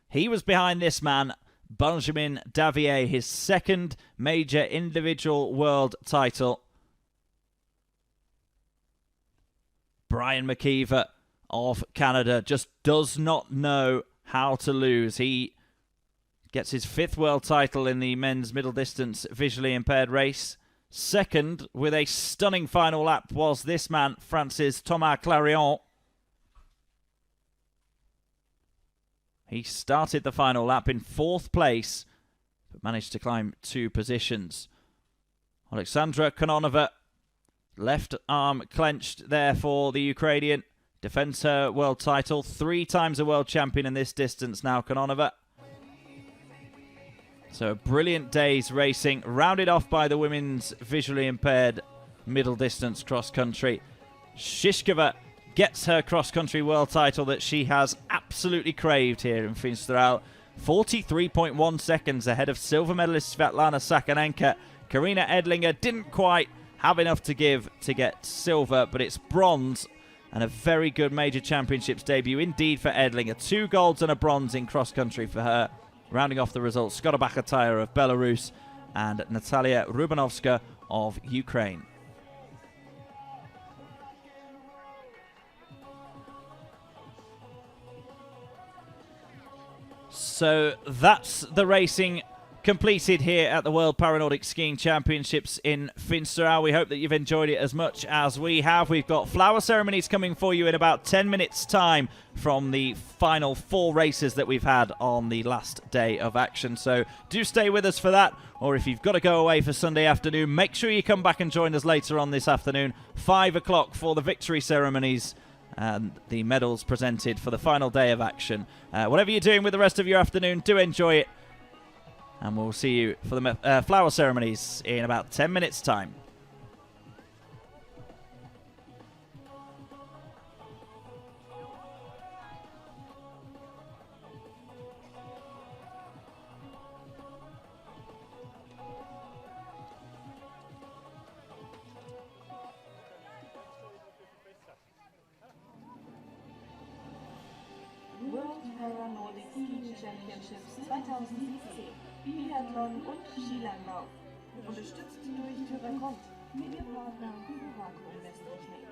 He was behind this man, Benjamin Davier, his second major individual world title. Brian McKeever of Canada just does not know how to lose. He gets his fifth world title in the men's middle distance visually impaired race. Second, with a stunning final lap, was this man, Francis Thomas Clarion. He started the final lap in fourth place, but managed to climb 2 positions. Alexandra Kononova, left arm clenched there for the Ukrainian. Defends her world title. 3 times a world champion in this distance now, Kononova. So a brilliant day's racing, rounded off by the women's visually impaired middle distance cross country. Shishkova gets her cross-country world title that she has absolutely craved here in Finsterau. 43.1 seconds ahead of silver medalist Svetlana Sakhanenko. Karina Edlinger didn't quite have enough to give to get silver, but it's bronze and a very good major championships debut indeed for Edlinger. 2 golds and a bronze in cross-country for her. Rounding off the results, Skoda Bakhataya of Belarus and Natalia Rubanovska of Ukraine. So that's the racing completed here at the World Paranordic Skiing Championships in Finsterau. We hope that you've enjoyed it as much as we have. We've got flower ceremonies coming for you in about 10 minutes' time from the final 4 races that we've had on the last day of action. So do stay with us for that, or if you've got to go away for Sunday afternoon, make sure you come back and join us later on this afternoon, 5 o'clock for the victory ceremonies and the medals presented for the final day of action. Whatever you're doing with the rest of your afternoon, do enjoy it. And we'll see you for the flower ceremonies in about 10 minutes' time. World Paranordic Skiing Championships 2017. Biathlon und Skilanglauf. Unterstützt durch Thyrakont. Medienpartner Vakuum-Messtechnik.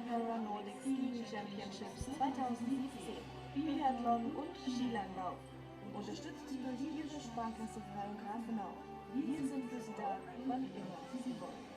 Paralympic Winter Championships 2017, Biathlon und Skilanglauf. Unterstützt durch Ihre Sparkasse Grafenau. Wir sind für Sie da, wann immer Sie wollen.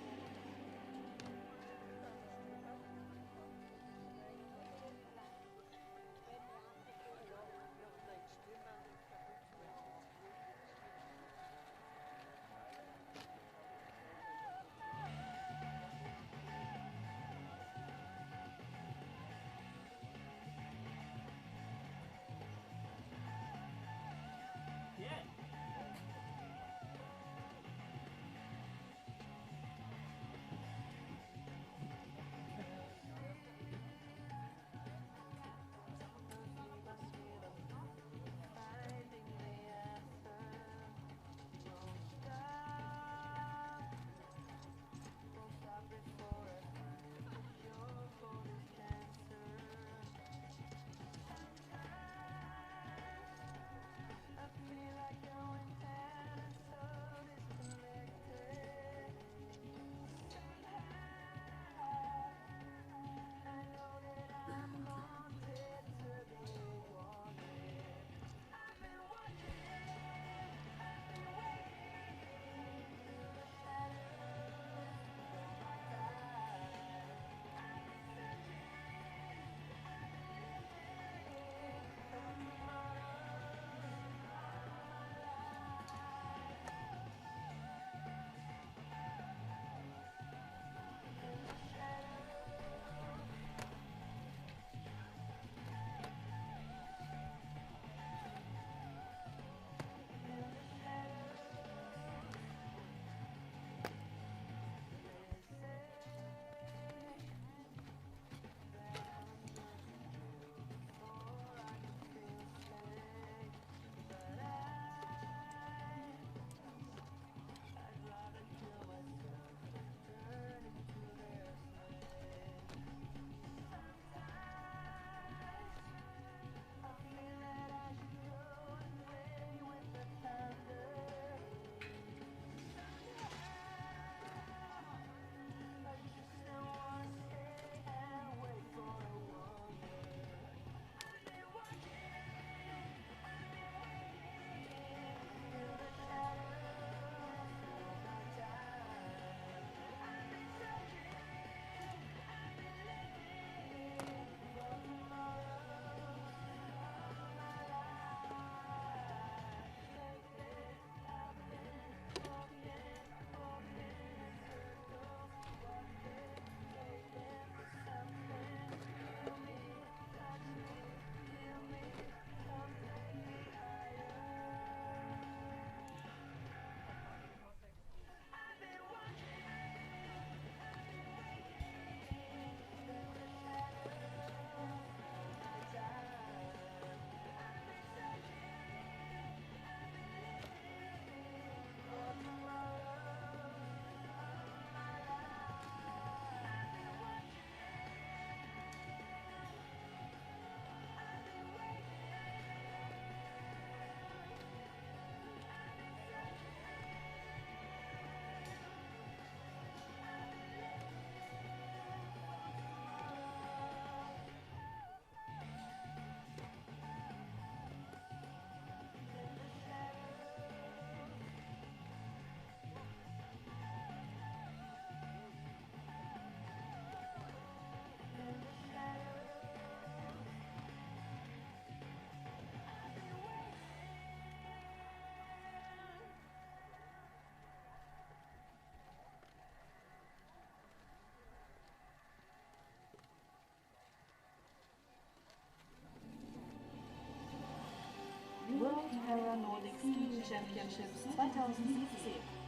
World Paralympic Winter Championships 2017,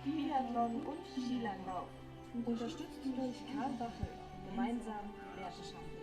Biathlon und Skilanglauf. Unterstützt durch Karl Bachel. Gemeinsam Werte schaffen.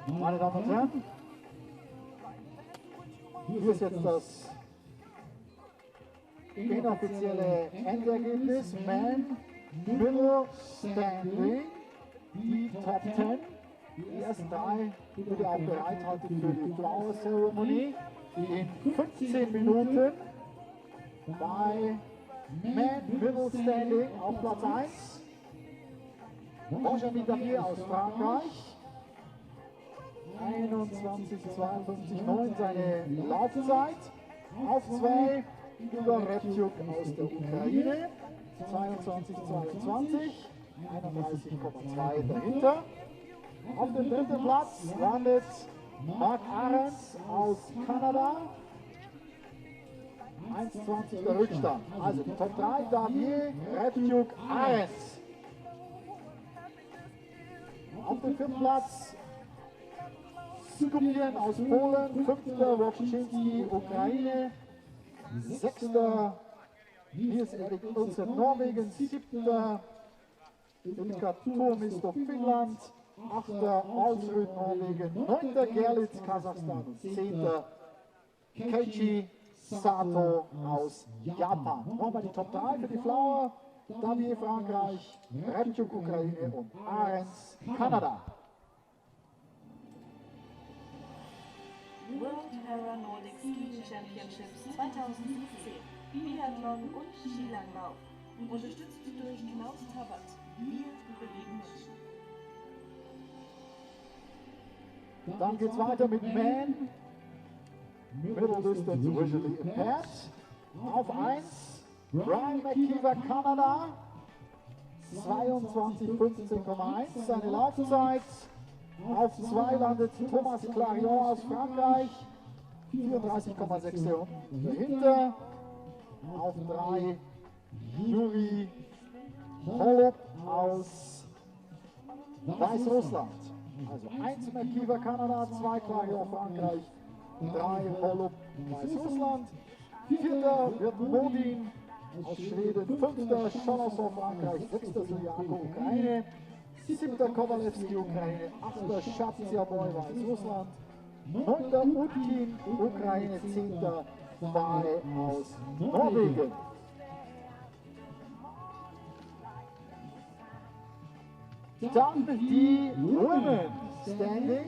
Meine Damen und Herren, hier ist jetzt das inoffizielle Endergebnis. Man, Middle, Standing, die Top 10. Die ersten drei bitte auch bereithalten für die Flower-Zeremonie in 15 Minuten bei Man, Middle, Standing auf Platz 1. Benjamin Damier aus Frankreich. 21,52,9 seine Laufzeit. Auf 2 Igor Reptjuk aus der Ukraine. 22,22. 31,2 dahinter. Auf dem dritten Platz landet Mark Ahrens aus Kanada. 1,20 der Rückstand. Also die Top 3, Damier, Reptjuk, Ahrens. Auf dem vierten Platz Skupien aus Polen, 5. Wojcinski, Ukraine, 6. Nils Erik Ulsen, Norwegen, 7. Ilka Turmisto, Finnland, 8. Alsrud, Norwegen, 9. Gerlitz, Kasachstan und 10. Keiichi Sato aus Japan. Nochmal die Top 3 für die Flower. Damier Frankreich, Reptjuk Ukraine und Ahrens Kanada. World Para Nordic Skiing Championships 2017. Biathlon und Skilanglauf. Unterstützt durch Klaus Tabbert. Wir bewegen Menschen. Dann geht es weiter mit Man, Middle Distance Visually Impaired. Auf 1 Brian McKeever, Kanada, 22,15,1 seine Laufzeit. Auf 2 landet Thomas Clarion aus Frankreich, 34,6 Sekunden dahinter. Auf 3 Juri Holub aus Weißrussland. Also 1 McKeever, Kanada, 2 Clarion, Frankreich, 3 Holub, Weißrussland. 4. wird Modin aus Schweden, 5. Scholossov, Frankreich, 6. Suliako, Ukraine, 7. Kowalewski, Ukraine, 8. Schatziaboy, Weißrussland, 9. Utkin, Ukraine, 10. Faye aus Norwegen. Dann die Women Standing,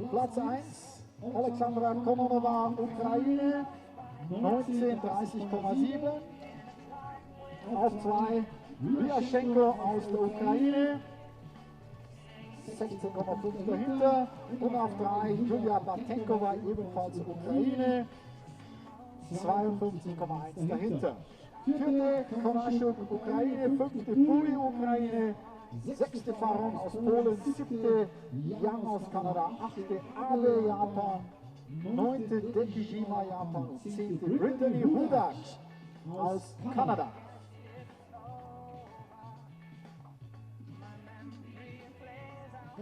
Platz 1, Alexandra Kononova, Ukraine, 19,30,7. Auf 2 Biathletes aus der Ukraine, 16,5 dahinter. Und auf 3 Julia Batenkova, ebenfalls Ukraine, 52,1 dahinter. 4. Konashuk, Ukraine, 5. Pui, Ukraine, 6. Faron aus Polen, 7. Yang aus Kanada, 8. Abe, Japan, 9. Dekijima, Japan und 10. Brittany Hudak aus Kanada.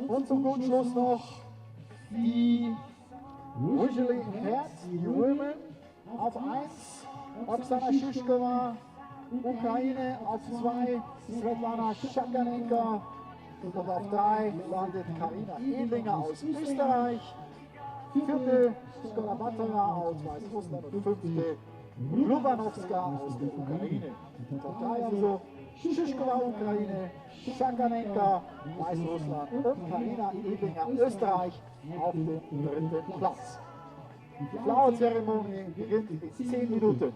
Und zum guten Schluss noch die Visually Impaired, die Women. Auf 1 Oksana Schuschkova, Ukraine, auf 2 Svetlana Schakanenka und auf 3 landet Karina Edlinger aus Österreich, 4. Skola Batara aus Weißrussland und 5. Lubanowska aus der Ukraine. Top 3 also Schuschkova, Ukraine, Schakanenka, Weißrussland und Karina Edlinger, Österreich auf dem 3. Platz. Die Flower-Zeremonie beginnt in 10 Minuten.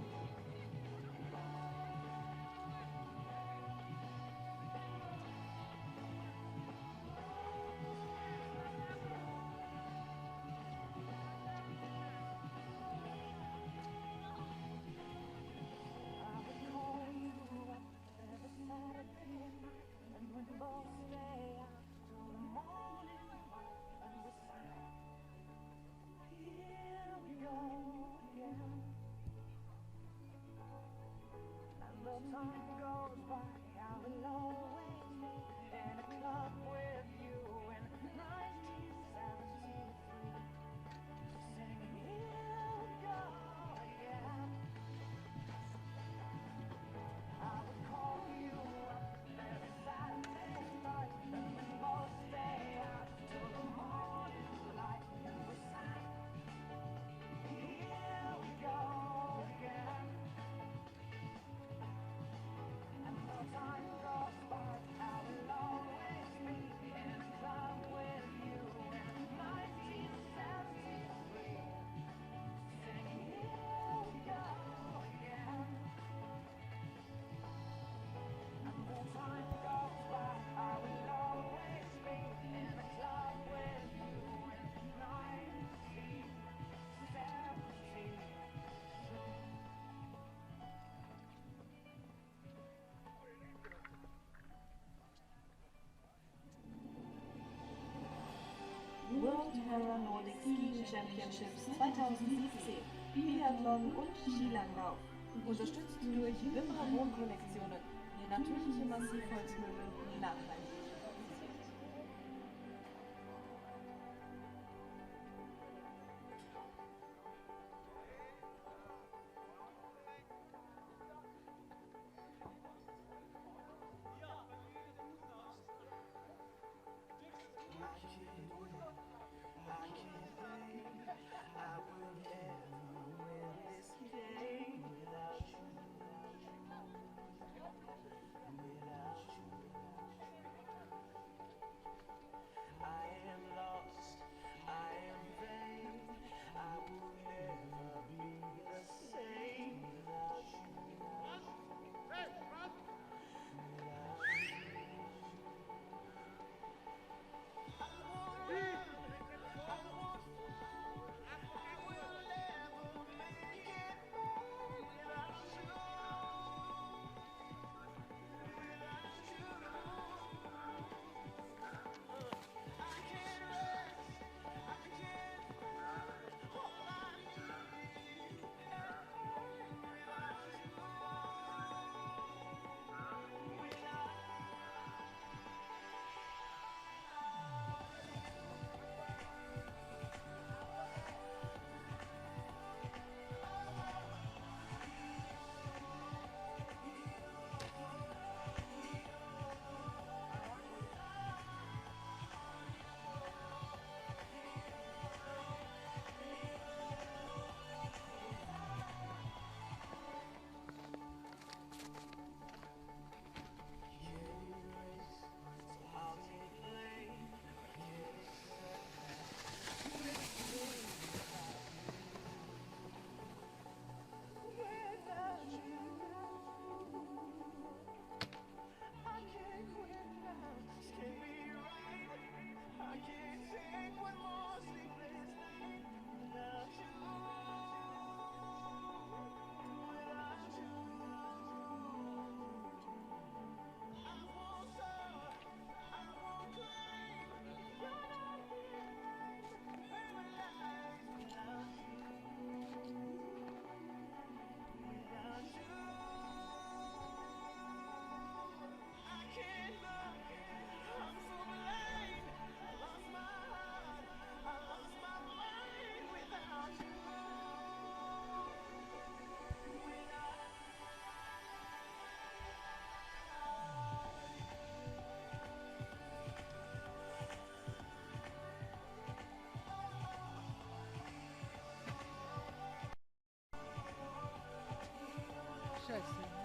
World Para Nordic Skiing Championships 2017, Biathlon und Skilanglauf. Unterstützt durch Wimbra Wohnkollektionen, natürliche Massivholzmöbel, nachhaltig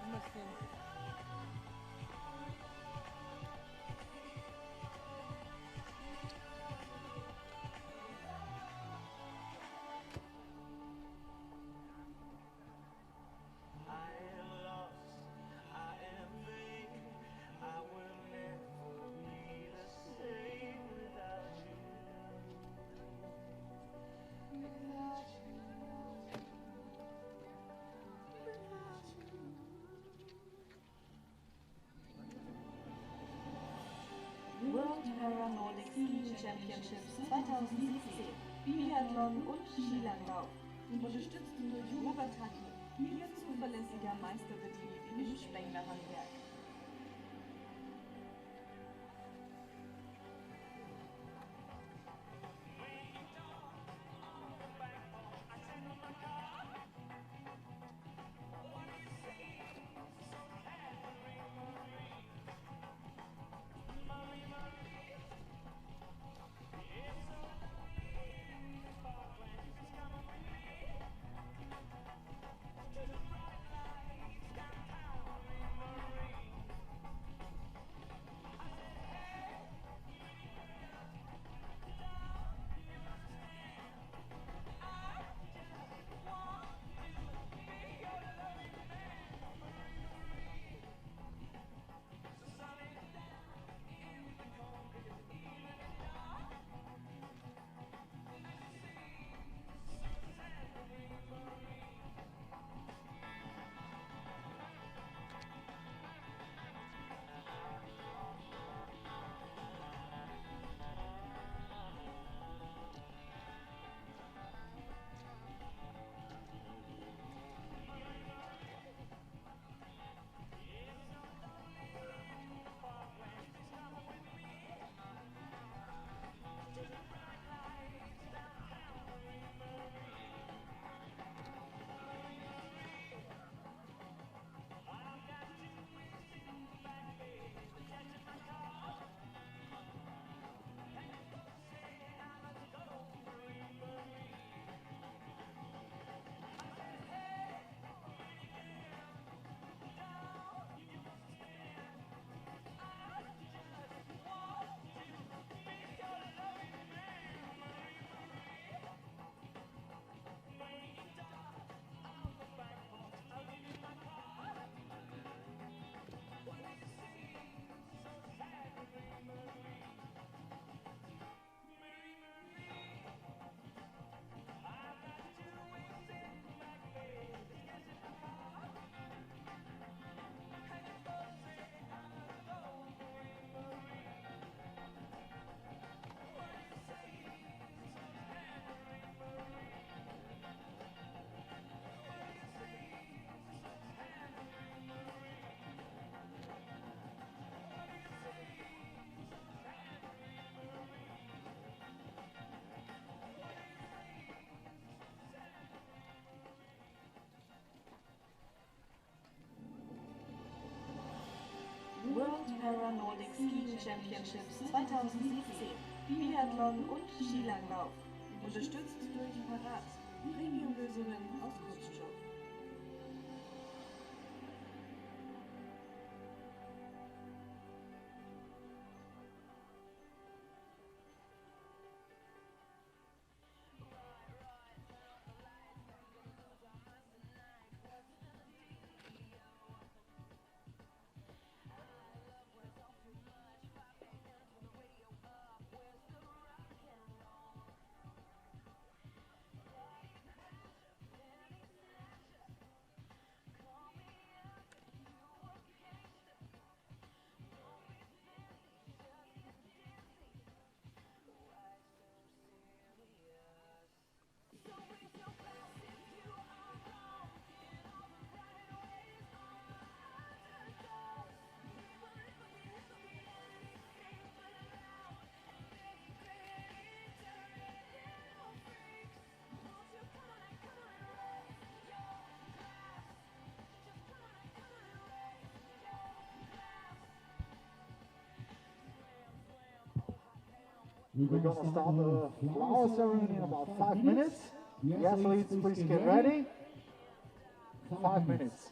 produziert. World Para Nordic Skiing Championships 2017, Biathlon und Skilanglauf. Unterstützt durch Robert Hacke, Ihr zuverlässiger Meisterbetrieb im Spenglerhandwerk. Paralympic Skiing Championships 2017. Biathlon und Skilanglauf. Unterstützt durch Parat. Premium-Lösungen aus Kunststoff. We're going to start the flower ceremony in about 5 minutes. The athletes, please get ready. 5 minutes.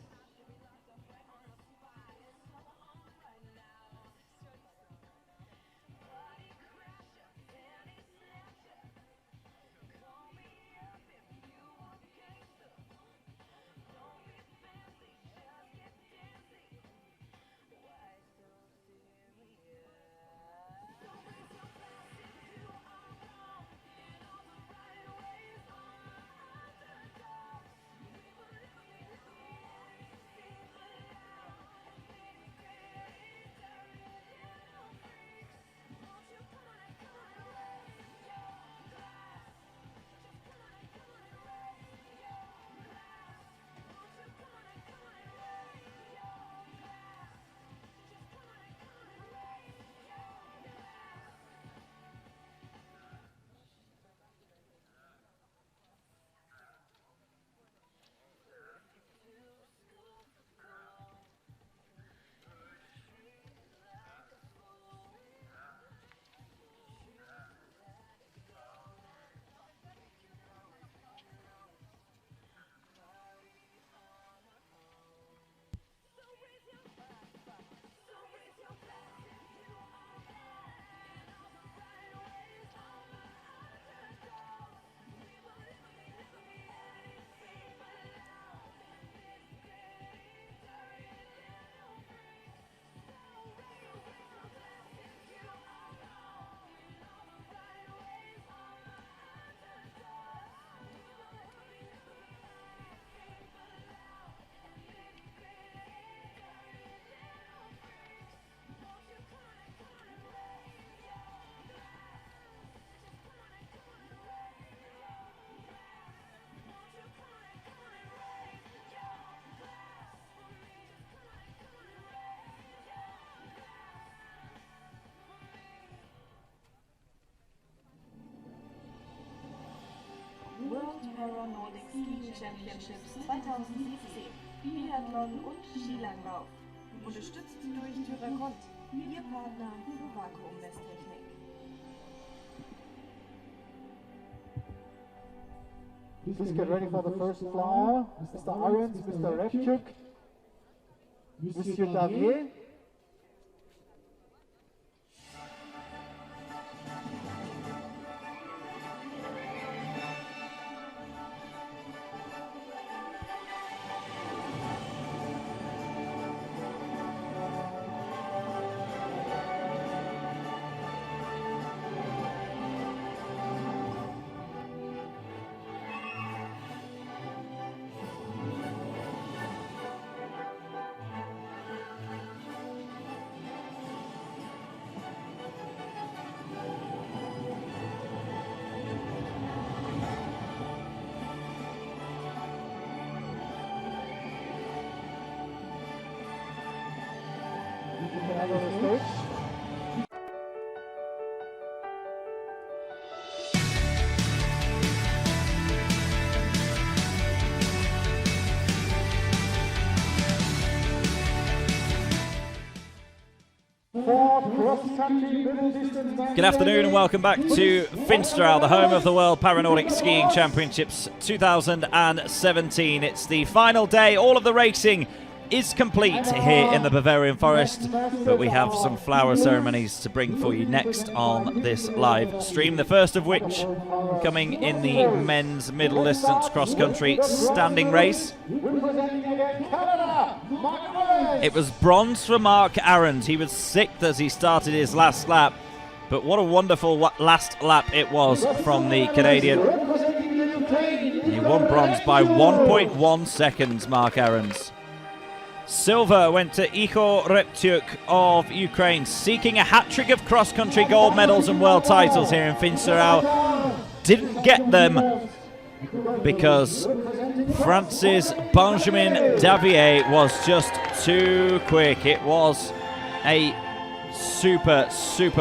World Paralympic Skiing Championships 2017. Biathlon und Skilanglauf. Unterstützt durch Tyrakont, Ihr Partner für Vakuummesstechnik. Please get ready for the first flower. Mr. Irons, Mr. Repchuk, Monsieur Davier. Good afternoon and welcome back to Finsterau, the home of the World Paranordic Skiing Championships 2017. It's the final day. All of the racing is complete here in the Bavarian Forest, but we have some flower ceremonies to bring for you next on this live stream. The first of which coming in the men's middle distance cross country standing race. It was bronze for Mark Ahrens. He was sixth as he started his last lap, but what a wonderful last lap it was from the Canadian. He won bronze by 1.1 seconds, Mark Ahrens. Silver went to Igor Reptyuk of Ukraine, seeking a hat-trick of cross-country gold medals and world titles here in Finsterau. Didn't get them because France's Benjamin Davier was just too quick. It was a super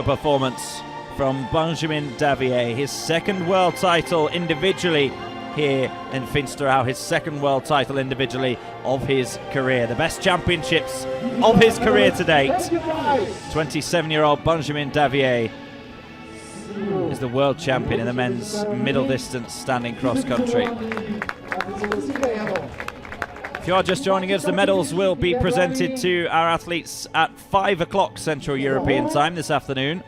performance from Benjamin Davier. His second world title individually here in Finsterau, his second world title individually of his career. The best championships of his career to date. 27-year-old Benjamin Davier is the world champion in the men's middle distance standing cross country. If you are just joining us, the medals will be presented to our athletes at 5 o'clock Central European time this afternoon.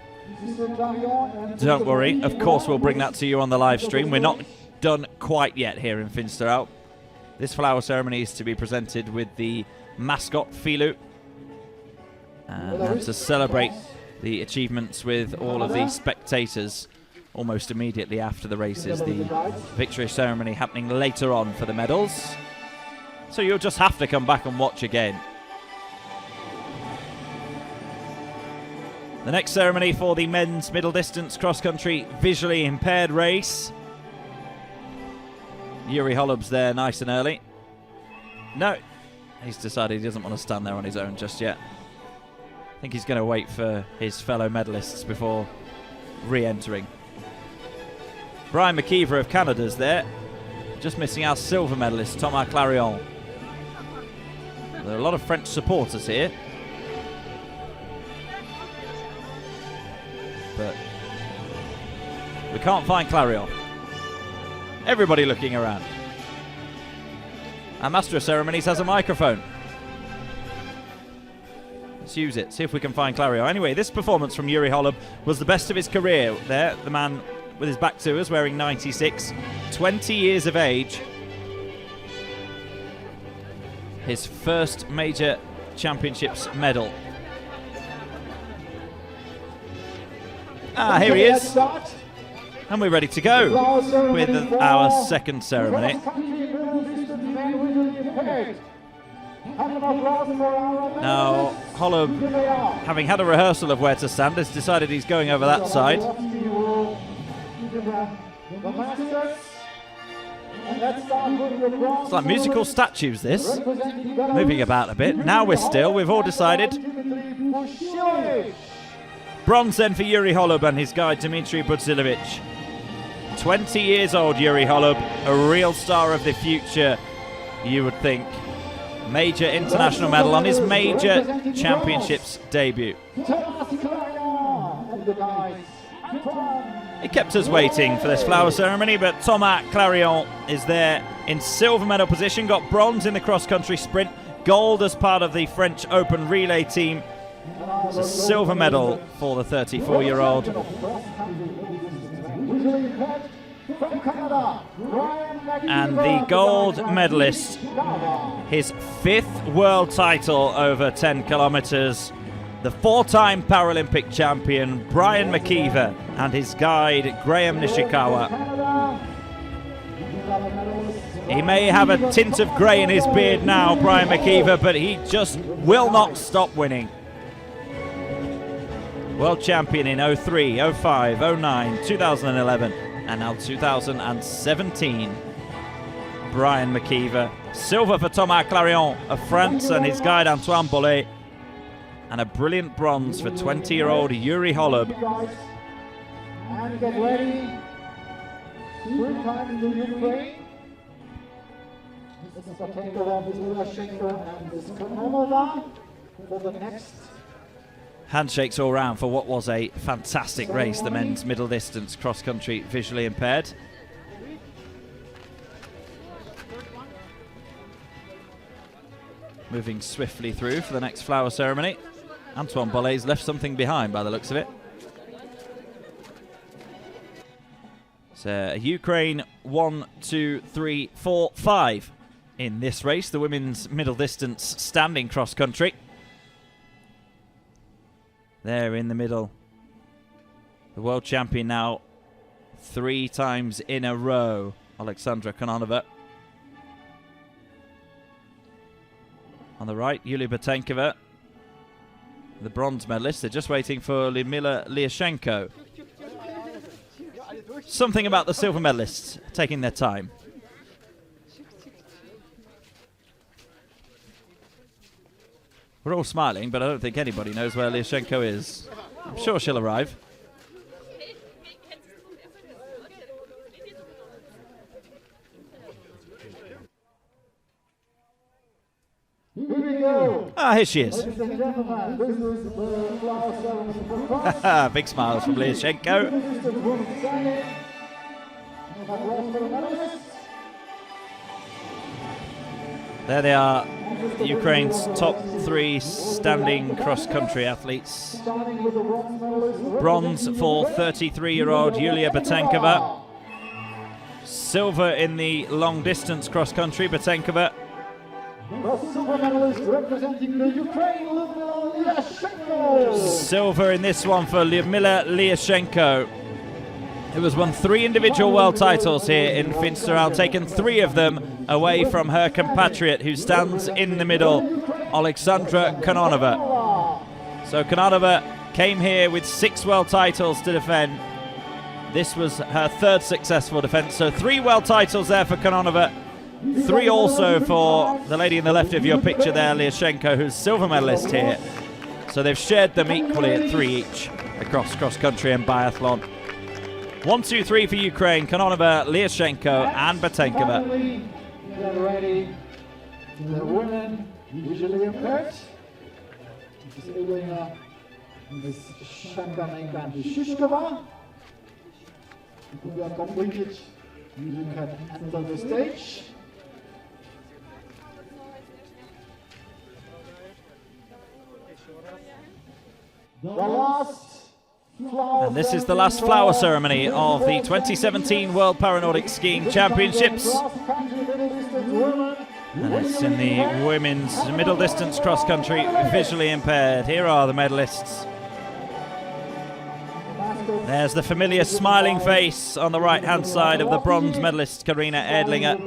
Don't worry, of course we'll bring that to you on the live stream. We're not done quite yet here in Finsterau. This flower ceremony is to be presented with the mascot Filu, and to celebrate the achievements with all of the spectators almost immediately after the races. The victory ceremony happening later on for the medals, so you'll just have to come back and watch again. The next ceremony for the men's middle distance cross country visually impaired race. Yuri Holub's there nice and early. No, he's decided he doesn't want to stand there on his own just yet. I think he's going to wait for his fellow medalists before re-entering. Brian McKeever of Canada's there, just missing our silver medalist Thomas Clarion. There are a lot of French supporters here, but we can't find Clarion. Everybody looking around. Our Master of Ceremonies has a microphone. Let's use it, see if we can find Clarion. Anyway, this performance from Yuri Holub was the best of his career there. The man with his back to us, wearing 96, 20 years of age. His first major championships medal. Here he is. And we're ready to go with our second ceremony. Now, Holub, having had a rehearsal of where to stand, has decided he's going over that side. It's like musical statues, this. Moving about a bit. Now we're still. We've all decided. Bronze then for Yuri Holub and his guide Dmitry Budzilovic. 20 years old Yuri Holub, a real star of the future, you would think. Major international medal on his major championships debut. It kept us waiting for this flower ceremony, but Thomas Clarion is there in silver medal position, got bronze in the cross-country sprint, gold as part of the French Open relay team. It's a silver medal for the 34-year-old. And the gold medalist, his 5th world title over 10 kilometers, the 4-time Paralympic champion Brian McKeever and his guide Graham Nishikawa. He may have a tint of grey in his beard now, Brian McKeever, but he just will not stop winning. World champion in 03, 05, 09, 2011 and now 2017. Brian McKeever. Silver for Thomas Clarion of France and his guide Antoine Bollet. And a brilliant bronze for 20-year-old Yuri Holub. And get ready. Sprint time in the Ukraine. This is a takeover with Lukashenko and this Konomova for the next Handshakes all round for what was a fantastic race, the men's middle distance cross country visually impaired. Moving swiftly through for the next flower ceremony. Antoine Bollet's left something behind by the looks of it. So Ukraine 1, 2, 3, 4, 5 in this race, the women's middle distance standing cross country. There in the middle, the world champion now 3 times in a row, Alexandra Kononova. On the right, Yulia Batenkova, the bronze medalist. They're just waiting for Lyudmila Lyashenko. Something about the silver medalists taking their time. We're all smiling, but I don't think anybody knows where Lyashenko is. I'm sure she'll arrive. Here we go. Ah, here she is. Ladies and gentlemen, this is the flower ceremony for cross. Big smiles from Lyashenko. There they are, Ukraine's top 3 standing cross-country athletes. Bronze for 33-year-old Yulia Batenkova. Silver in the long-distance cross-country, Batenkova. The silver medalist representing the Ukraine, Lyudmila Lyashenko. Silver in this one for Lyudmila Lyashenko, who has won 3 individual world titles here in Finsterau, taken 3 of them away from her compatriot who stands in the middle, Alexandra Kononova. So Kononova came here with 6 world titles to defend. This was her 3rd successful defense, so 3 world titles there for Kononova. 3 also for the lady in the left of your picture there, Lyashenko, who's silver medalist here. So they've shared them equally at 3 each across cross-country and biathlon. 1, 2, 3 for Ukraine, Kononova, Lyashenko and Batenkova. Get ready. The women visually impaired. This is Elena, Miss Shanganenka and Shishkova. If you are completed, you can enter the stage. The last flower. And this is the last flower ceremony of the 2017 World Paranordic Skiing Championships. And it's in the women's middle distance cross country visually impaired. Here are the medalists. There's the familiar smiling face on the right hand side of the bronze medalist Karina Edlinger.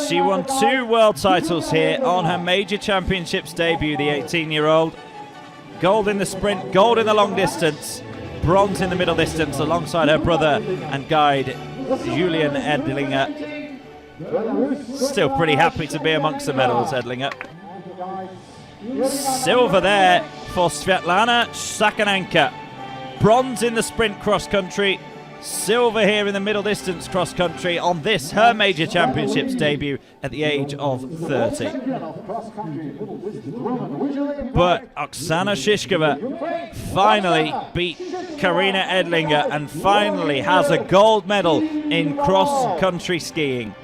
She won 2 world titles here on her major championships debut, the 18-year-old. Gold in the sprint, gold in the long distance, bronze in the middle distance alongside her brother and guide Julian Edlinger. Still pretty happy to be amongst the medals, Edlinger. Silver there for Svetlana Sakanenka. Bronze in the sprint cross country. Silver here in the middle distance cross country on this, her major championships debut at the age of 30. But Oksana Shishkova finally beat Karina Edlinger and finally has a gold medal in cross country skiing.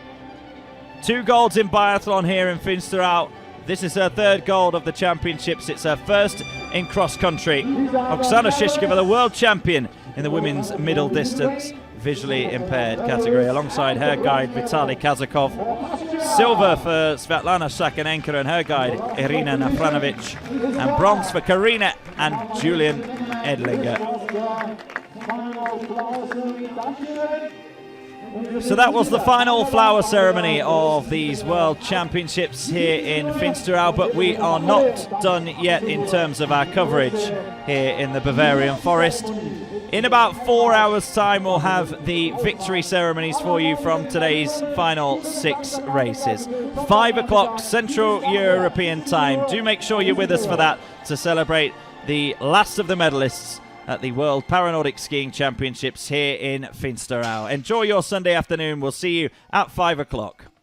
2 golds in biathlon here in Finsterau. This is her 3rd gold of the championships. It's her 1st in cross country. Oksana Shishkova, the world champion in the women's middle distance visually impaired category, alongside her guide Vitaly Kazakov. Silver for Svetlana Sakanenka and her guide Irina Nafranovic, and bronze for Karina and Julian Edlinger. So that was the final flower ceremony of these World Championships here in Finsterau, but we are not done yet in terms of our coverage here in the Bavarian Forest. In about 4 hours' time, we'll have the victory ceremonies for you from today's final 6 races. 5 o'clock Central European time. Do make sure you're with us for that to celebrate the last of the medalists at the World Paranordic Skiing Championships here in Finsterau. Enjoy your Sunday afternoon. We'll see you at 5 o'clock.